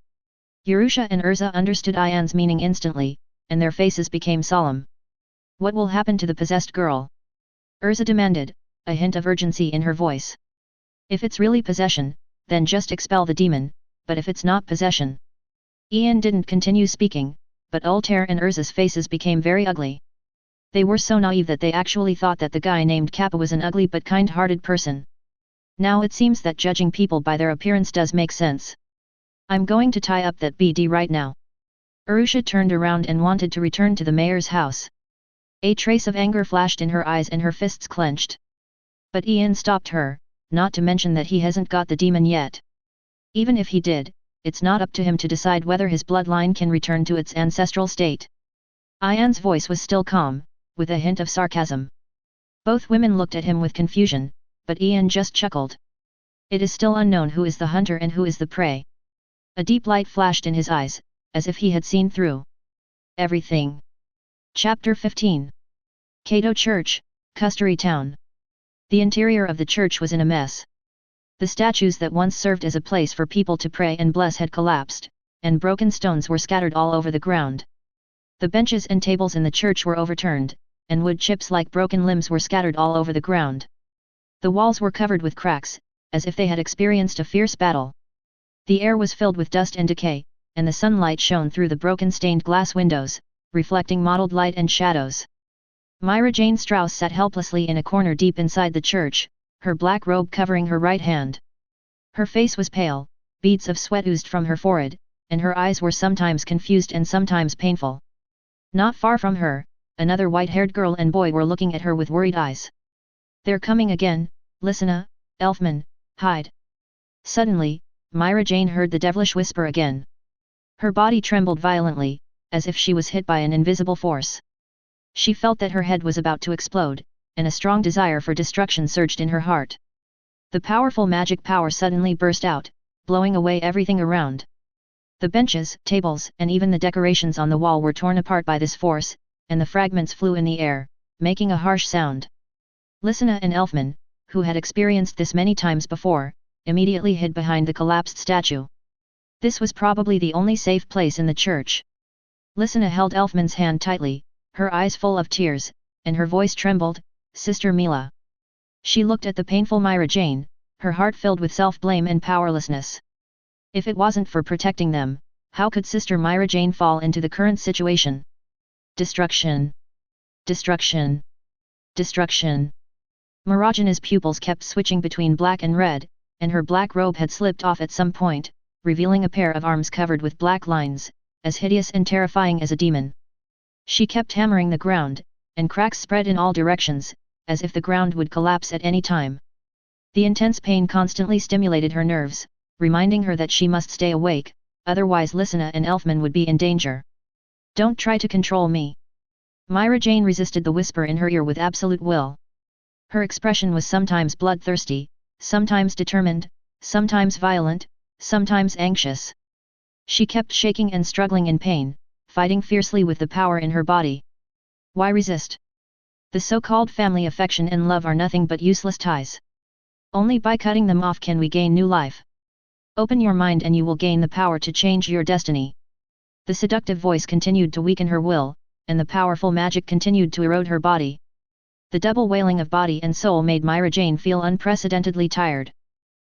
Urusha and Urza understood Ian's meaning instantly, and their faces became solemn. What will happen to the possessed girl? Urza demanded, a hint of urgency in her voice. If it's really possession, then just expel the demon, but if it's not possession. Ian didn't continue speaking, but Ultear and Urza's faces became very ugly. They were so naive that they actually thought that the guy named Kappa was an ugly but kind-hearted person. Now it seems that judging people by their appearance does make sense. I'm going to tie up that BD right now. Urusha turned around and wanted to return to the mayor's house. A trace of anger flashed in her eyes and her fists clenched. But Ian stopped her, not to mention that he hasn't got the demon yet. Even if he did, it's not up to him to decide whether his bloodline can return to its ancestral state. Ian's voice was still calm, with a hint of sarcasm. Both women looked at him with confusion, but Ian just chuckled. It is still unknown who is the hunter and who is the prey. A deep light flashed in his eyes, as if he had seen through everything. Chapter 15. Kato Church, Kusturi Town. The interior of the church was in a mess. The statues that once served as a place for people to pray and bless had collapsed, and broken stones were scattered all over the ground. The benches and tables in the church were overturned, and wood chips like broken limbs were scattered all over the ground. The walls were covered with cracks, as if they had experienced a fierce battle. The air was filled with dust and decay, and the sunlight shone through the broken stained glass windows, reflecting mottled light and shadows. Myra Jane Strauss sat helplessly in a corner deep inside the church, her black robe covering her right hand. Her face was pale, beads of sweat oozed from her forehead, and her eyes were sometimes confused and sometimes painful. Not far from her, another white-haired girl and boy were looking at her with worried eyes. They're coming again, Lysina, Elfman, hide. Suddenly, Myra Jane heard the devilish whisper again. Her body trembled violently, as if she was hit by an invisible force. She felt that her head was about to explode, and a strong desire for destruction surged in her heart. The powerful magic power suddenly burst out, blowing away everything around. The The benches, tables, and even the decorations on the wall were torn apart by this force, and the fragments flew in the air, making a harsh sound. Listener and Elfman, who had experienced this many times before, immediately hid behind the collapsed statue. This was probably the only safe place in the church. Listener held Elfman's hand tightly, her eyes full of tears, and her voice trembled, "Sister Mila." She looked at the painful Myra Jane, her heart filled with self-blame and powerlessness. If it wasn't for protecting them, how could Sister Myra Jane fall into the current situation? Destruction. Destruction. Destruction. Marajana's pupils kept switching between black and red, and her black robe had slipped off at some point, revealing a pair of arms covered with black lines, as hideous and terrifying as a demon. She kept hammering the ground, and cracks spread in all directions, as if the ground would collapse at any time. The intense pain constantly stimulated her nerves, reminding her that she must stay awake, otherwise Listener and Elfman would be in danger. "Don't try to control me." Myra Jane resisted the whisper in her ear with absolute will. Her expression was sometimes bloodthirsty, sometimes determined, sometimes violent, sometimes anxious. She kept shaking and struggling in pain, fighting fiercely with the power in her body. Why resist? The so-called family affection and love are nothing but useless ties. Only by cutting them off can we gain new life. Open your mind and you will gain the power to change your destiny. The seductive voice continued to weaken her will, and the powerful magic continued to erode her body. The double wailing of body and soul made Myra Jane feel unprecedentedly tired.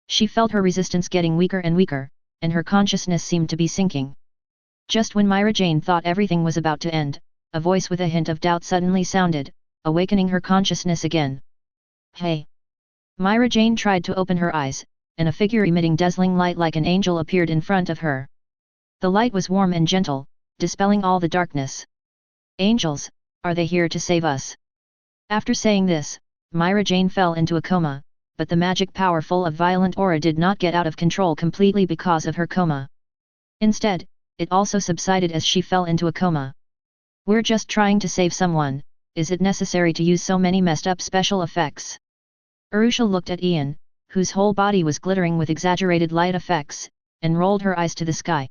She felt her resistance getting weaker and weaker, and her consciousness seemed to be sinking. Just when Myra Jane thought everything was about to end, a voice with a hint of doubt suddenly sounded, awakening her consciousness again. "Hey!" Myra Jane tried to open her eyes, and a figure emitting dazzling light like an angel appeared in front of her. The light was warm and gentle, dispelling all the darkness. "Angels, are they here to save us?" After saying this, Myra Jane fell into a coma, but the magic power full of violent aura did not get out of control completely because of her coma. Instead, it also subsided as she fell into a coma. "We're just trying to save someone, is it necessary to use so many messed up special effects?" Arusha looked at Ian, whose whole body was glittering with exaggerated light effects, and rolled her eyes to the sky.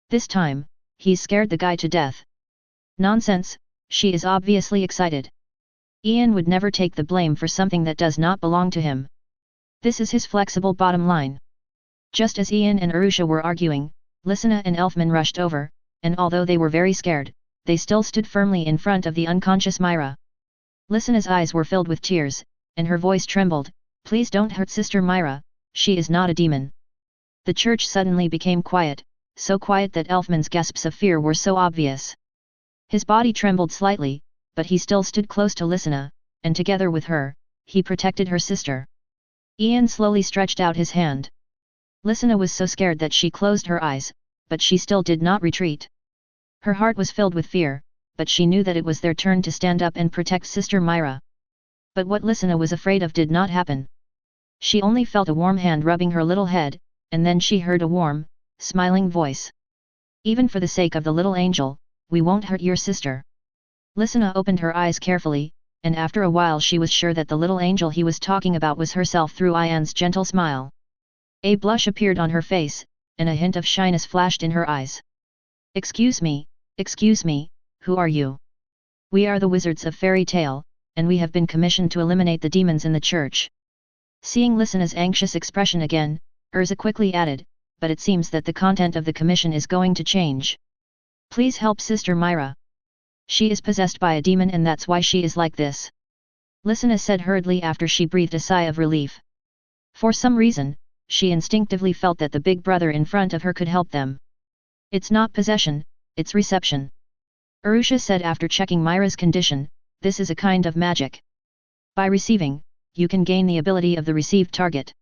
This time, he's scared the guy to death. Nonsense, she is obviously excited. Ian would never take the blame for something that does not belong to him. This is his flexible bottom line. Just as Ian and Arusha were arguing, Listener and Elfman rushed over, and although they were very scared, they still stood firmly in front of the unconscious Myra. Listener's eyes were filled with tears, and her voice trembled, "Please don't hurt Sister Myra, she is not a demon." The church suddenly became quiet, so quiet that Elfman's gasps of fear were so obvious. His body trembled slightly, but he still stood close to Listener, and together with her, he protected her sister. Ian slowly stretched out his hand. Listener was so scared that she closed her eyes, but she still did not retreat. Her heart was filled with fear, but she knew that it was their turn to stand up and protect Sister Myra. But what Listener was afraid of did not happen. She only felt a warm hand rubbing her little head, and then she heard a warm, smiling voice. "Even for the sake of the little angel, we won't hurt your sister." Listener opened her eyes carefully, and after a while she was sure that the little angel he was talking about was herself through Ian's gentle smile. A blush appeared on her face, and a hint of shyness flashed in her eyes. excuse me, who are you?" "We are the wizards of fairy tale, and we have been commissioned to eliminate the demons in the church." Seeing Listener's anxious expression again, Urza quickly added, "But it seems that the content of the commission is going to change. Please help Sister Myra. She is possessed by a demon and that's why she is like this." Listener said hurriedly after she breathed a sigh of relief. For some reason, she instinctively felt that the big brother in front of her could help them. "It's not possession, it's reception," Arusha said after checking Myra's condition. "This is a kind of magic. By receiving, you can gain the ability of the received target.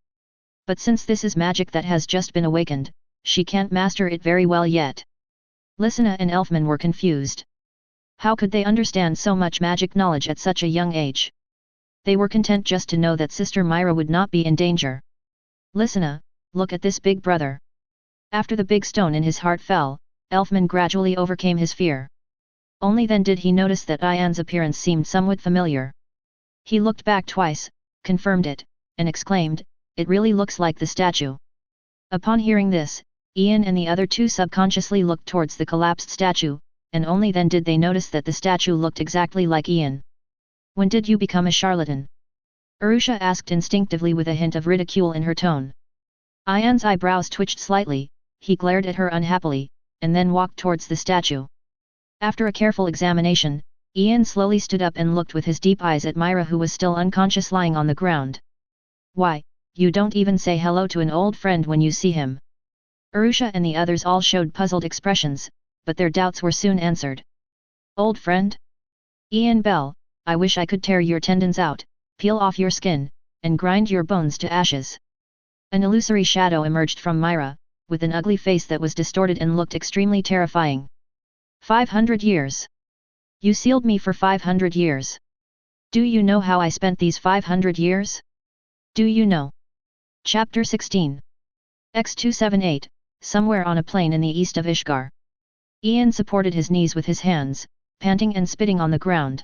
But since this is magic that has just been awakened, she can't master it very well yet." Listener and Elfman were confused. How could they understand so much magic knowledge at such a young age? They were content just to know that Sister Myra would not be in danger. "Listener, look at this big brother." After the big stone in his heart fell, Elfman gradually overcame his fear. Only then did he notice that Ian's appearance seemed somewhat familiar. He looked back twice, confirmed it, and exclaimed, "It really looks like the statue." Upon hearing this, Ian and the other two subconsciously looked towards the collapsed statue, and only then did they notice that the statue looked exactly like Ian. When did you become a charlatan? Arusha asked instinctively with a hint of ridicule in her tone. Ian's eyebrows twitched slightly, he glared at her unhappily, and then walked towards the statue. After a careful examination, Ian slowly stood up and looked with his deep eyes at Myra, who was still unconscious lying on the ground. Why, you don't even say hello to an old friend when you see him. Arusha and the others all showed puzzled expressions, but their doubts were soon answered. Old friend? Ian Bell, I wish I could tear your tendons out, peel off your skin, and grind your bones to ashes. An illusory shadow emerged from Myra, with an ugly face that was distorted and looked extremely terrifying. 500 years. You sealed me for 500 years. Do you know how I spent these 500 years? Do you know? Chapter 16. X278, somewhere on a plain in the east of Ishgar. Ian supported his knees with his hands, panting and spitting on the ground.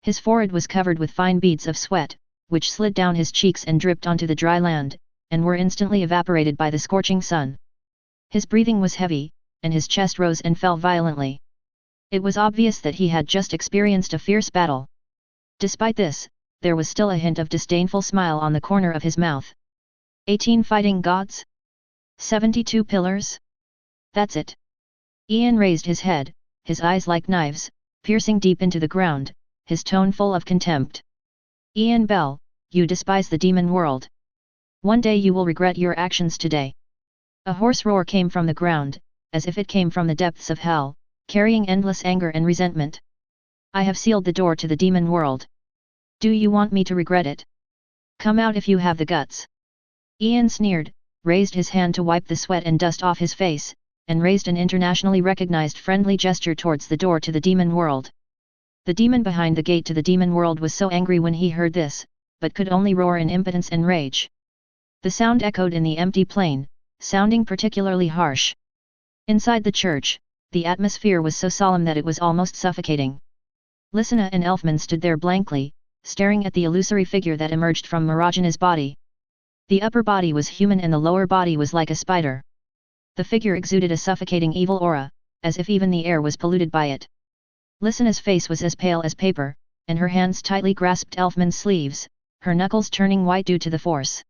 His forehead was covered with fine beads of sweat, which slid down his cheeks and dripped onto the dry land, and were instantly evaporated by the scorching sun. His breathing was heavy, and his chest rose and fell violently. It was obvious that he had just experienced a fierce battle. Despite this, there was still a hint of disdainful smile on the corner of his mouth. 18 fighting gods? 72 pillars? That's it. Ian raised his head, his eyes like knives, piercing deep into the ground, his tone full of contempt. Ian Bell, you despise the demon world. One day you will regret your actions today. A hoarse roar came from the ground, as if it came from the depths of hell, carrying endless anger and resentment. I have sealed the door to the demon world. Do you want me to regret it? Come out if you have the guts. Ian sneered, raised his hand to wipe the sweat and dust off his face, and raised an internationally recognized friendly gesture towards the door to the demon world. The demon behind the gate to the demon world was so angry when he heard this, but could only roar in impotence and rage. The sound echoed in the empty plain, sounding particularly harsh. Inside the church, the atmosphere was so solemn that it was almost suffocating. Lysina and Elfman stood there blankly, staring at the illusory figure that emerged from Mirajana's body. The upper body was human and the lower body was like a spider. The figure exuded a suffocating evil aura, as if even the air was polluted by it. Lysina's face was as pale as paper, and her hands tightly grasped Elfman's sleeves, her knuckles turning white due to the force.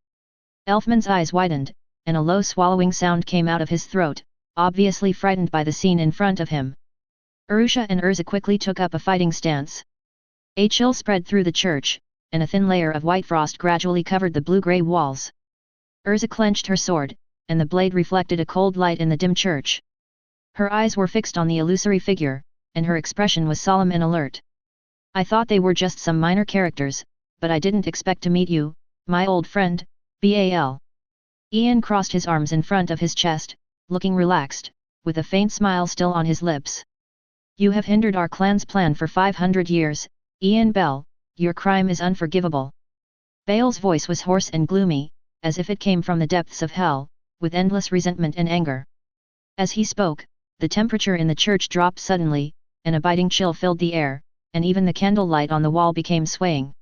Elfman's eyes widened, and a low swallowing sound came out of his throat, obviously frightened by the scene in front of him. Arusha and Urza quickly took up a fighting stance. A chill spread through the church, and a thin layer of white frost gradually covered the blue-grey walls. Urza clenched her sword, and the blade reflected a cold light in the dim church. Her eyes were fixed on the illusory figure, and her expression was solemn and alert. I thought they were just some minor characters, but I didn't expect to meet you, my old friend, Bal. Ian crossed his arms in front of his chest, looking relaxed, with a faint smile still on his lips. You have hindered our clan's plan for 500 years, Ian Bell, your crime is unforgivable. Bal's voice was hoarse and gloomy, as if it came from the depths of hell, with endless resentment and anger. As he spoke, the temperature in the church dropped suddenly, an abiding chill filled the air, and even the candlelight on the wall became swaying.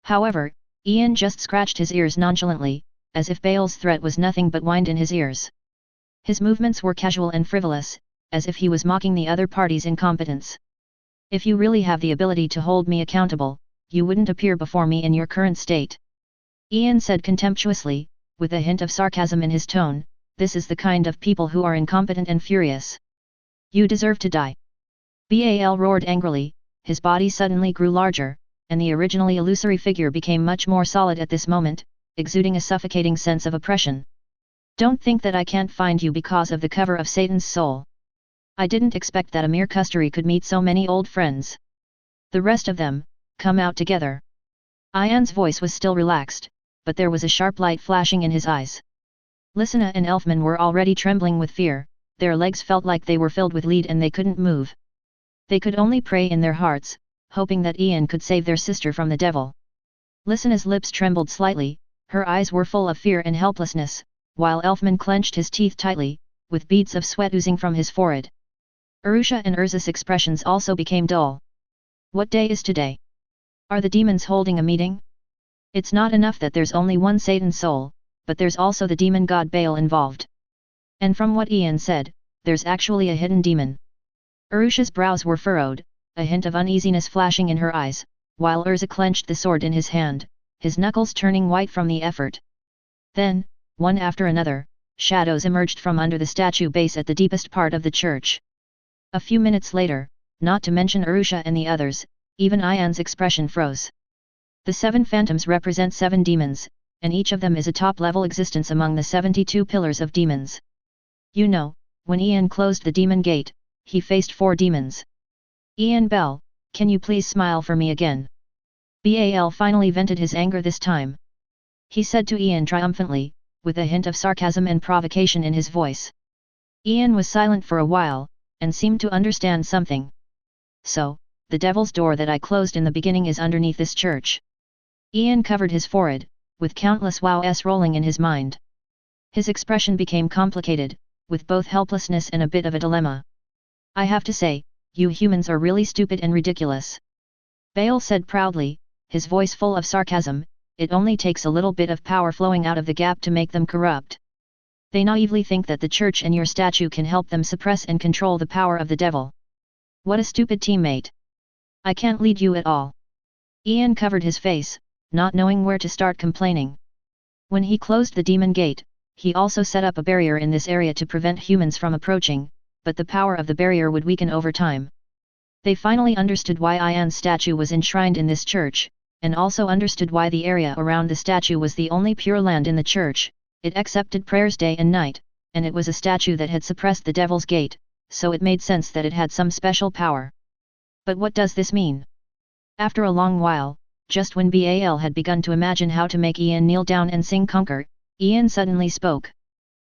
However, Ian just scratched his ears nonchalantly, as if Bal's threat was nothing but wind in his ears. His movements were casual and frivolous, as if he was mocking the other party's incompetence. If you really have the ability to hold me accountable, you wouldn't appear before me in your current state. Ian said contemptuously, with a hint of sarcasm in his tone, this is the kind of people who are incompetent and furious. You deserve to die. Bal roared angrily, his body suddenly grew larger, and the originally illusory figure became much more solid at this moment, exuding a suffocating sense of oppression. Don't think that I can't find you because of the cover of Satan's soul. I didn't expect that a mere custody could meet so many old friends. The rest of them, come out together. Ian's voice was still relaxed, but there was a sharp light flashing in his eyes. Lysina and Elfman were already trembling with fear, their legs felt like they were filled with lead and they couldn't move. They could only pray in their hearts, hoping that Ian could save their sister from the devil. Lysina's lips trembled slightly, her eyes were full of fear and helplessness, while Elfman clenched his teeth tightly, with beads of sweat oozing from his forehead. Arusha and Urza's expressions also became dull. What day is today? Are the demons holding a meeting? It's not enough that there's only one Satan soul, but there's also the demon god Bal involved. And from what Ian said, there's actually a hidden demon. Urusha's brows were furrowed, a hint of uneasiness flashing in her eyes, while Urza clenched the sword in his hand, his knuckles turning white from the effort. Then, one after another, shadows emerged from under the statue base at the deepest part of the church. A few minutes later, not to mention Urusha and the others, even Ian's expression froze. The 7 phantoms represent 7 demons, and each of them is a top-level existence among the 72 pillars of demons. You know, when Ian closed the demon gate, he faced 4 demons. Ian Bell, can you please smile for me again? Bal finally vented his anger this time. He said to Ian triumphantly, with a hint of sarcasm and provocation in his voice. Ian was silent for a while, and seemed to understand something. So, the devil's door that I closed in the beginning is underneath this church. Ian covered his forehead, with countless wows rolling in his mind. His expression became complicated, with both helplessness and a bit of a dilemma. I have to say, you humans are really stupid and ridiculous. Bale said proudly, his voice full of sarcasm, it only takes a little bit of power flowing out of the gap to make them corrupt. They naively think that the church and your statue can help them suppress and control the power of the devil. What a stupid teammate. I can't lead you at all. Ian covered his face, not knowing where to start complaining. When he closed the demon gate, he also set up a barrier in this area to prevent humans from approaching, but the power of the barrier would weaken over time. They finally understood why Ian's statue was enshrined in this church, and also understood why the area around the statue was the only pure land in the church. It accepted prayers day and night, and it was a statue that had suppressed the devil's gate, so it made sense that it had some special power. But what does this mean? After a long while, just when Bal had begun to imagine how to make Ian kneel down and sing Conquer, Ian suddenly spoke.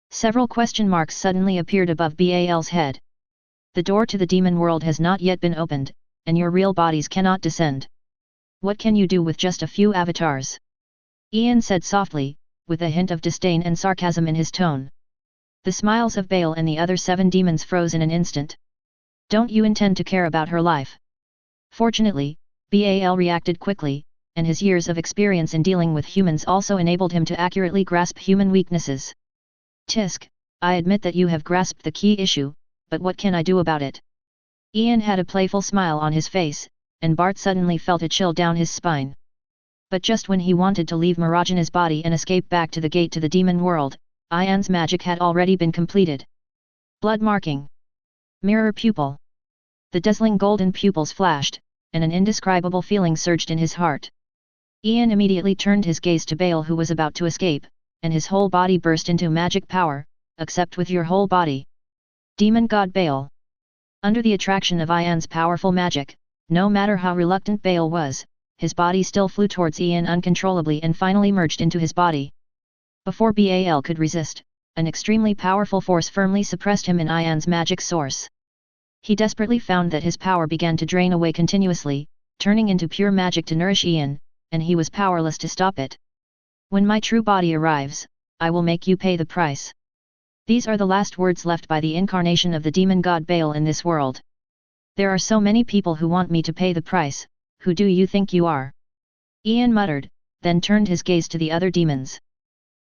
Several question marks suddenly appeared above Bal's head. The door to the demon world has not yet been opened, and your real bodies cannot descend. What can you do with just a few avatars? Ian said softly, with a hint of disdain and sarcasm in his tone. The smiles of Bale and the other 7 demons froze in an instant. Don't you intend to care about her life? Fortunately, Bal reacted quickly, and his years of experience in dealing with humans also enabled him to accurately grasp human weaknesses. Tisk, I admit that you have grasped the key issue, but what can I do about it? Ian had a playful smile on his face, and Bart suddenly felt a chill down his spine. But just when he wanted to leave Marajana's body and escape back to the gate to the demon world, Ian's magic had already been completed. Blood marking. Mirror pupil. The dazzling golden pupils flashed, and an indescribable feeling surged in his heart. Ian immediately turned his gaze to Bale, who was about to escape, and his whole body burst into magic power, accept with your whole body. Demon God Bale. Under the attraction of Ian's powerful magic, no matter how reluctant Bale was, his body still flew towards Ian uncontrollably and finally merged into his body. Before Bal could resist, an extremely powerful force firmly suppressed him in Ian's magic source. He desperately found that his power began to drain away continuously, turning into pure magic to nourish Ian, and he was powerless to stop it. When my true body arrives, I will make you pay the price. These are the last words left by the incarnation of the demon god Bale in this world. There are so many people who want me to pay the price, who do you think you are? Ian muttered, then turned his gaze to the other demons.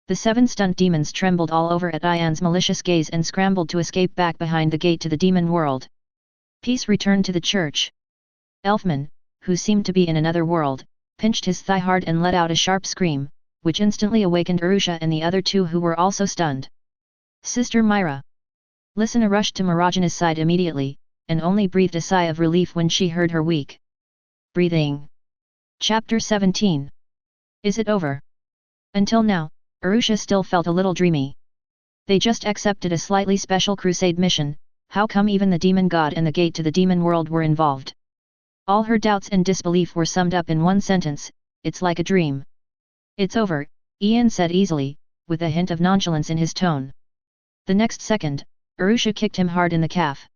The 7 stunned demons trembled all over at Ian's malicious gaze and scrambled to escape back behind the gate to the demon world. Peace returned to the church. Elfman, who seemed to be in another world, pinched his thigh hard and let out a sharp scream, which instantly awakened Urusha and the other 2 who were also stunned. Sister Myra. Lysana rushed to Marajana's side immediately, and only breathed a sigh of relief when she heard her weak breathing. Chapter 17. Is it over? Until now, Urusha still felt a little dreamy. They just accepted a slightly special crusade mission, how come even the demon god and the gate to the demon world were involved? All her doubts and disbelief were summed up in one sentence, it's like a dream. It's over, Ian said easily, with a hint of nonchalance in his tone. The next second, Urusha kicked him hard in the calf.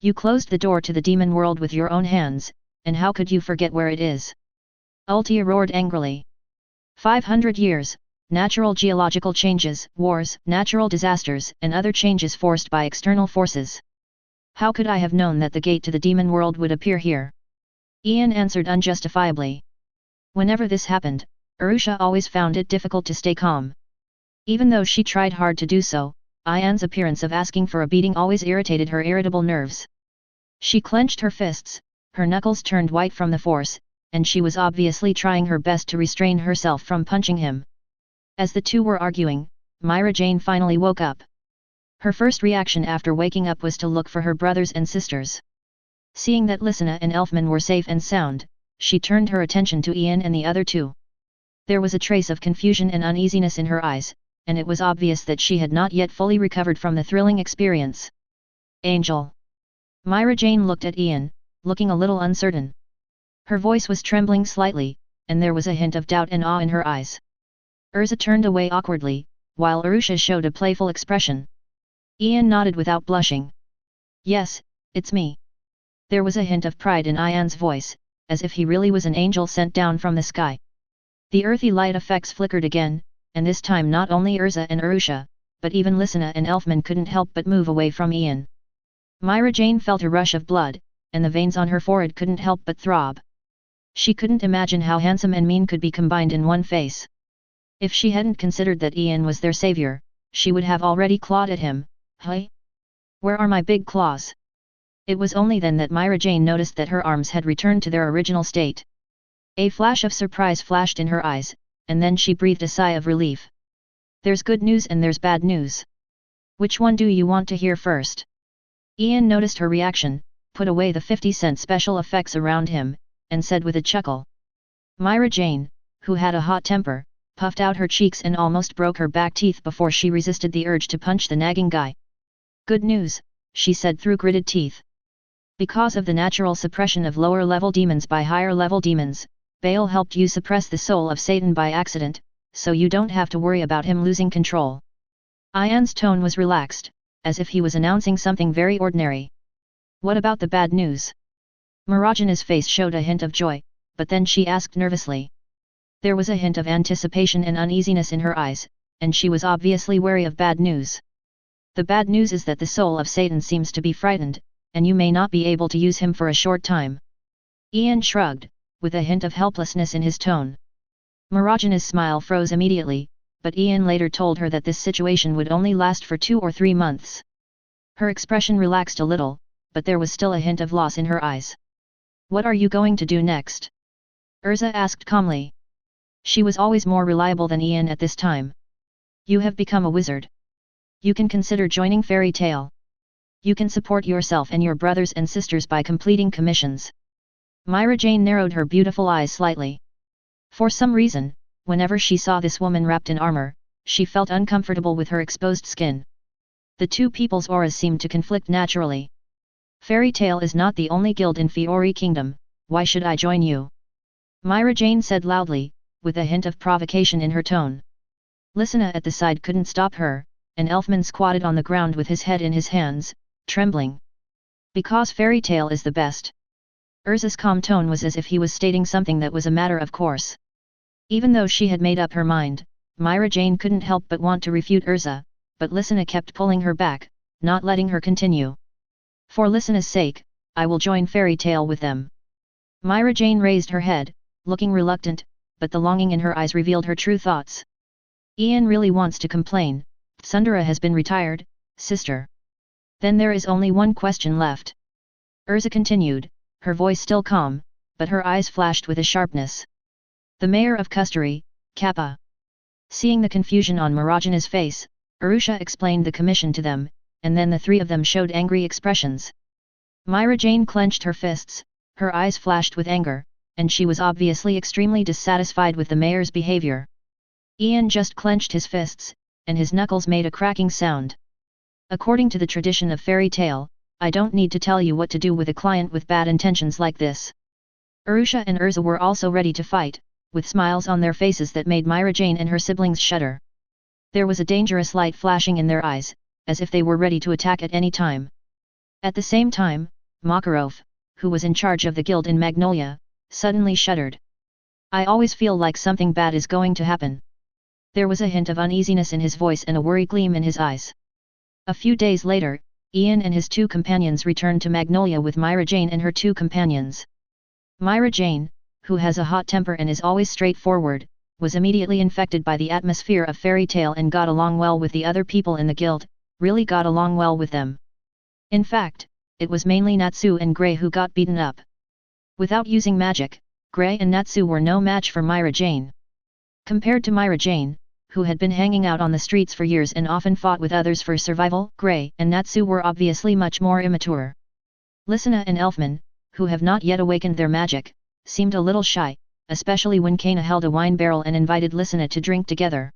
You closed the door to the demon world with your own hands, and how could you forget where it is? Ultear roared angrily. 500 years, natural geological changes, wars, natural disasters, and other changes forced by external forces. How could I have known that the gate to the demon world would appear here? Ian answered unjustifiably. Whenever this happened, Urusha always found it difficult to stay calm. Even though she tried hard to do so, Ian's appearance of asking for a beating always irritated her irritable nerves. She clenched her fists, her knuckles turned white from the force, and she was obviously trying her best to restrain herself from punching him. As the two were arguing, Myra Jane finally woke up. Her first reaction after waking up was to look for her brothers and sisters. Seeing that Lysina and Elfman were safe and sound, she turned her attention to Ian and the other two. There was a trace of confusion and uneasiness in her eyes, and it was obvious that she had not yet fully recovered from the thrilling experience. Angel. Myra Jane looked at Ian, looking a little uncertain. Her voice was trembling slightly, and there was a hint of doubt and awe in her eyes. Urza turned away awkwardly, while Arusha showed a playful expression. Ian nodded without blushing. Yes, it's me. There was a hint of pride in Ian's voice, as if he really was an angel sent down from the sky. The earthy light effects flickered again, and this time not only Urza and Arusha, but even Lysina and Elfman couldn't help but move away from Ian. Myra Jane felt a rush of blood, and the veins on her forehead couldn't help but throb. She couldn't imagine how handsome and mean could be combined in one face. If she hadn't considered that Ian was their savior, she would have already clawed at him. Hey? Where are my big claws? It was only then that Myra Jane noticed that her arms had returned to their original state. A flash of surprise flashed in her eyes, and then she breathed a sigh of relief. There's good news and there's bad news. Which one do you want to hear first? Ian noticed her reaction, put away the 50-cent special effects around him, and said with a chuckle. Myra Jane, who had a hot temper, puffed out her cheeks and almost broke her back teeth before she resisted the urge to punch the nagging guy. Good news, she said through gritted teeth. Because of the natural suppression of lower-level demons by higher-level demons, Baal helped you suppress the soul of Satan by accident, so you don't have to worry about him losing control. Ian's tone was relaxed, as if he was announcing something very ordinary. What about the bad news? Marajana's face showed a hint of joy, but then she asked nervously. There was a hint of anticipation and uneasiness in her eyes, and she was obviously wary of bad news. The bad news is that the soul of Satan seems to be frightened, and you may not be able to use him for a short time. Ian shrugged, with a hint of helplessness in his tone. Marajana's smile froze immediately, but Ian later told her that this situation would only last for 2 or 3 months. Her expression relaxed a little, but there was still a hint of loss in her eyes. What are you going to do next? Urza asked calmly. She was always more reliable than Ian at this time. You have become a wizard. You can consider joining Fairy Tale. You can support yourself and your brothers and sisters by completing commissions. Myra Jane narrowed her beautiful eyes slightly. For some reason, whenever she saw this woman wrapped in armor, she felt uncomfortable with her exposed skin. The two people's auras seemed to conflict naturally. Fairy Tale is not the only guild in Fiori Kingdom, why should I join you? Myra Jane said loudly, with a hint of provocation in her tone. Lysina at the side couldn't stop her, and Elfman squatted on the ground with his head in his hands, trembling. Because Fairy Tale is the best. Urza's calm tone was as if he was stating something that was a matter of course. Even though she had made up her mind, Myra Jane couldn't help but want to refute Urza, but Lysina kept pulling her back, not letting her continue. For Lysina's sake, I will join Fairy Tale with them. Myra Jane raised her head, looking reluctant, but the longing in her eyes revealed her true thoughts. Ian really wants to complain. Sundara has been retired, sister. Then there is only one question left. Urza continued, her voice still calm, but her eyes flashed with a sharpness. The mayor of Kusturi, Kappa. Seeing the confusion on Marajana's face, Arusha explained the commission to them, and then the three of them showed angry expressions. Myra Jane clenched her fists, her eyes flashed with anger, and she was obviously extremely dissatisfied with the mayor's behavior. Ian just clenched his fists, and his knuckles made a cracking sound. According to the tradition of Fairy Tale, I don't need to tell you what to do with a client with bad intentions like this. Arusha and Urza were also ready to fight, with smiles on their faces that made Myra Jane and her siblings shudder. There was a dangerous light flashing in their eyes, as if they were ready to attack at any time. At the same time, Makarov, who was in charge of the guild in Magnolia, suddenly shuddered. I always feel like something bad is going to happen. There was a hint of uneasiness in his voice and a worried gleam in his eyes. A few days later, Ian and his 2 companions returned to Magnolia with Myra Jane and her 2 companions. Myra Jane, who has a hot temper and is always straightforward, was immediately infected by the atmosphere of Fairy Tale and got along well with the other people in the guild, really got along well with them. In fact, it was mainly Natsu and Grey who got beaten up. Without using magic, Grey and Natsu were no match for Myra Jane. Compared to Myra Jane, who had been hanging out on the streets for years and often fought with others for survival, Grey and Natsu were obviously much more immature. Lysina and Elfman, who have not yet awakened their magic, seemed a little shy, especially when Kana held a wine barrel and invited Lysina to drink together.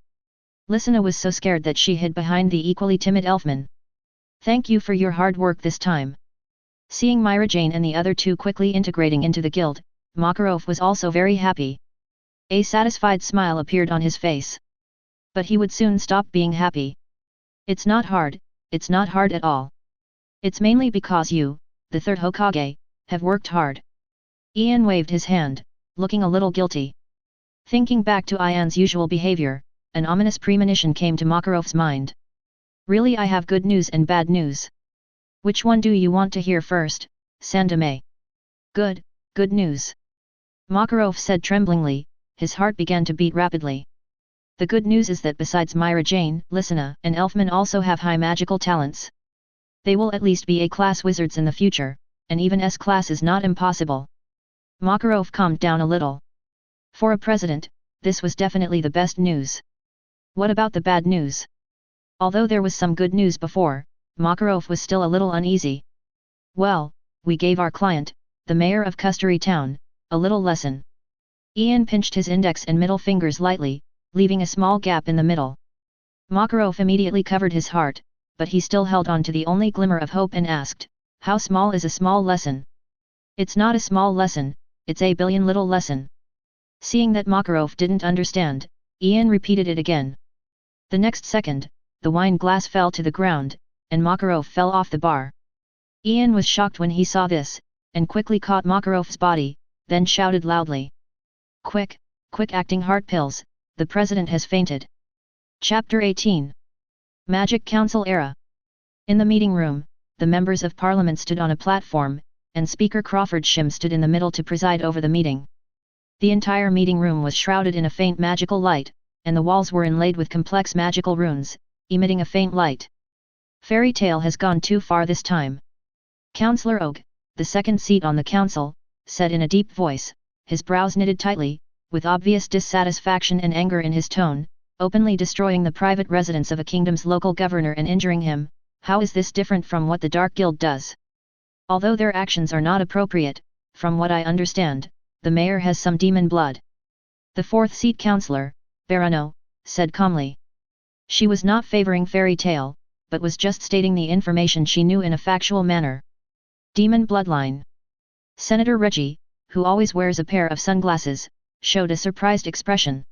Lysina was so scared that she hid behind the equally timid Elfman. "Thank you for your hard work this time." Seeing Myra Jane and the other two quickly integrating into the guild, Makarov was also very happy. A satisfied smile appeared on his face. But he would soon stop being happy. It's not hard at all. It's mainly because you, the third Hokage, have worked hard." Ian waved his hand, looking a little guilty. Thinking back to Ian's usual behavior, an ominous premonition came to Makarov's mind. "Really, I have good news and bad news. Which one do you want to hear first, Sandame?" Good news," Makarov said tremblingly, his heart began to beat rapidly. "The good news is that besides Myra Jane, Lysina and Elfman also have high magical talents. They will at least be A-class wizards in the future, and even S-class is not impossible." Makarov calmed down a little. For a president, this was definitely the best news. What about the bad news? Although there was some good news before, Makarov was still a little uneasy. "Well, we gave our client, the mayor of Custary Town, a little lesson." Ian pinched his index and middle fingers lightly, leaving a small gap in the middle. Makarov immediately covered his heart, but he still held on to the only glimmer of hope and asked, "How small is a small lesson?" "It's not a small lesson, it's a billion little lesson." Seeing that Makarov didn't understand, Ian repeated it again. The next second, the wine glass fell to the ground, and Makarov fell off the bar. Ian was shocked when he saw this, and quickly caught Makarov's body, then shouted loudly. Quick acting heart pills, the president has fainted." Chapter 18. Magic Council Era. In the meeting room, the members of parliament stood on a platform, and Speaker Crawford Shim stood in the middle to preside over the meeting. The entire meeting room was shrouded in a faint magical light, and the walls were inlaid with complex magical runes, emitting a faint light. "Fairy tale has gone too far this time." Councillor Og, the second seat on the council, said in a deep voice, his brows knitted tightly, with obvious dissatisfaction and anger in his tone, "Openly destroying the private residence of a kingdom's local governor and injuring him, how is this different from what the Dark Guild does? Although their actions are not appropriate, from what I understand, the mayor has some demon blood." The fourth seat councillor, Barano, said calmly. She was not favoring fairy tale, but was just stating the information she knew in a factual manner. Demon bloodline. Senator Reggie, who always wears a pair of sunglasses, showed a surprised expression.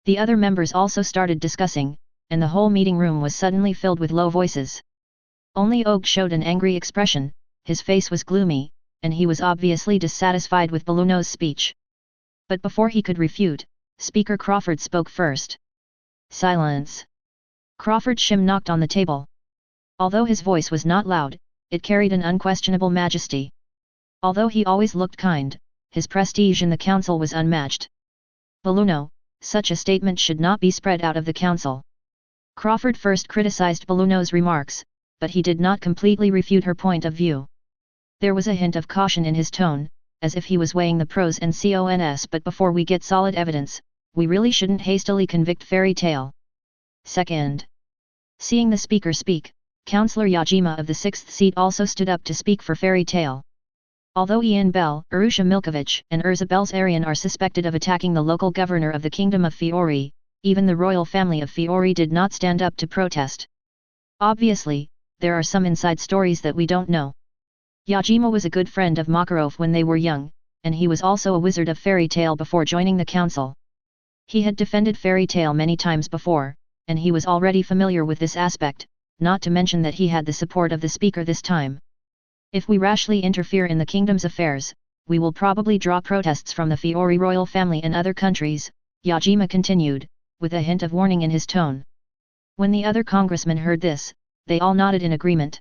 The other members also started discussing, and the whole meeting room was suddenly filled with low voices. Only Og showed an angry expression, his face was gloomy, and he was obviously dissatisfied with Balluno's speech. But before he could refute, Speaker Crawford spoke first. "Silence." Crawford Shim knocked on the table. Although his voice was not loud, it carried an unquestionable majesty. Although he always looked kind, his prestige in the council was unmatched. "Balluno, such a statement should not be spread out of the council." Crawford first criticized Balluno's remarks, but he did not completely refute her point of view. There was a hint of caution in his tone, as if he was weighing the pros and cons. "But before we get solid evidence, we really shouldn't hastily convict fairy tale." Second. Seeing the speaker speak, Councillor Yajima of the sixth seat also stood up to speak for fairy tale. Although Ian Bell, Arusha Milkovich and Urza Belzarian are suspected of attacking the local governor of the Kingdom of Fiori, even the royal family of Fiori did not stand up to protest. Obviously, there are some inside stories that we don't know. Yajima was a good friend of Makarov when they were young, and he was also a wizard of fairy tale before joining the council. He had defended fairy tale many times before, and he was already familiar with this aspect, not to mention that he had the support of the speaker this time. "If we rashly interfere in the kingdom's affairs, we will probably draw protests from the Fiori royal family and other countries," Yajima continued, with a hint of warning in his tone. When the other congressmen heard this, they all nodded in agreement.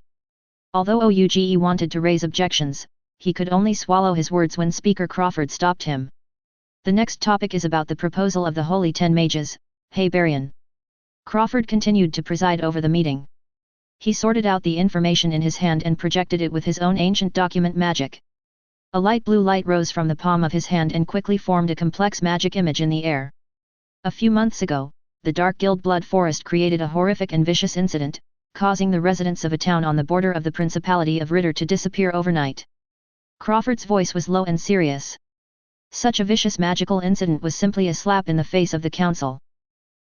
Although Ouge wanted to raise objections, he could only swallow his words when Speaker Crawford stopped him. "The next topic is about the proposal of the Holy Ten Mages, Hey Barian." Crawford continued to preside over the meeting. He sorted out the information in his hand and projected it with his own ancient document magic. A light blue light rose from the palm of his hand and quickly formed a complex magic image in the air. A few months ago, the Dark Guild Blood Forest created a horrific and vicious incident, causing the residents of a town on the border of the Principality of Ritter to disappear overnight. Crawford's voice was low and serious. Such a vicious magical incident was simply a slap in the face of the council.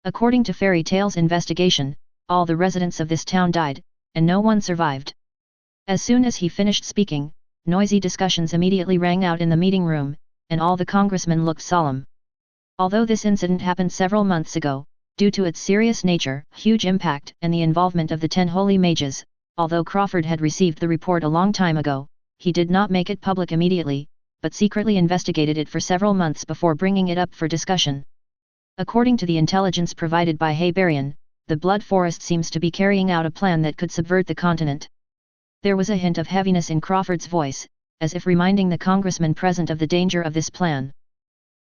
According to Fairy Tale's investigation, all the residents of this town died, and no one survived. As soon as he finished speaking, noisy discussions immediately rang out in the meeting room, and all the congressmen looked solemn. Although this incident happened several months ago, due to its serious nature, huge impact, and the involvement of the 10 holy mages, although Crawford had received the report a long time ago, he did not make it public immediately, but secretly investigated it for several months before bringing it up for discussion. According to the intelligence provided by Haybarian, the Blood Forest seems to be carrying out a plan that could subvert the continent. There was a hint of heaviness in Crawford's voice, as if reminding the congressman present of the danger of this plan.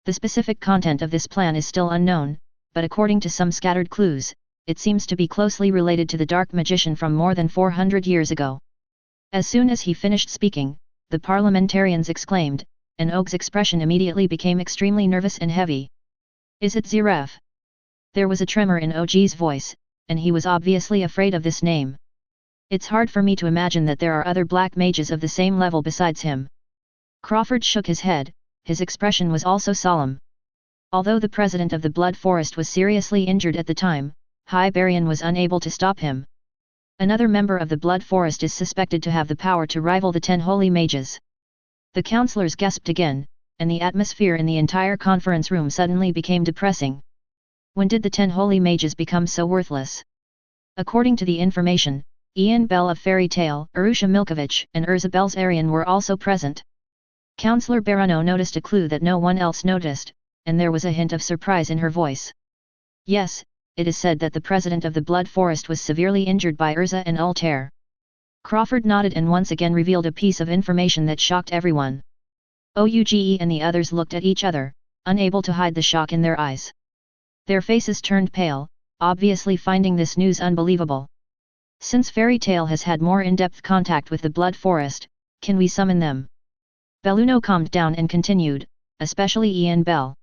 The specific content of this plan is still unknown, but according to some scattered clues, it seems to be closely related to the dark magician from more than 400 years ago. As soon as he finished speaking, the parliamentarians exclaimed, and Og's expression immediately became extremely nervous and heavy. Is it Zeref? There was a tremor in OG's voice, and he was obviously afraid of this name. It's hard for me to imagine that there are other black mages of the same level besides him. Crawford shook his head, his expression was also solemn. Although the president of the Blood Forest was seriously injured at the time, Haybarian was unable to stop him. Another member of the Blood Forest is suspected to have the power to rival the 10 holy mages. The councillors gasped again, and the atmosphere in the entire conference room suddenly became depressing. When did the 10 holy mages become so worthless? According to the information, Ian Bell of Fairy Tale, Arusha Milkovich, and Urza Belzarian were also present. Councillor Barano noticed a clue that no one else noticed, and there was a hint of surprise in her voice. Yes, it is said that the president of the Blood Forest was severely injured by Snatching Ultear. Crawford nodded and once again revealed a piece of information that shocked everyone. Ouge and the others looked at each other, unable to hide the shock in their eyes. Their faces turned pale, obviously finding this news unbelievable. Since Fairy Tale has had more in-depth contact with the Blood Forest, can we summon them? Belluno calmed down and continued, especially Ian Bell.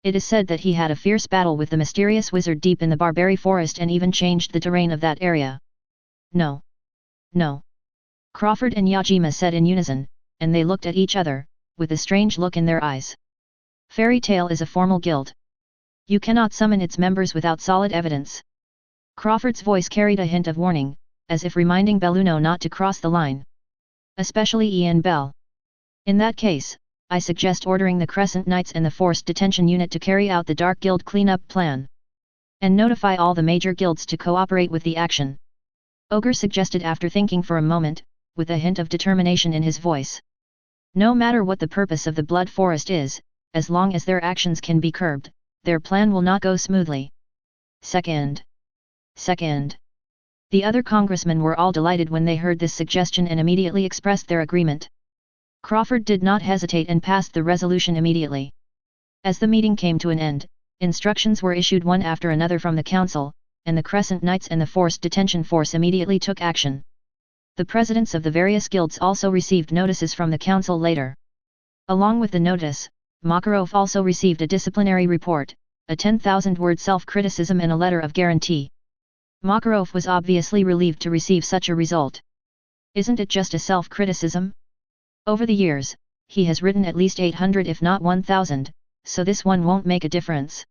It is said that he had a fierce battle with the mysterious wizard deep in the Barbary Forest and even changed the terrain of that area. No. No. Crawford and Yajima said in unison, and they looked at each other, with a strange look in their eyes. Fairy Tale is a formal guild. You cannot summon its members without solid evidence. Crawford's voice carried a hint of warning, as if reminding Belluno not to cross the line. Especially Ian Bell. In that case, I suggest ordering the Crescent Knights and the Forced Detention Unit to carry out the Dark Guild cleanup plan. And notify all the major guilds to cooperate with the action. Ogre suggested after thinking for a moment, with a hint of determination in his voice. No matter what the purpose of the Blood Forest is, as long as their actions can be curbed, their plan will not go smoothly. Second. The other congressmen were all delighted when they heard this suggestion and immediately expressed their agreement. Crawford did not hesitate and passed the resolution immediately. As the meeting came to an end, instructions were issued one after another from the council, and the Crescent Knights and the Forced Detention Force immediately took action. The presidents of the various guilds also received notices from the council later. Along with the notice, Makarov also received a disciplinary report, a 10,000-word self-criticism and a letter of guarantee. Makarov was obviously relieved to receive such a result. Isn't it just a self-criticism? Over the years, he has written at least 800 if not 1,000, so this one won't make a difference.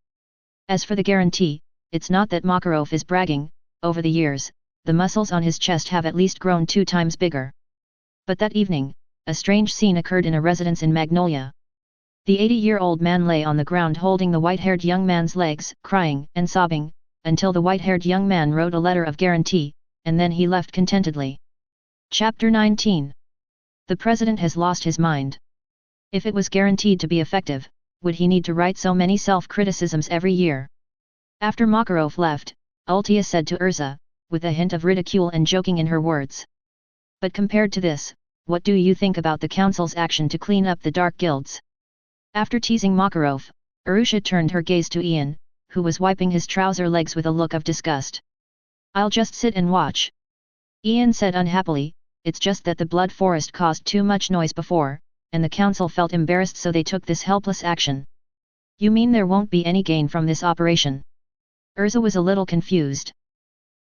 As for the guarantee, it's not that Makarov is bragging, over the years, the muscles on his chest have at least grown 2 times bigger. But that evening, a strange scene occurred in a residence in Magnolia. The 80-year-old man lay on the ground holding the white-haired young man's legs, crying and sobbing, until the white-haired young man wrote a letter of guarantee, and then he left contentedly. Chapter 19. The president has lost his mind. If it was guaranteed to be effective, would he need to write so many self-criticisms every year? After Makarov left, Ultear said to Urza, with a hint of ridicule and joking in her words. But compared to this, what do you think about the council's action to clean up the dark guilds? After teasing Makarov, Arusha turned her gaze to Ian, who was wiping his trouser legs with a look of disgust. I'll just sit and watch. Ian said unhappily, it's just that the blood forest caused too much noise before, and the council felt embarrassed so they took this helpless action. You mean there won't be any gain from this operation? Urza was a little confused.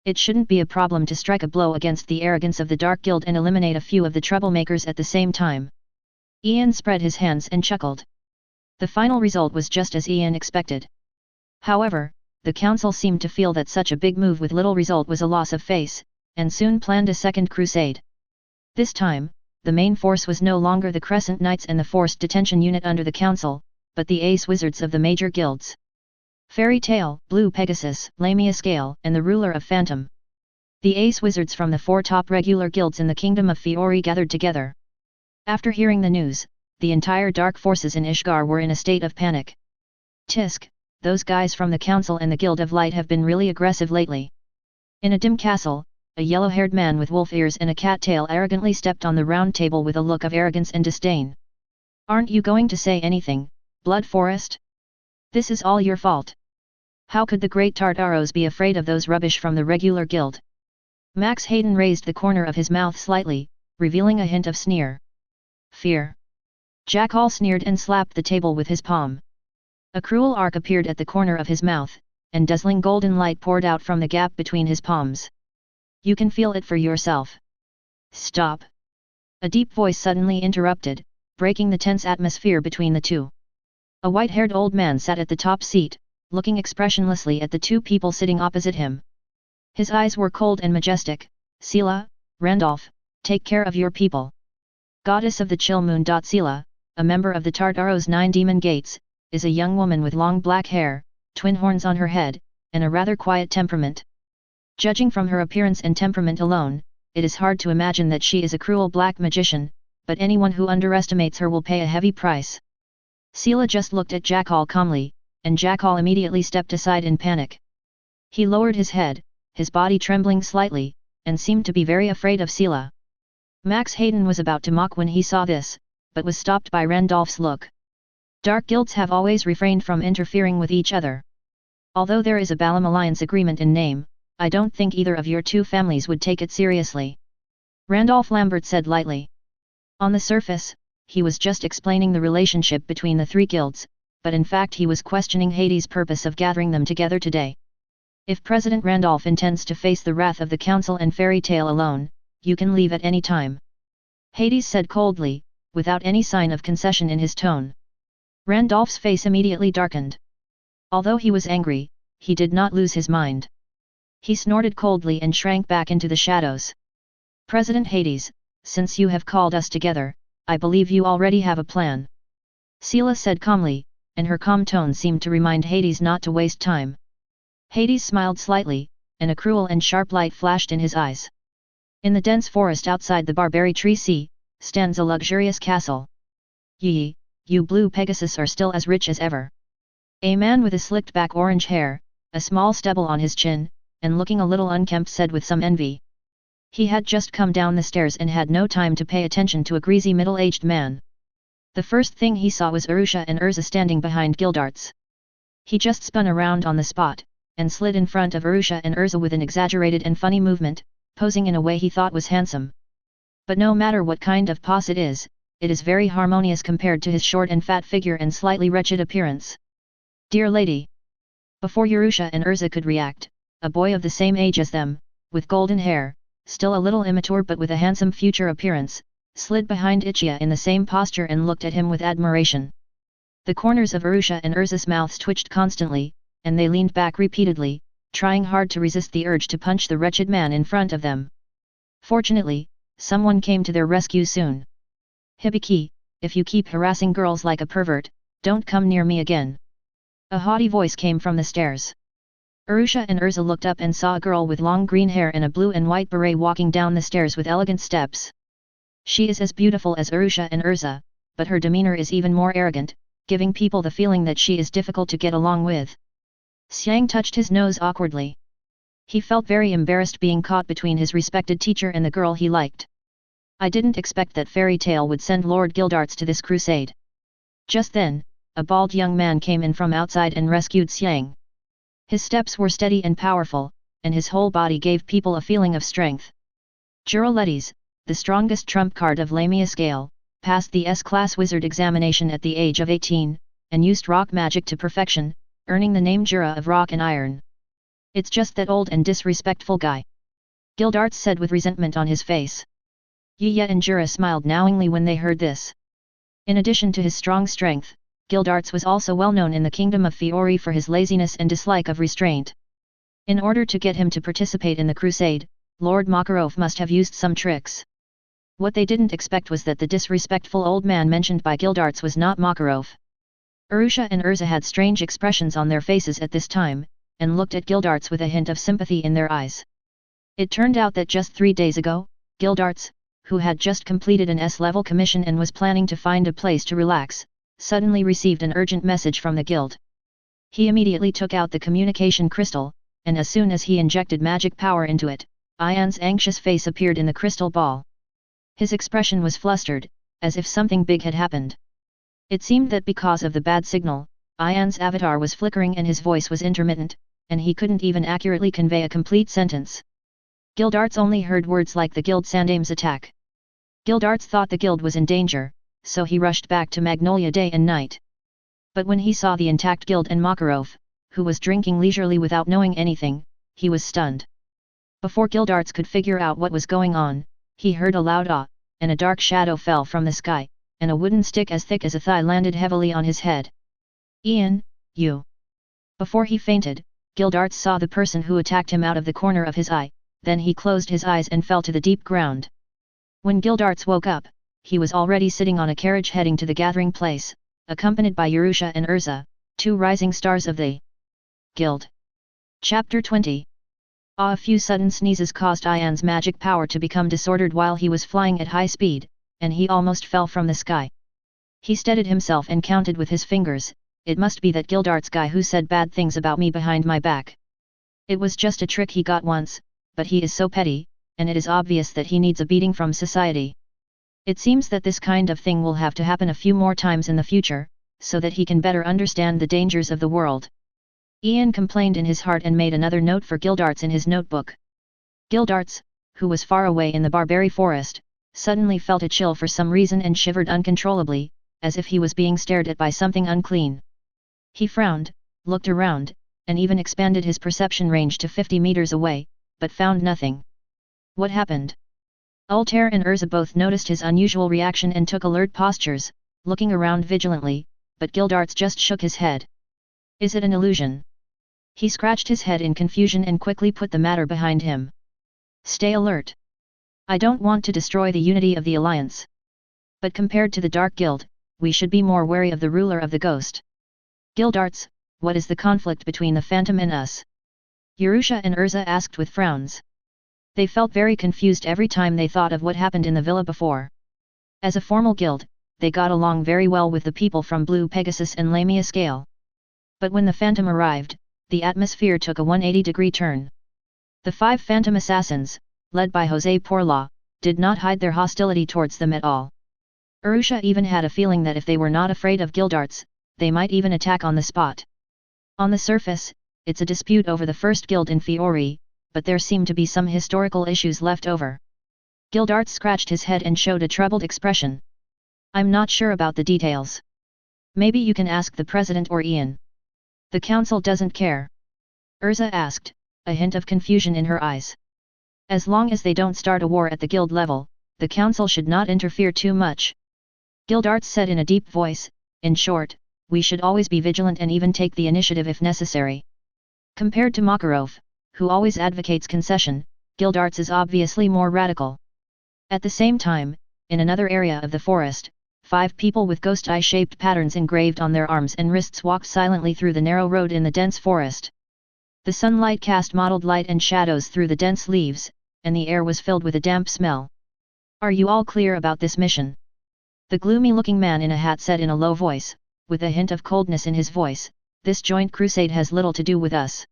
It shouldn't be a problem to strike a blow against the arrogance of the Dark Guild and eliminate a few of the troublemakers at the same time. Ian spread his hands and chuckled. The final result was just as Ian expected. However, the council seemed to feel that such a big move with little result was a loss of face, and soon planned a second crusade. This time, the main force was no longer the Crescent Knights and the Forced Detention Unit under the council, but the ace wizards of the major guilds. Fairy Tail, Blue Pegasus, Lamia Scale, and the ruler of Phantom. The ace wizards from the 4 top regular guilds in the Kingdom of Fiori gathered together. After hearing the news, the entire dark forces in Ishgar were in a state of panic. Tisk, those guys from the Council and the Guild of Light have been really aggressive lately. In a dim castle, a yellow-haired man with wolf ears and a cat tail arrogantly stepped on the round table with a look of arrogance and disdain. Aren't you going to say anything, Blood Forest? This is all your fault. How could the great Tartaros be afraid of those rubbish from the regular guild? Max Hayden raised the corner of his mouth slightly, revealing a hint of sneer. Fear. Jackal sneered and slapped the table with his palm. A cruel arc appeared at the corner of his mouth, and dazzling golden light poured out from the gap between his palms. You can feel it for yourself. Stop. A deep voice suddenly interrupted, breaking the tense atmosphere between the two. A white-haired old man sat at the top seat, looking expressionlessly at the two people sitting opposite him. His eyes were cold and majestic. Sela, Randolph, take care of your people. Goddess of the Chill Moon. Sela, a member of the Tartaros 9 Demon Gates, is a young woman with long black hair, twin horns on her head, and a rather quiet temperament. Judging from her appearance and temperament alone, it is hard to imagine that she is a cruel black magician, but anyone who underestimates her will pay a heavy price. Sela just looked at Jackal calmly, and Jackal immediately stepped aside in panic. He lowered his head, his body trembling slightly, and seemed to be very afraid of Sela. Max Hayden was about to mock when he saw this, but was stopped by Randolph's look. Dark guilds have always refrained from interfering with each other. Although there is a Balam Alliance agreement in name, I don't think either of your two families would take it seriously. Randolph Lambert said lightly. On the surface, he was just explaining the relationship between the 3 guilds, but in fact he was questioning Hades' purpose of gathering them together today. If President Randolph intends to face the wrath of the Council and Fairy Tail alone, you can leave at any time. Hades said coldly, without any sign of concession in his tone. Randolph's face immediately darkened. Although he was angry, he did not lose his mind. He snorted coldly and shrank back into the shadows. President Hades, since you have called us together, I believe you already have a plan. Sela said calmly, and her calm tone seemed to remind Hades not to waste time. Hades smiled slightly, and a cruel and sharp light flashed in his eyes. In the dense forest outside the Barberry Tree Sea, stands a luxurious castle. Yee, you Blue Pegasus are still as rich as ever. A man with a slicked-back orange hair, a small stubble on his chin, and looking a little unkempt said with some envy. He had just come down the stairs and had no time to pay attention to a greasy middle-aged man. The first thing he saw was Arusha and Urza standing behind Gildarts. He just spun around on the spot, and slid in front of Arusha and Urza with an exaggerated and funny movement, posing in a way he thought was handsome. But no matter what kind of pose it is very harmonious compared to his short and fat figure and slightly wretched appearance. Dear lady! Before Arusha and Urza could react, a boy of the same age as them, with golden hair, still a little immature but with a handsome future appearance, slid behind Ichia in the same posture and looked at him with admiration. The corners of Arusha and Urza's mouths twitched constantly, and they leaned back repeatedly, trying hard to resist the urge to punch the wretched man in front of them. Fortunately, someone came to their rescue soon. Hibiki, if you keep harassing girls like a pervert, don't come near me again. A haughty voice came from the stairs. Arusha and Urza looked up and saw a girl with long green hair and a blue and white beret walking down the stairs with elegant steps. She is as beautiful as Arusha and Urza, but her demeanor is even more arrogant, giving people the feeling that she is difficult to get along with. Sheng touched his nose awkwardly. He felt very embarrassed being caught between his respected teacher and the girl he liked. I didn't expect that Fairy Tail would send Lord Gildarts to this crusade. Just then, a bald young man came in from outside and rescued Sheng. His steps were steady and powerful, and his whole body gave people a feeling of strength. Juroletes, the strongest trump card of Lamia scale, passed the S-class wizard examination at the age of 18, and used rock magic to perfection, earning the name Jura of Rock and Iron. It's just that old and disrespectful guy, Gildarts said with resentment on his face. Yiye and Jura smiled knowingly when they heard this. In addition to his strong strength, Gildarts was also well known in the kingdom of Fiori for his laziness and dislike of restraint. In order to get him to participate in the crusade, Lord Makarov must have used some tricks. What they didn't expect was that the disrespectful old man mentioned by Gildarts was not Makarov. Urusha and Urza had strange expressions on their faces at this time, and looked at Gildarts with a hint of sympathy in their eyes. It turned out that just 3 days ago, Gildarts, who had just completed an S-level commission and was planning to find a place to relax, suddenly received an urgent message from the guild. He immediately took out the communication crystal, and as soon as he injected magic power into it, Ian's anxious face appeared in the crystal ball. His expression was flustered, as if something big had happened. It seemed that because of the bad signal, Ian's avatar was flickering and his voice was intermittent, and he couldn't even accurately convey a complete sentence. Gildarts only heard words like the guild Sandame's attack. Gildarts thought the guild was in danger, so he rushed back to Magnolia day and night. But when he saw the intact guild and Makarov, who was drinking leisurely without knowing anything, he was stunned. Before Gildarts could figure out what was going on, he heard a loud "ah," and a dark shadow fell from the sky, and a wooden stick as thick as a thigh landed heavily on his head. "Ian, you!" Before he fainted, Gildarts saw the person who attacked him out of the corner of his eye, then he closed his eyes and fell to the deep ground. When Gildarts woke up, he was already sitting on a carriage heading to the gathering place, accompanied by Urusha and Urza, 2 rising stars of the guild. Chapter 20. A few sudden sneezes caused Ian's magic power to become disordered while he was flying at high speed, and he almost fell from the sky. He steadied himself and counted with his fingers, "It must be that Gildarts guy who said bad things about me behind my back. It was just a trick he got once, but he is so petty, and it is obvious that he needs a beating from society. It seems that this kind of thing will have to happen a few more times in the future, so that he can better understand the dangers of the world." Ian complained in his heart and made another note for Gildarts in his notebook. Gildarts, who was far away in the barberry forest, suddenly felt a chill for some reason and shivered uncontrollably, as if he was being stared at by something unclean. He frowned, looked around, and even expanded his perception range to 50 meters away, but found nothing. What happened? Ultear and Urza both noticed his unusual reaction and took alert postures, looking around vigilantly, but Gildarts just shook his head. "Is it an illusion?" He scratched his head in confusion and quickly put the matter behind him. "Stay alert. I don't want to destroy the unity of the alliance. But compared to the Dark Guild, we should be more wary of the ruler of the ghost. Gildarts, what is the conflict between the Phantom and us?" Urusha and Urza asked with frowns. They felt very confused every time they thought of what happened in the villa before. As a formal guild, they got along very well with the people from Blue Pegasus and Lamia Scale. But when the Phantom arrived, the atmosphere took a 180-degree turn. The 5 Phantom assassins, led by José Porla, did not hide their hostility towards them at all. Urusha even had a feeling that if they were not afraid of Gildarts, they might even attack on the spot. On the surface, it's a dispute over the first guild in Fiori, but there seem to be some historical issues left over. Gildarts scratched his head and showed a troubled expression. "I'm not sure about the details. Maybe you can ask the president or Ian." "The council doesn't care?" Urza asked, a hint of confusion in her eyes. "As long as they don't start a war at the guild level, the council should not interfere too much." Gildarts said in a deep voice, "In short, we should always be vigilant and even take the initiative if necessary." Compared to Makarov, who always advocates concession, Gildarts is obviously more radical. At the same time, in another area of the forest, 5 people with ghost eye-shaped patterns engraved on their arms and wrists walked silently through the narrow road in the dense forest. The sunlight cast mottled light and shadows through the dense leaves, and the air was filled with a damp smell. "Are you all clear about this mission?" The gloomy-looking man in a hat said in a low voice, with a hint of coldness in his voice, "This joint crusade has little to do with us.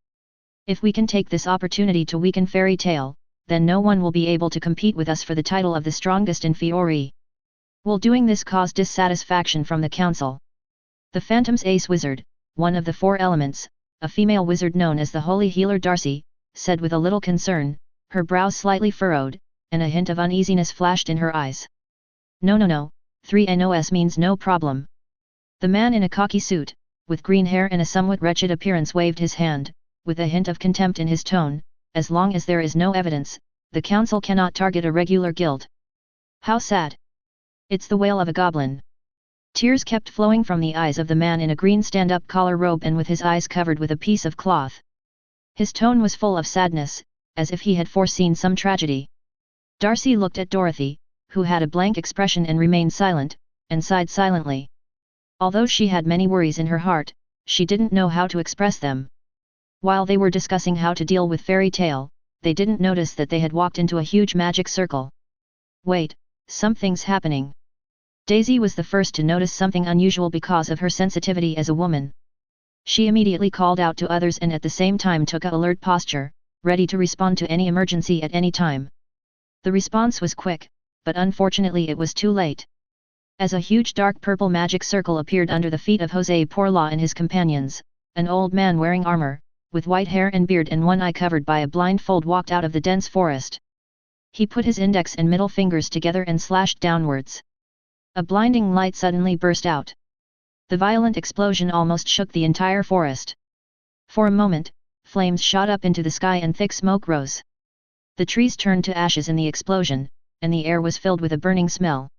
If we can take this opportunity to weaken Fairy Tale, then no one will be able to compete with us for the title of the strongest in Fiori. Will doing this cause dissatisfaction from the council?" The Phantom's ace wizard, one of the 4 elements, a female wizard known as the Holy Healer Darcy, said with a little concern, her brows slightly furrowed, and a hint of uneasiness flashed in her eyes. No, 3NOS means no problem. The man in a khaki suit, with green hair and a somewhat wretched appearance waved his hand, with a hint of contempt in his tone. As long as there is no evidence, the council cannot target a regular guild. How sad. It's the wail of a goblin. Tears kept flowing from the eyes of the man in a green stand-up collar robe and with his eyes covered with a piece of cloth. His tone was full of sadness, as if he had foreseen some tragedy. Darcy looked at Dorothy, who had a blank expression and remained silent, and sighed silently. Although she had many worries in her heart, she didn't know how to express them. While they were discussing how to deal with Fairy Tale, they didn't notice that they had walked into a huge magic circle. Wait, something's happening. Daisy was the first to notice something unusual because of her sensitivity as a woman. She immediately called out to others and at the same time took an alert posture, ready to respond to any emergency at any time. The response was quick, but unfortunately it was too late. As a huge dark purple magic circle appeared under the feet of José Porla and his companions, an old man wearing armor, with white hair and beard and one eye covered by a blindfold walked out of the dense forest. He put his index and middle fingers together and slashed downwards. A blinding light suddenly burst out. The violent explosion almost shook the entire forest. For a moment, flames shot up into the sky and thick smoke rose. The trees turned to ashes in the explosion, and the air was filled with a burning smell.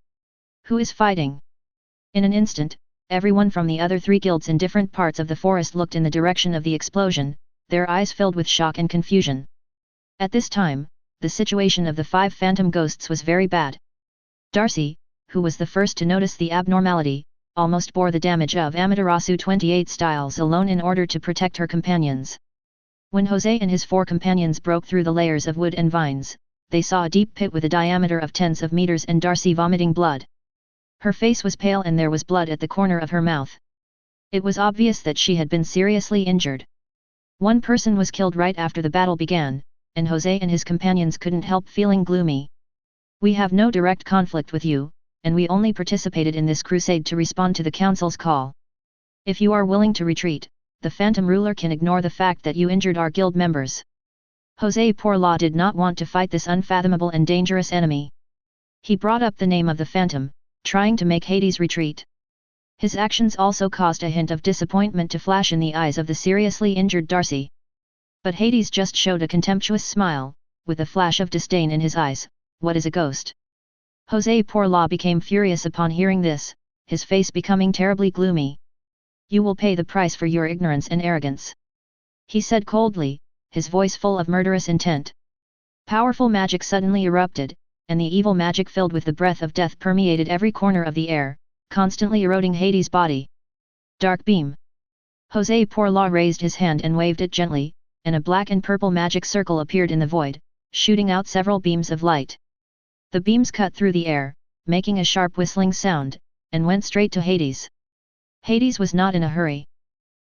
Who is fighting? In an instant, everyone from the other three guilds in different parts of the forest looked in the direction of the explosion, their eyes filled with shock and confusion. At this time, the situation of the 5 phantom ghosts was very bad. Darcy, who was the first to notice the abnormality, almost bore the damage of Amaterasu 28 styles alone in order to protect her companions. When José and his 4 companions broke through the layers of wood and vines, they saw a deep pit with a diameter of tens of meters and Darcy vomiting blood. Her face was pale and there was blood at the corner of her mouth. It was obvious that she had been seriously injured. One person was killed right after the battle began, and José and his companions couldn't help feeling gloomy. We have no direct conflict with you, and we only participated in this crusade to respond to the council's call. If you are willing to retreat, the Phantom ruler can ignore the fact that you injured our guild members. José Porla did not want to fight this unfathomable and dangerous enemy. He brought up the name of the Phantom, trying to make Hades retreat. His actions also caused a hint of disappointment to flash in the eyes of the seriously injured Darcy. But Hades just showed a contemptuous smile, with a flash of disdain in his eyes. What is a ghost? José Porla became furious upon hearing this, his face becoming terribly gloomy. You will pay the price for your ignorance and arrogance, he said coldly, his voice full of murderous intent. Powerful magic suddenly erupted, and the evil magic filled with the breath of death permeated every corner of the air, constantly eroding Hades' body. Dark beam. José Porla raised his hand and waved it gently, and a black and purple magic circle appeared in the void, shooting out several beams of light. The beams cut through the air, making a sharp whistling sound, and went straight to Hades. Hades was not in a hurry.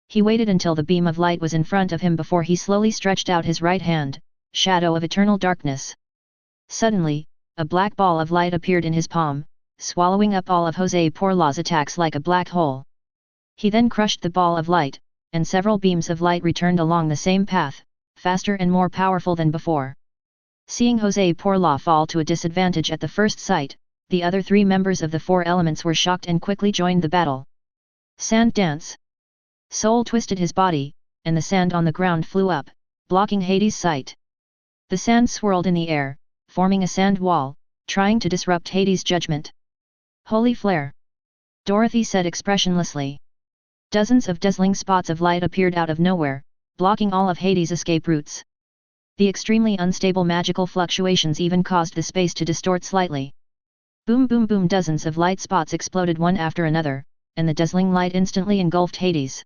He waited until the beam of light was in front of him before he slowly stretched out his right hand, shadow of eternal darkness. Suddenly, a black ball of light appeared in his palm, swallowing up all of José Porla's attacks like a black hole. He then crushed the ball of light, and several beams of light returned along the same path, faster and more powerful than before. Seeing José Porla fall to a disadvantage at the first sight, the other 3 members of the 4 elements were shocked and quickly joined the battle. Sand dance. Soul twisted his body, and the sand on the ground flew up, blocking Hades' sight. The sand swirled in the air, forming a sand wall, trying to disrupt Hades' judgment. Holy flare! Dorothy said expressionlessly. Dozens of dazzling spots of light appeared out of nowhere, blocking all of Hades' escape routes. The extremely unstable magical fluctuations even caused the space to distort slightly. Boom boom boom, dozens of light spots exploded one after another, and the dazzling light instantly engulfed Hades.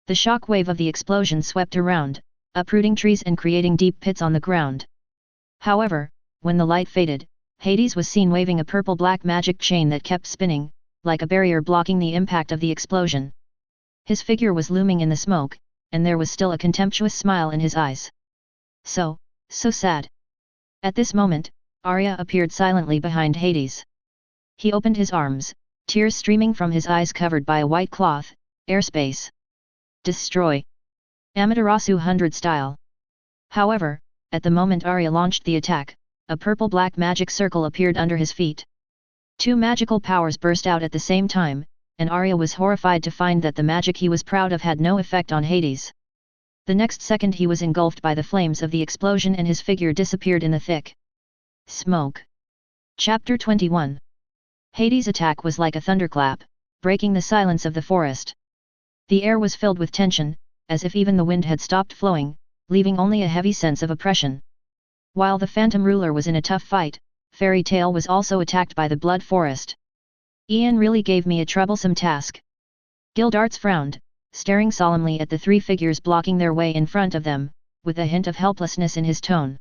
The shock wave of the explosion swept around, uprooting trees and creating deep pits on the ground. However, when the light faded, Hades was seen waving a purple-black magic chain that kept spinning, like a barrier blocking the impact of the explosion. His figure was looming in the smoke, and there was still a contemptuous smile in his eyes. So sad. At this moment, Arya appeared silently behind Hades. He opened his arms, tears streaming from his eyes covered by a white cloth. Airspace. Destroy. Amaterasu 100 style. However, at the moment Arya launched the attack, a purple-black magic circle appeared under his feet. Two magical powers burst out at the same time, and Arya was horrified to find that the magic he was proud of had no effect on Hades. The next second he was engulfed by the flames of the explosion and his figure disappeared in the thick smoke. Chapter 21. Hades' attack was like a thunderclap, breaking the silence of the forest. The air was filled with tension, as if even the wind had stopped flowing, leaving only a heavy sense of oppression. While the Phantom Ruler was in a tough fight, Fairy Tail was also attacked by the Blood Forest. Ian really gave me a troublesome task. Gildarts frowned, staring solemnly at the three figures blocking their way in front of them, with a hint of helplessness in his tone.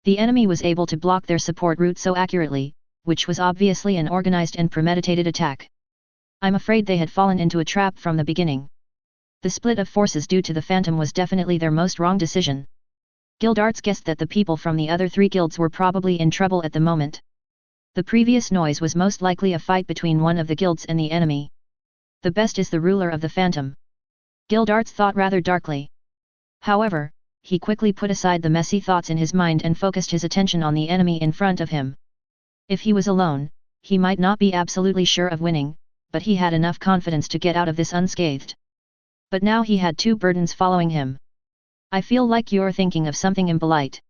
The enemy was able to block their support route so accurately, which was obviously an organized and premeditated attack. I'm afraid they had fallen into a trap from the beginning. The split of forces due to the Phantom was definitely their most wrong decision. Gildarts guessed that the people from the other three guilds were probably in trouble at the moment. The previous noise was most likely a fight between one of the guilds and the enemy. The best is the ruler of the Phantom. Gildarts thought rather darkly. However, he quickly put aside the messy thoughts in his mind and focused his attention on the enemy in front of him. If he was alone, he might not be absolutely sure of winning, but he had enough confidence to get out of this unscathed. But now he had two burdens following him. I feel like you're thinking of something impolite.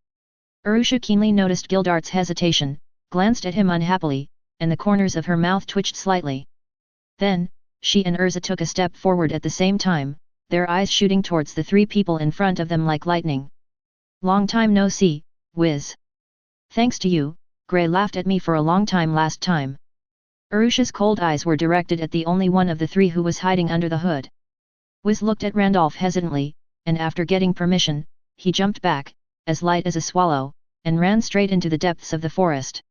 Arusha keenly noticed Gildarts' hesitation, glanced at him unhappily, and the corners of her mouth twitched slightly. Then, she and Urza took a step forward at the same time, their eyes shooting towards the three people in front of them like lightning. Long time no see, Wiz. Thanks to you, Grey laughed at me for a long time last time. Arusha's cold eyes were directed at the only one of the three who was hiding under the hood. Wiz looked at Randolph hesitantly, and after getting permission, he jumped back, as light as a swallow, and ran straight into the depths of the forest.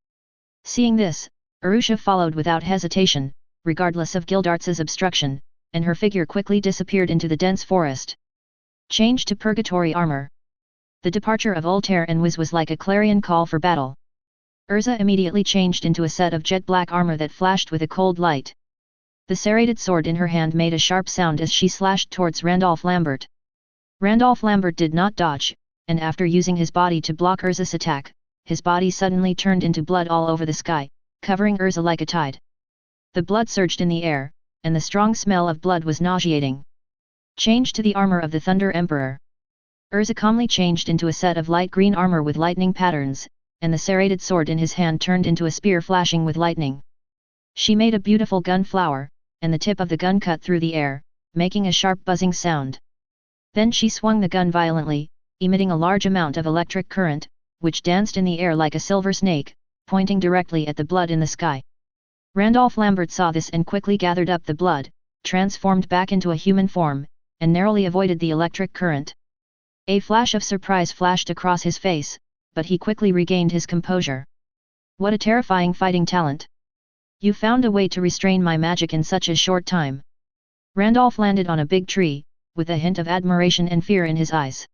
Seeing this, Arusha followed without hesitation, regardless of Gildarts' obstruction, and her figure quickly disappeared into the dense forest. Change to purgatory armor. The departure of Ultear and Wiz was like a clarion call for battle. Urza immediately changed into a set of jet black armor that flashed with a cold light. The serrated sword in her hand made a sharp sound as she slashed towards Randolph Lambert. Randolph Lambert did not dodge, and after using his body to block Urza's attack, his body suddenly turned into blood all over the sky, covering Urza like a tide. The blood surged in the air, and the strong smell of blood was nauseating. Change to the armor of the Thunder Emperor. Urza calmly changed into a set of light green armor with lightning patterns, and the serrated sword in his hand turned into a spear flashing with lightning. She made a beautiful gun flower, and the tip of the gun cut through the air, making a sharp buzzing sound. Then she swung the gun violently, emitting a large amount of electric current, which danced in the air like a silver snake, pointing directly at the blood in the sky. Randolph Lambert saw this and quickly gathered up the blood, transformed back into a human form, and narrowly avoided the electric current. A flash of surprise flashed across his face, but he quickly regained his composure. What a terrifying fighting talent! You found a way to restrain my magic in such a short time. Randolph landed on a big tree, with a hint of admiration and fear in his eyes.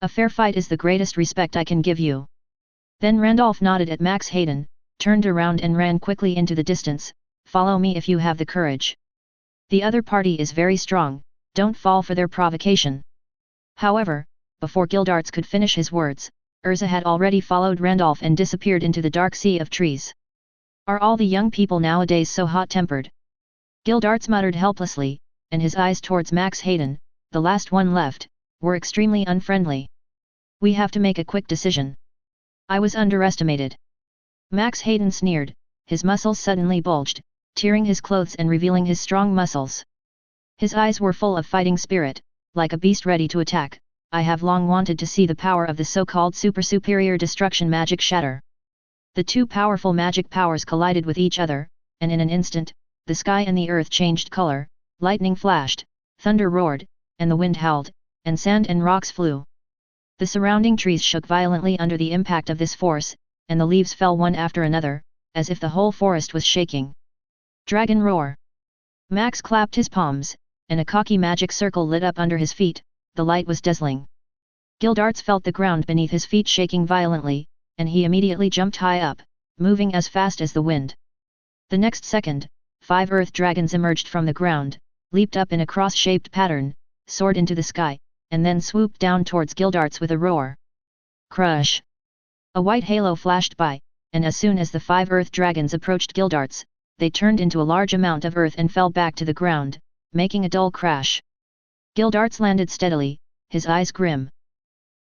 A fair fight is the greatest respect I can give you. Then Randolph nodded at Max Hayden, turned around and ran quickly into the distance. Follow me if you have the courage. The other party is very strong, don't fall for their provocation. However, before Gildarts could finish his words, Urza had already followed Randolph and disappeared into the dark sea of trees. Are all the young people nowadays so hot-tempered? Gildarts muttered helplessly, and his eyes towards Max Hayden, the last one left, were extremely unfriendly. We have to make a quick decision. I was underestimated. Max Hayden sneered, his muscles suddenly bulged, tearing his clothes and revealing his strong muscles. His eyes were full of fighting spirit, like a beast ready to attack. I have long wanted to see the power of the so-called superior destruction magic shatter. The two powerful magic powers collided with each other, and in an instant, the sky and the earth changed color, lightning flashed, thunder roared, and the wind howled, and sand and rocks flew. The surrounding trees shook violently under the impact of this force, and the leaves fell one after another, as if the whole forest was shaking. Dragon roar! Max clapped his palms, and a cocky magic circle lit up under his feet. The light was dazzling. Gildarts felt the ground beneath his feet shaking violently, and he immediately jumped high up, moving as fast as the wind. The next second, 5 earth dragons emerged from the ground, leaped up in a cross-shaped pattern, soared into the sky, and then swooped down towards Gildarts with a roar. Crush! A white halo flashed by, and as soon as the 5 earth dragons approached Gildarts, they turned into a large amount of earth and fell back to the ground, making a dull crash. Gildarts landed steadily, his eyes grim.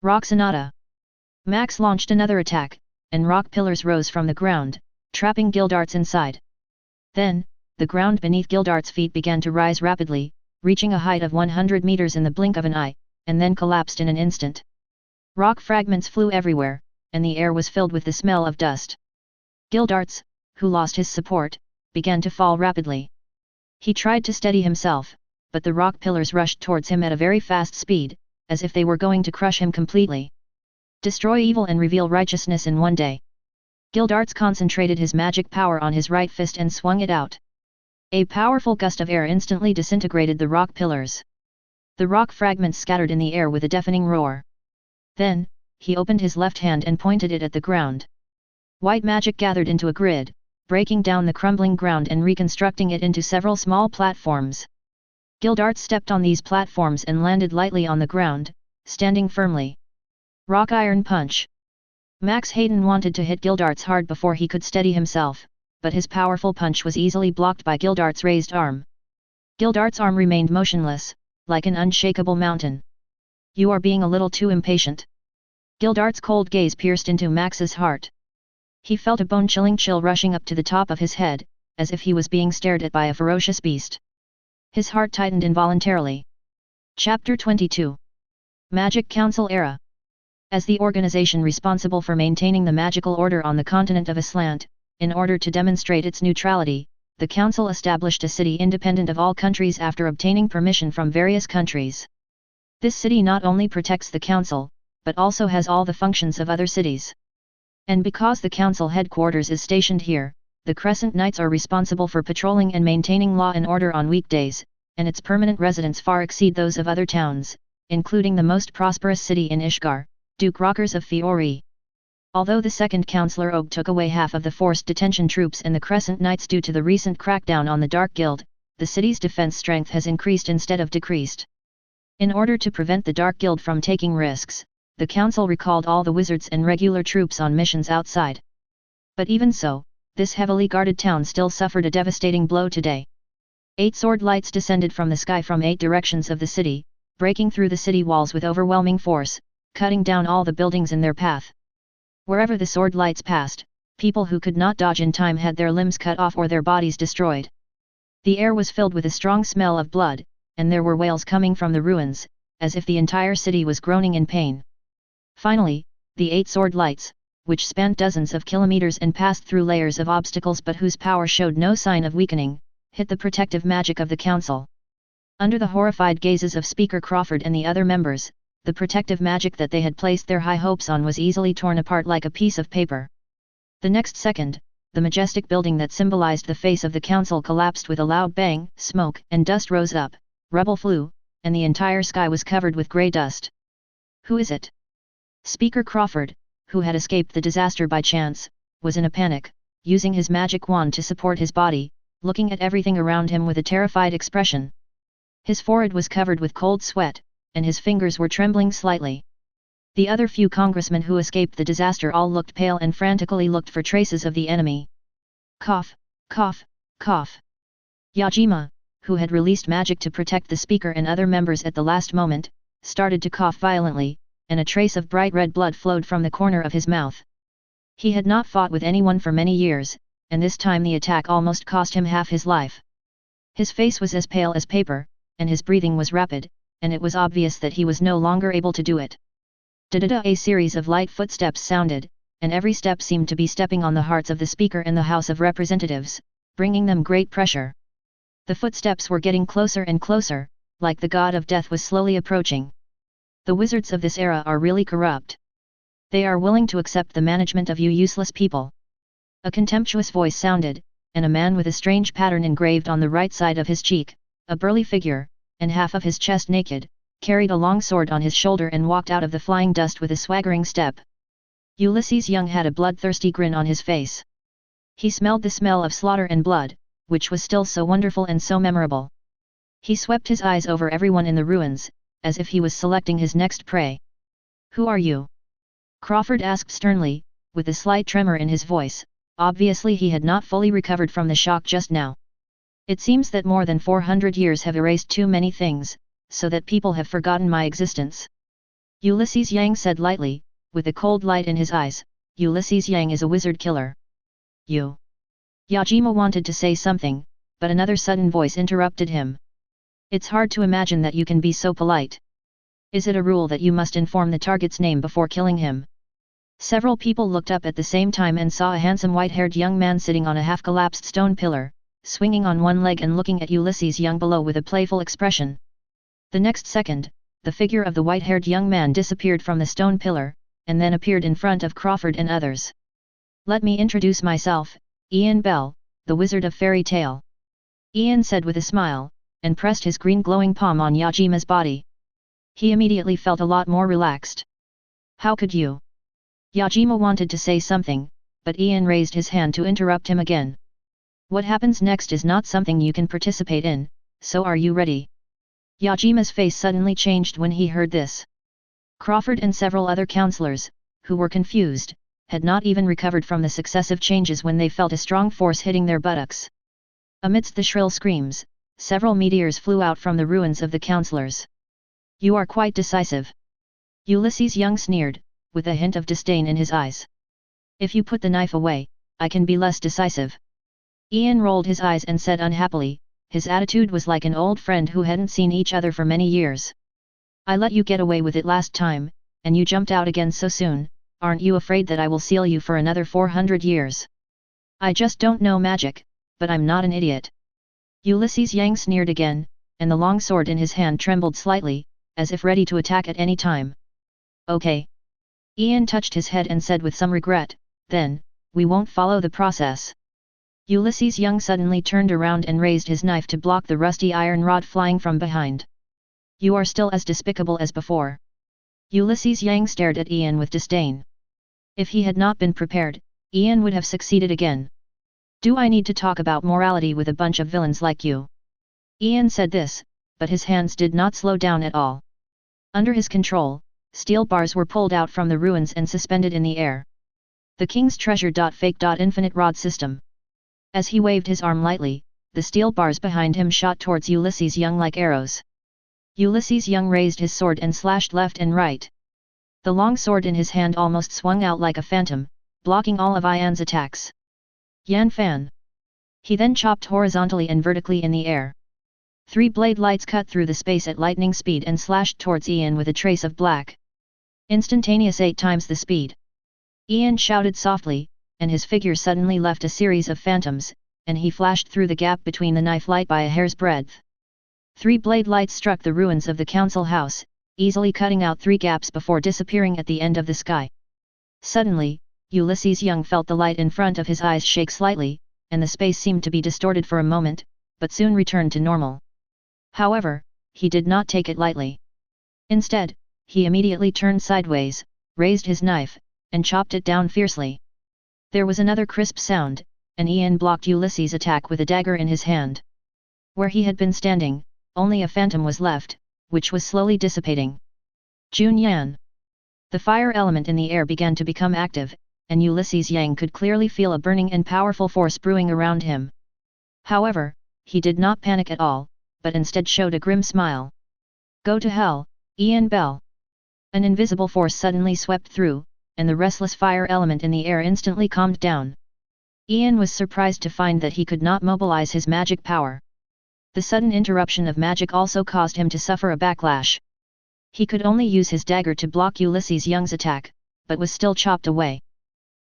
Rock Sonata. Max launched another attack, and rock pillars rose from the ground, trapping Gildarts inside. Then, the ground beneath Gildarts' feet began to rise rapidly, reaching a height of 100 meters in the blink of an eye, and then collapsed in an instant. Rock fragments flew everywhere, and the air was filled with the smell of dust. Gildarts, who lost his support, began to fall rapidly. He tried to steady himself, but the rock pillars rushed towards him at a very fast speed, as if they were going to crush him completely. Destroy evil and reveal righteousness in one day. Gildarts concentrated his magic power on his right fist and swung it out. A powerful gust of air instantly disintegrated the rock pillars. The rock fragments scattered in the air with a deafening roar. Then, he opened his left hand and pointed it at the ground. White magic gathered into a grid, breaking down the crumbling ground and reconstructing it into several small platforms. Gildarts stepped on these platforms and landed lightly on the ground, standing firmly. Rock Iron Punch. Max Hayden wanted to hit Gildarts hard before he could steady himself, but his powerful punch was easily blocked by Gildarts' raised arm. Gildarts' arm remained motionless, like an unshakable mountain. You are being a little too impatient. Gildarts' cold gaze pierced into Max's heart. He felt a bone-chilling chill rushing up to the top of his head, as if he was being stared at by a ferocious beast. His heart tightened involuntarily. Chapter 22. Magic Council Era. As the organization responsible for maintaining the magical order on the continent of Aslant, in order to demonstrate its neutrality, the Council established a city independent of all countries after obtaining permission from various countries. This city not only protects the Council, but also has all the functions of other cities. And because the Council headquarters is stationed here, the Crescent Knights are responsible for patrolling and maintaining law and order on weekdays, and its permanent residents far exceed those of other towns, including the most prosperous city in Ishgar, Duke Rockers of Fiori. Although the second Councillor Og took away half of the forced detention troops and the Crescent Knights due to the recent crackdown on the Dark Guild, the city's defense strength has increased instead of decreased. In order to prevent the Dark Guild from taking risks, the Council recalled all the wizards and regular troops on missions outside. But even so, this heavily guarded town still suffered a devastating blow today. 8 sword lights descended from the sky from 8 directions of the city, breaking through the city walls with overwhelming force, cutting down all the buildings in their path. Wherever the sword lights passed, people who could not dodge in time had their limbs cut off or their bodies destroyed. The air was filled with a strong smell of blood, and there were wails coming from the ruins, as if the entire city was groaning in pain. Finally, the 8 sword lights, which spanned dozens of kilometers and passed through layers of obstacles but whose power showed no sign of weakening, hit the protective magic of the Council. Under the horrified gazes of Speaker Crawford and the other members, the protective magic that they had placed their high hopes on was easily torn apart like a piece of paper. The next second, the majestic building that symbolized the face of the Council collapsed with a loud bang, smoke and dust rose up, rubble flew, and the entire sky was covered with grey dust. Who is it? Speaker Crawford, who had escaped the disaster by chance, was in a panic, using his magic wand to support his body, looking at everything around him with a terrified expression. His forehead was covered with cold sweat, and his fingers were trembling slightly. The other few congressmen who escaped the disaster all looked pale and frantically looked for traces of the enemy. Cough, cough, cough. Yajima, who had released magic to protect the speaker and other members at the last moment, started to cough violently, and a trace of bright red blood flowed from the corner of his mouth. He had not fought with anyone for many years, and this time the attack almost cost him half his life. His face was as pale as paper, and his breathing was rapid, and it was obvious that he was no longer able to do it. Da-da-da! A series of light footsteps sounded, and every step seemed to be stepping on the hearts of the speaker and the House of Representatives, bringing them great pressure. The footsteps were getting closer and closer, like the god of death was slowly approaching. The wizards of this era are really corrupt. They are willing to accept the management of you useless people. A contemptuous voice sounded, and a man with a strange pattern engraved on the right side of his cheek, a burly figure, and half of his chest naked, carried a long sword on his shoulder and walked out of the flying dust with a swaggering step. Ulysses Young had a bloodthirsty grin on his face. He smelled the smell of slaughter and blood, which was still so wonderful and so memorable. He swept his eyes over everyone in the ruins, as if he was selecting his next prey. Who are you? Crawford asked sternly, with a slight tremor in his voice. Obviously he had not fully recovered from the shock just now. It seems that more than 400 years have erased too many things, so that people have forgotten my existence. Ulysses Yang said lightly, with a cold light in his eyes. Ulysses Yang is a wizard killer. You. Yajima wanted to say something, but another sudden voice interrupted him. It's hard to imagine that you can be so polite. Is it a rule that you must inform the target's name before killing him? Several people looked up at the same time and saw a handsome white-haired young man sitting on a half-collapsed stone pillar, swinging on one leg and looking at Ulysses Young below with a playful expression. The next second, the figure of the white-haired young man disappeared from the stone pillar, and then appeared in front of Crawford and others. Let me introduce myself, Ian Bell, the Wizard of Fairy Tale. Ian said with a smile, and pressed his green glowing palm on Yajima's body. He immediately felt a lot more relaxed. How could you? Yajima wanted to say something, but Ian raised his hand to interrupt him again. What happens next is not something you can participate in, so are you ready? Yajima's face suddenly changed when he heard this. Crawford and several other counselors, who were confused, had not even recovered from the successive changes when they felt a strong force hitting their buttocks. Amidst the shrill screams, several meteors flew out from the ruins of the counselors. You are quite decisive. Ulysses Young sneered, with a hint of disdain in his eyes. If you put the knife away, I can be less decisive. Ian rolled his eyes and said unhappily, his attitude was like an old friend who hadn't seen each other for many years. I let you get away with it last time, and you jumped out again so soon. Aren't you afraid that I will seal you for another 400 years? I just don't know magic, but I'm not an idiot. Ulysses Yang sneered again, and the long sword in his hand trembled slightly, as if ready to attack at any time. Okay. Ian touched his head and said with some regret, then, we won't follow the process. Ulysses Young suddenly turned around and raised his knife to block the rusty iron rod flying from behind. You are still as despicable as before. Ulysses Yang stared at Ian with disdain. If he had not been prepared, Ian would have succeeded again. Do I need to talk about morality with a bunch of villains like you? Ian said this, but his hands did not slow down at all. Under his control, steel bars were pulled out from the ruins and suspended in the air. The King's Treasure. Fake. Infinite Rod System. As he waved his arm lightly, the steel bars behind him shot towards Ulysses Young like arrows. Ulysses Young raised his sword and slashed left and right. The long sword in his hand almost swung out like a phantom, blocking all of Ian's attacks. Yan Fan. He then chopped horizontally and vertically in the air. 3 blade lights cut through the space at lightning speed and slashed towards Ian with a trace of black. Instantaneous 8 times the speed. Ian shouted softly, and his figure suddenly left a series of phantoms, and he flashed through the gap between the knife light by a hair's breadth. 3 blade lights struck the ruins of the council house, easily cutting out 3 gaps before disappearing at the end of the sky. Suddenly, Ulysses Young felt the light in front of his eyes shake slightly, and the space seemed to be distorted for a moment, but soon returned to normal. However, he did not take it lightly. Instead, he immediately turned sideways, raised his knife, and chopped it down fiercely. There was another crisp sound, and Ian blocked Ulysses' attack with a dagger in his hand. Where he had been standing, only a phantom was left, which was slowly dissipating. Jun Yan. The fire element in the air began to become active, and Ulysses Yang could clearly feel a burning and powerful force brewing around him. However, he did not panic at all, but instead showed a grim smile. Go to hell, Ian Bell. An invisible force suddenly swept through, and the restless fire element in the air instantly calmed down. Ian was surprised to find that he could not mobilize his magic power. The sudden interruption of magic also caused him to suffer a backlash. He could only use his dagger to block Ulysses Young's attack, but was still chopped away.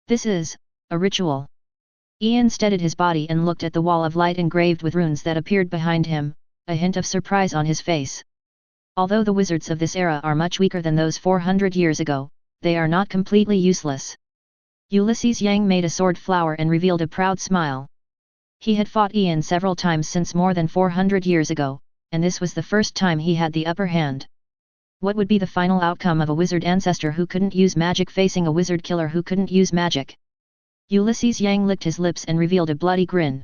This is a ritual. Ian steadied his body and looked at the wall of light engraved with runes that appeared behind him, a hint of surprise on his face. Although the wizards of this era are much weaker than those 400 years ago, they are not completely useless. Ulysses Yang made a sword flower and revealed a proud smile. He had fought Ian several times since more than 400 years ago, and this was the first time he had the upper hand. What would be the final outcome of a wizard ancestor who couldn't use magic facing a wizard killer who couldn't use magic? Ulysses Yang licked his lips and revealed a bloody grin.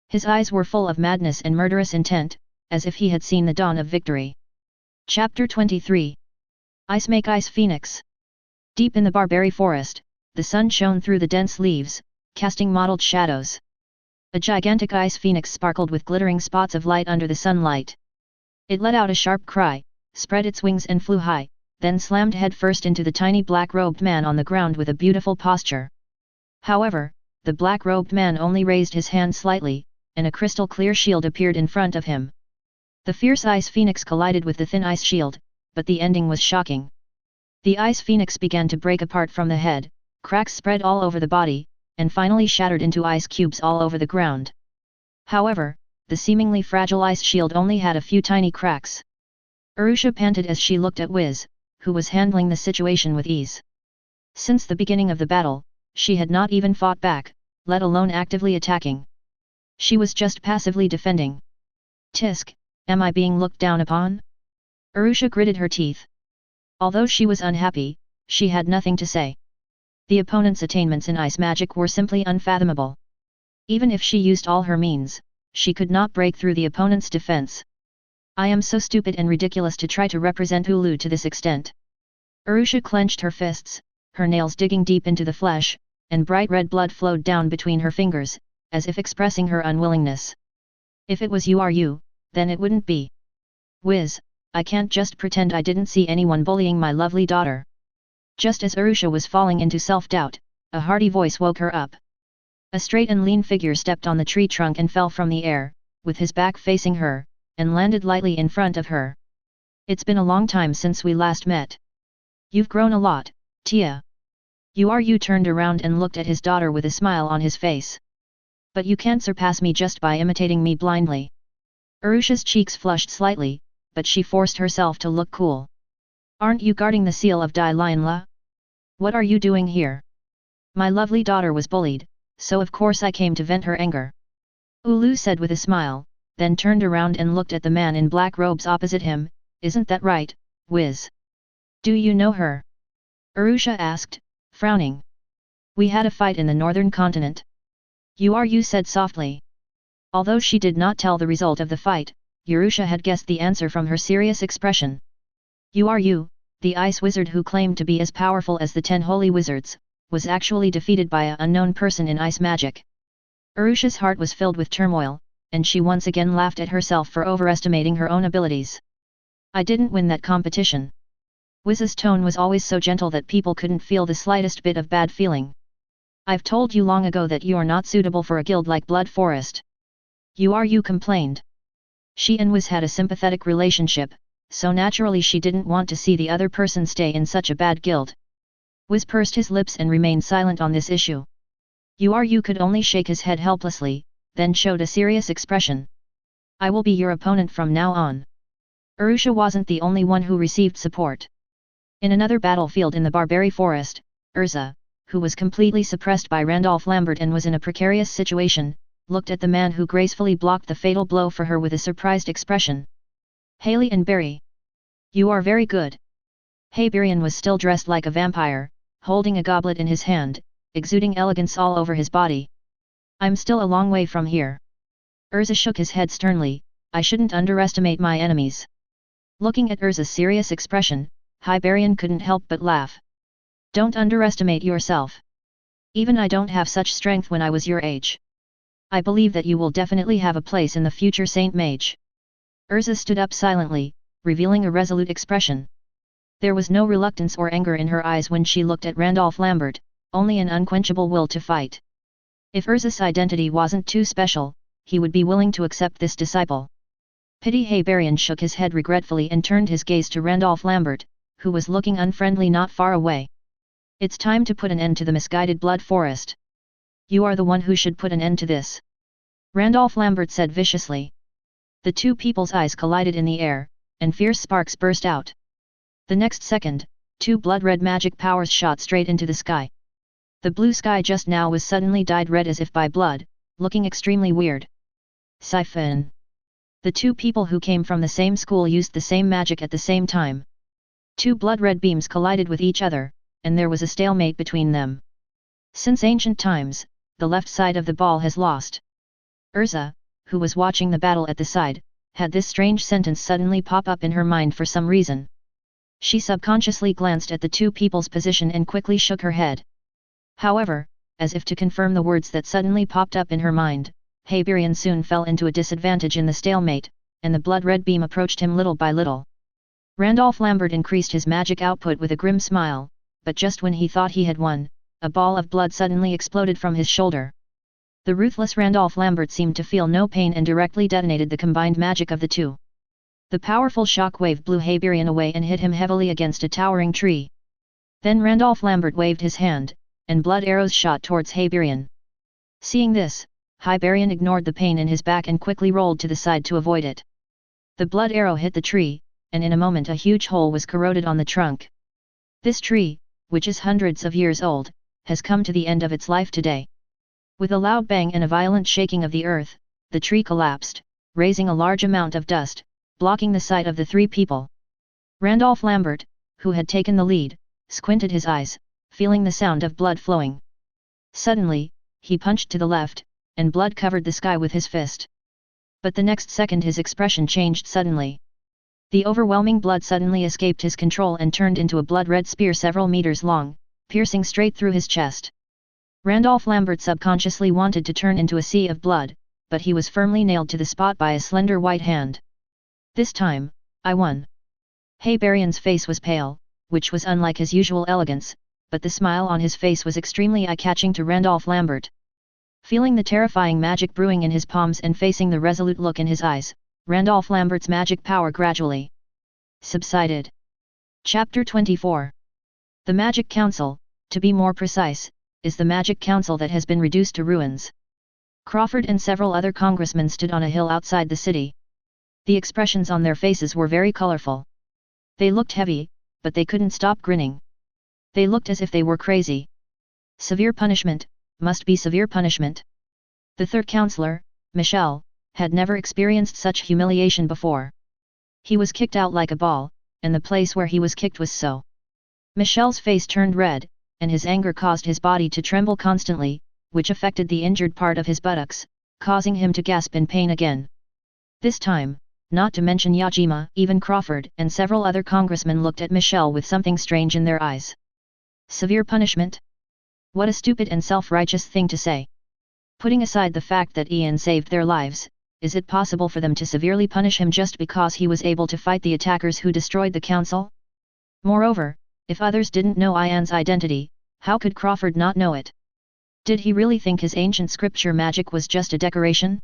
His eyes were full of madness and murderous intent, as if he had seen the dawn of victory. Chapter 23. Ice Make Ice Phoenix. Deep in the Barberry Forest, the sun shone through the dense leaves, casting mottled shadows. A gigantic ice phoenix sparkled with glittering spots of light under the sunlight. It let out a sharp cry, spread its wings and flew high, then slammed headfirst into the tiny black-robed man on the ground with a beautiful posture. However, the black-robed man only raised his hand slightly, and a crystal-clear shield appeared in front of him. The fierce ice phoenix collided with the thin ice shield, but the ending was shocking. The ice phoenix began to break apart from the head, cracks spread all over the body, and finally shattered into ice cubes all over the ground. However, the seemingly fragile ice shield only had a few tiny cracks. Arusha panted as she looked at Wiz, who was handling the situation with ease. Since the beginning of the battle, she had not even fought back, let alone actively attacking. She was just passively defending. Tisk, am I being looked down upon? Arusha gritted her teeth. Although she was unhappy, she had nothing to say. The opponent's attainments in ice magic were simply unfathomable. Even if she used all her means, she could not break through the opponent's defense. I am so stupid and ridiculous to try to represent Ulu to this extent. Arusha clenched her fists, her nails digging deep into the flesh, and bright red blood flowed down between her fingers, as if expressing her unwillingness. If it was you, then it wouldn't be. Wiz, I can't just pretend I didn't see anyone bullying my lovely daughter. Just as Arusha was falling into self-doubt, a hearty voice woke her up. A straight and lean figure stepped on the tree trunk and fell from the air, with his back facing her, and landed lightly in front of her. It's been a long time since we last met. You've grown a lot, Tia. You turned around and looked at his daughter with a smile on his face. But you can't surpass me just by imitating me blindly. Arusha's cheeks flushed slightly, but she forced herself to look cool. Aren't you guarding the seal of Dai Lianla? What are you doing here? My lovely daughter was bullied, so of course I came to vent her anger. Ulu said with a smile, then turned around and looked at the man in black robes opposite him. Isn't that right, Wiz? Do you know her? Arusha asked, frowning. We had a fight in the northern continent. You said softly. Although she did not tell the result of the fight, Arusha had guessed the answer from her serious expression. You, the ice wizard who claimed to be as powerful as the 10 holy wizards, was actually defeated by an unknown person in ice magic. Arusha's heart was filled with turmoil, and she once again laughed at herself for overestimating her own abilities. I didn't win that competition. Wiz's tone was always so gentle that people couldn't feel the slightest bit of bad feeling. I've told you long ago that you're not suitable for a guild like Blood Forest. You complained. She and Wiz had a sympathetic relationship, so naturally she didn't want to see the other person stay in such a bad guild. Wiz pursed his lips and remained silent on this issue. You could only shake his head helplessly, then showed a serious expression. I will be your opponent from now on. Arusha wasn't the only one who received support. In another battlefield in the Barbary Forest, Urza, who was completely suppressed by Randolph Lambert and was in a precarious situation, looked at the man who gracefully blocked the fatal blow for her with a surprised expression. Haley and Barry. You are very good. Hayberian was still dressed like a vampire, holding a goblet in his hand, exuding elegance all over his body. I'm still a long way from here. Urza shook his head sternly. I shouldn't underestimate my enemies. Looking at Urza's serious expression, Hayberian couldn't help but laugh. Don't underestimate yourself. Even I don't have such strength when I was your age. I believe that you will definitely have a place in the future Saint Mage. Urza stood up silently, revealing a resolute expression. There was no reluctance or anger in her eyes when she looked at Randolph Lambert, only an unquenchable will to fight. If Urza's identity wasn't too special, he would be willing to accept this disciple. Pity Hayberian shook his head regretfully and turned his gaze to Randolph Lambert, who was looking unfriendly not far away. It's time to put an end to the misguided Blood Forest. You are the one who should put an end to this. Randolph Lambert said viciously. The two people's eyes collided in the air, and fierce sparks burst out. The next second, two blood-red magic powers shot straight into the sky. The blue sky just now was suddenly dyed red as if by blood, looking extremely weird. Siphon. The two people who came from the same school used the same magic at the same time. Two blood-red beams collided with each other, and there was a stalemate between them. Since ancient times, the left side of the ball has lost. Urza, who was watching the battle at the side, had this strange sentence suddenly pop up in her mind for some reason. She subconsciously glanced at the two people's position and quickly shook her head. However, as if to confirm the words that suddenly popped up in her mind, Heir soon fell into a disadvantage in the stalemate, and the blood-red beam approached him little by little. Randolph Lambert increased his magic output with a grim smile, but just when he thought he had won, a ball of blood suddenly exploded from his shoulder. The ruthless Randolph Lambert seemed to feel no pain and directly detonated the combined magic of the two. The powerful shock wave blew Heir away and hit him heavily against a towering tree. Then Randolph Lambert waved his hand, and blood arrows shot towards Heir. Seeing this, Heir ignored the pain in his back and quickly rolled to the side to avoid it. The blood arrow hit the tree, and in a moment a huge hole was corroded on the trunk. This tree, which is hundreds of years old, has come to the end of its life today. With a loud bang and a violent shaking of the earth, the tree collapsed, raising a large amount of dust, blocking the sight of the three people. Randolph Lambert, who had taken the lead, squinted his eyes, feeling the sound of blood flowing. Suddenly, he punched to the left, and blood covered the sky with his fist. But the next second his expression changed suddenly. The overwhelming blood suddenly escaped his control and turned into a blood-red spear several meters long, piercing straight through his chest. Randolph Lambert subconsciously wanted to turn into a sea of blood, but he was firmly nailed to the spot by a slender white hand. This time, I won. Heir's face was pale, which was unlike his usual elegance, but the smile on his face was extremely eye-catching to Randolph Lambert. Feeling the terrifying magic brewing in his palms and facing the resolute look in his eyes, Randolph Lambert's magic power gradually subsided. Chapter 24. The Magic Council, to be more precise, is the magic council that has been reduced to ruins. Crawford and several other congressmen stood on a hill outside the city. The expressions on their faces were very colorful. They looked heavy, but they couldn't stop grinning. They looked as if they were crazy. Severe punishment, must be severe punishment. The third counselor, Michel, had never experienced such humiliation before. He was kicked out like a ball, and the place where he was kicked was so. Michel's face turned red, and his anger caused his body to tremble constantly, which affected the injured part of his buttocks, causing him to gasp in pain again. This time, not to mention Yajima, even Crawford and several other congressmen looked at Michel with something strange in their eyes. Severe punishment? What a stupid and self-righteous thing to say. Putting aside the fact that Ian saved their lives, is it possible for them to severely punish him just because he was able to fight the attackers who destroyed the council? Moreover, if others didn't know Ian's identity, how could Crawford not know it? Did he really think his ancient scripture magic was just a decoration?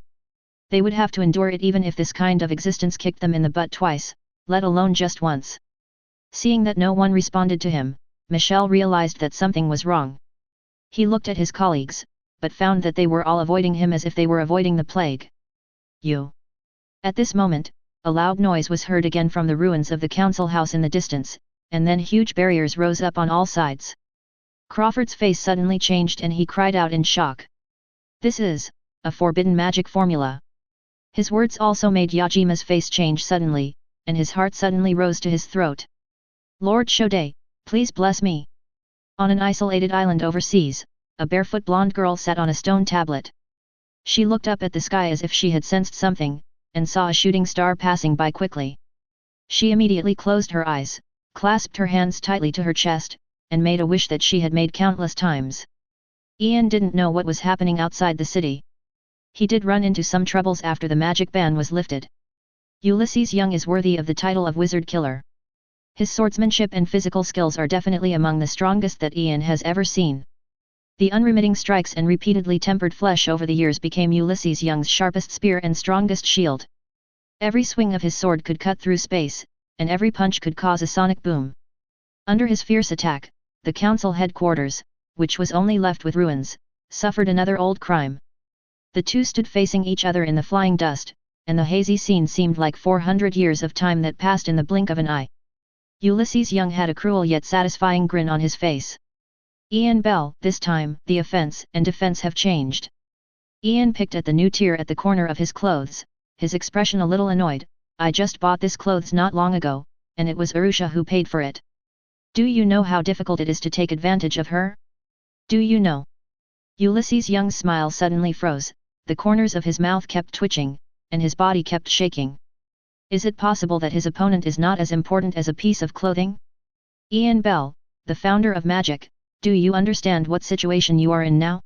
They would have to endure it even if this kind of existence kicked them in the butt twice, let alone just once. Seeing that no one responded to him, Michel realized that something was wrong. He looked at his colleagues, but found that they were all avoiding him as if they were avoiding the plague. You. At this moment, a loud noise was heard again from the ruins of the council house in the distance, and then huge barriers rose up on all sides. Crawford's face suddenly changed and he cried out in shock. This is a forbidden magic formula. His words also made Yajima's face change suddenly, and his heart suddenly rose to his throat. Lord Shodei, please bless me. On an isolated island overseas, a barefoot blonde girl sat on a stone tablet. She looked up at the sky as if she had sensed something, and saw a shooting star passing by quickly. She immediately closed her eyes, clasped her hands tightly to her chest, and made a wish that she had made countless times. Ian didn't know what was happening outside the city. He did run into some troubles after the magic ban was lifted. Ulysses Young is worthy of the title of Wizard Killer. His swordsmanship and physical skills are definitely among the strongest that Ian has ever seen. The unremitting strikes and repeatedly tempered flesh over the years became Ulysses Young's sharpest spear and strongest shield. Every swing of his sword could cut through space, and every punch could cause a sonic boom. Under his fierce attack, the council headquarters, which was only left with ruins, suffered another old crime. The two stood facing each other in the flying dust, and the hazy scene seemed like 400 years of time that passed in the blink of an eye. Ulysses Young had a cruel yet satisfying grin on his face. Ian Bell, this time, the offense and defense have changed. Ian picked at the new tear at the corner of his clothes, his expression a little annoyed. I just bought this clothes not long ago, and it was Arusha who paid for it. Do you know how difficult it is to take advantage of her? Do you know? Ulysses Young's smile suddenly froze, the corners of his mouth kept twitching, and his body kept shaking. Is it possible that his opponent is not as important as a piece of clothing? Ian Bell, the founder of magic, Do you understand what situation you are in now?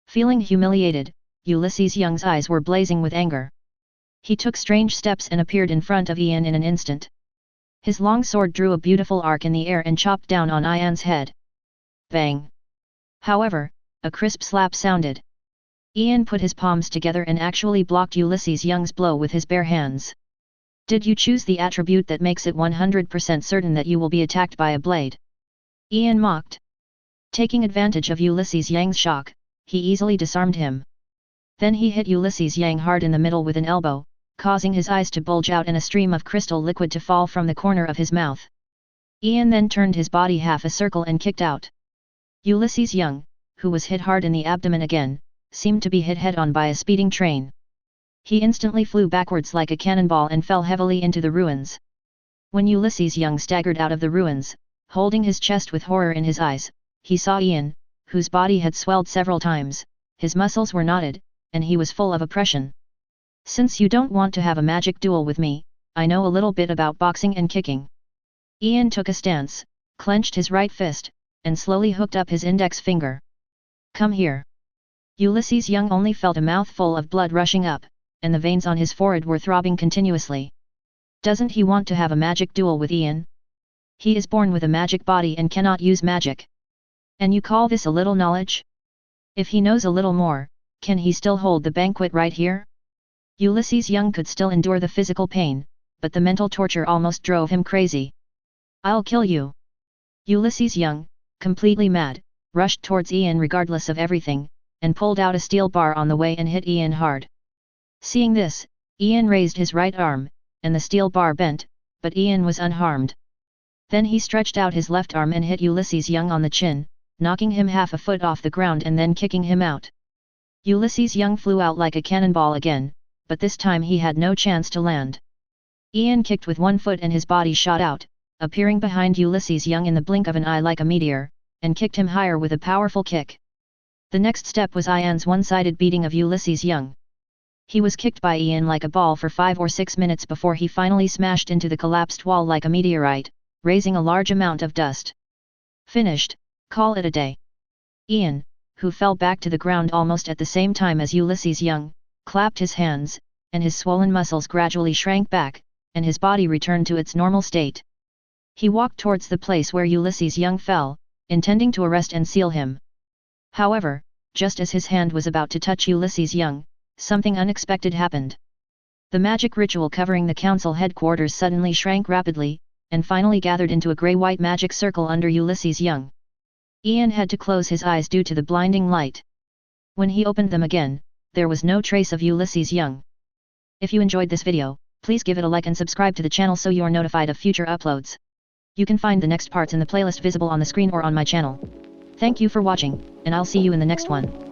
Feeling humiliated, Ulysses Young's eyes were blazing with anger. He took strange steps and appeared in front of Ian in an instant. His long sword drew a beautiful arc in the air and chopped down on Ian's head. Bang! However, a crisp slap sounded. Ian put his palms together and actually blocked Ulysses Young's blow with his bare hands. Did you choose the attribute that makes it 100% certain that you will be attacked by a blade? Ian mocked. Taking advantage of Ulysses Yang's shock, he easily disarmed him. Then he hit Ulysses Yang hard in the middle with an elbow, causing his eyes to bulge out and a stream of crystal liquid to fall from the corner of his mouth. Ian then turned his body half a circle and kicked out. Ulysses Young, who was hit hard in the abdomen again, seemed to be hit head-on by a speeding train. He instantly flew backwards like a cannonball and fell heavily into the ruins. When Ulysses Young staggered out of the ruins, holding his chest with horror in his eyes, he saw Ian, whose body had swelled several times, his muscles were knotted, and he was full of oppression. Since you don't want to have a magic duel with me, I know a little bit about boxing and kicking. Ian took a stance, clenched his right fist, and slowly hooked up his index finger. Come here. Ulysses Young only felt a mouthful of blood rushing up, and the veins on his forehead were throbbing continuously. Doesn't he want to have a magic duel with Ian? He is born with a magic body and cannot use magic. And you call this a little knowledge? If he knows a little more, can he still hold the banquet right here? Ulysses Young could still endure the physical pain, but the mental torture almost drove him crazy. I'll kill you. Ulysses Young, completely mad, rushed towards Ian regardless of everything, and pulled out a steel bar on the way and hit Ian hard. Seeing this, Ian raised his right arm, and the steel bar bent, but Ian was unharmed. Then he stretched out his left arm and hit Ulysses Young on the chin, knocking him half a foot off the ground and then kicking him out. Ulysses Young flew out like a cannonball again, but this time he had no chance to land. Ian kicked with one foot and his body shot out, appearing behind Ulysses Young in the blink of an eye like a meteor, and kicked him higher with a powerful kick. The next step was Ian's one-sided beating of Ulysses Young. He was kicked by Ian like a ball for 5 or 6 minutes before he finally smashed into the collapsed wall like a meteorite, raising a large amount of dust. Finished, call it a day. Ian, who fell back to the ground almost at the same time as Ulysses Young, clapped his hands, and his swollen muscles gradually shrank back, and his body returned to its normal state. He walked towards the place where Ulysses Young fell, intending to arrest and seal him. However, just as his hand was about to touch Ulysses Young, something unexpected happened. The magic ritual covering the council headquarters suddenly shrank rapidly, and finally gathered into a grey-white magic circle under Ulysses Young. Ian had to close his eyes due to the blinding light. When he opened them again, there was no trace of Ulysses Young. If you enjoyed this video, please give it a like and subscribe to the channel so you're notified of future uploads. You can find the next parts in the playlist visible on the screen or on my channel. Thank you for watching, and I'll see you in the next one.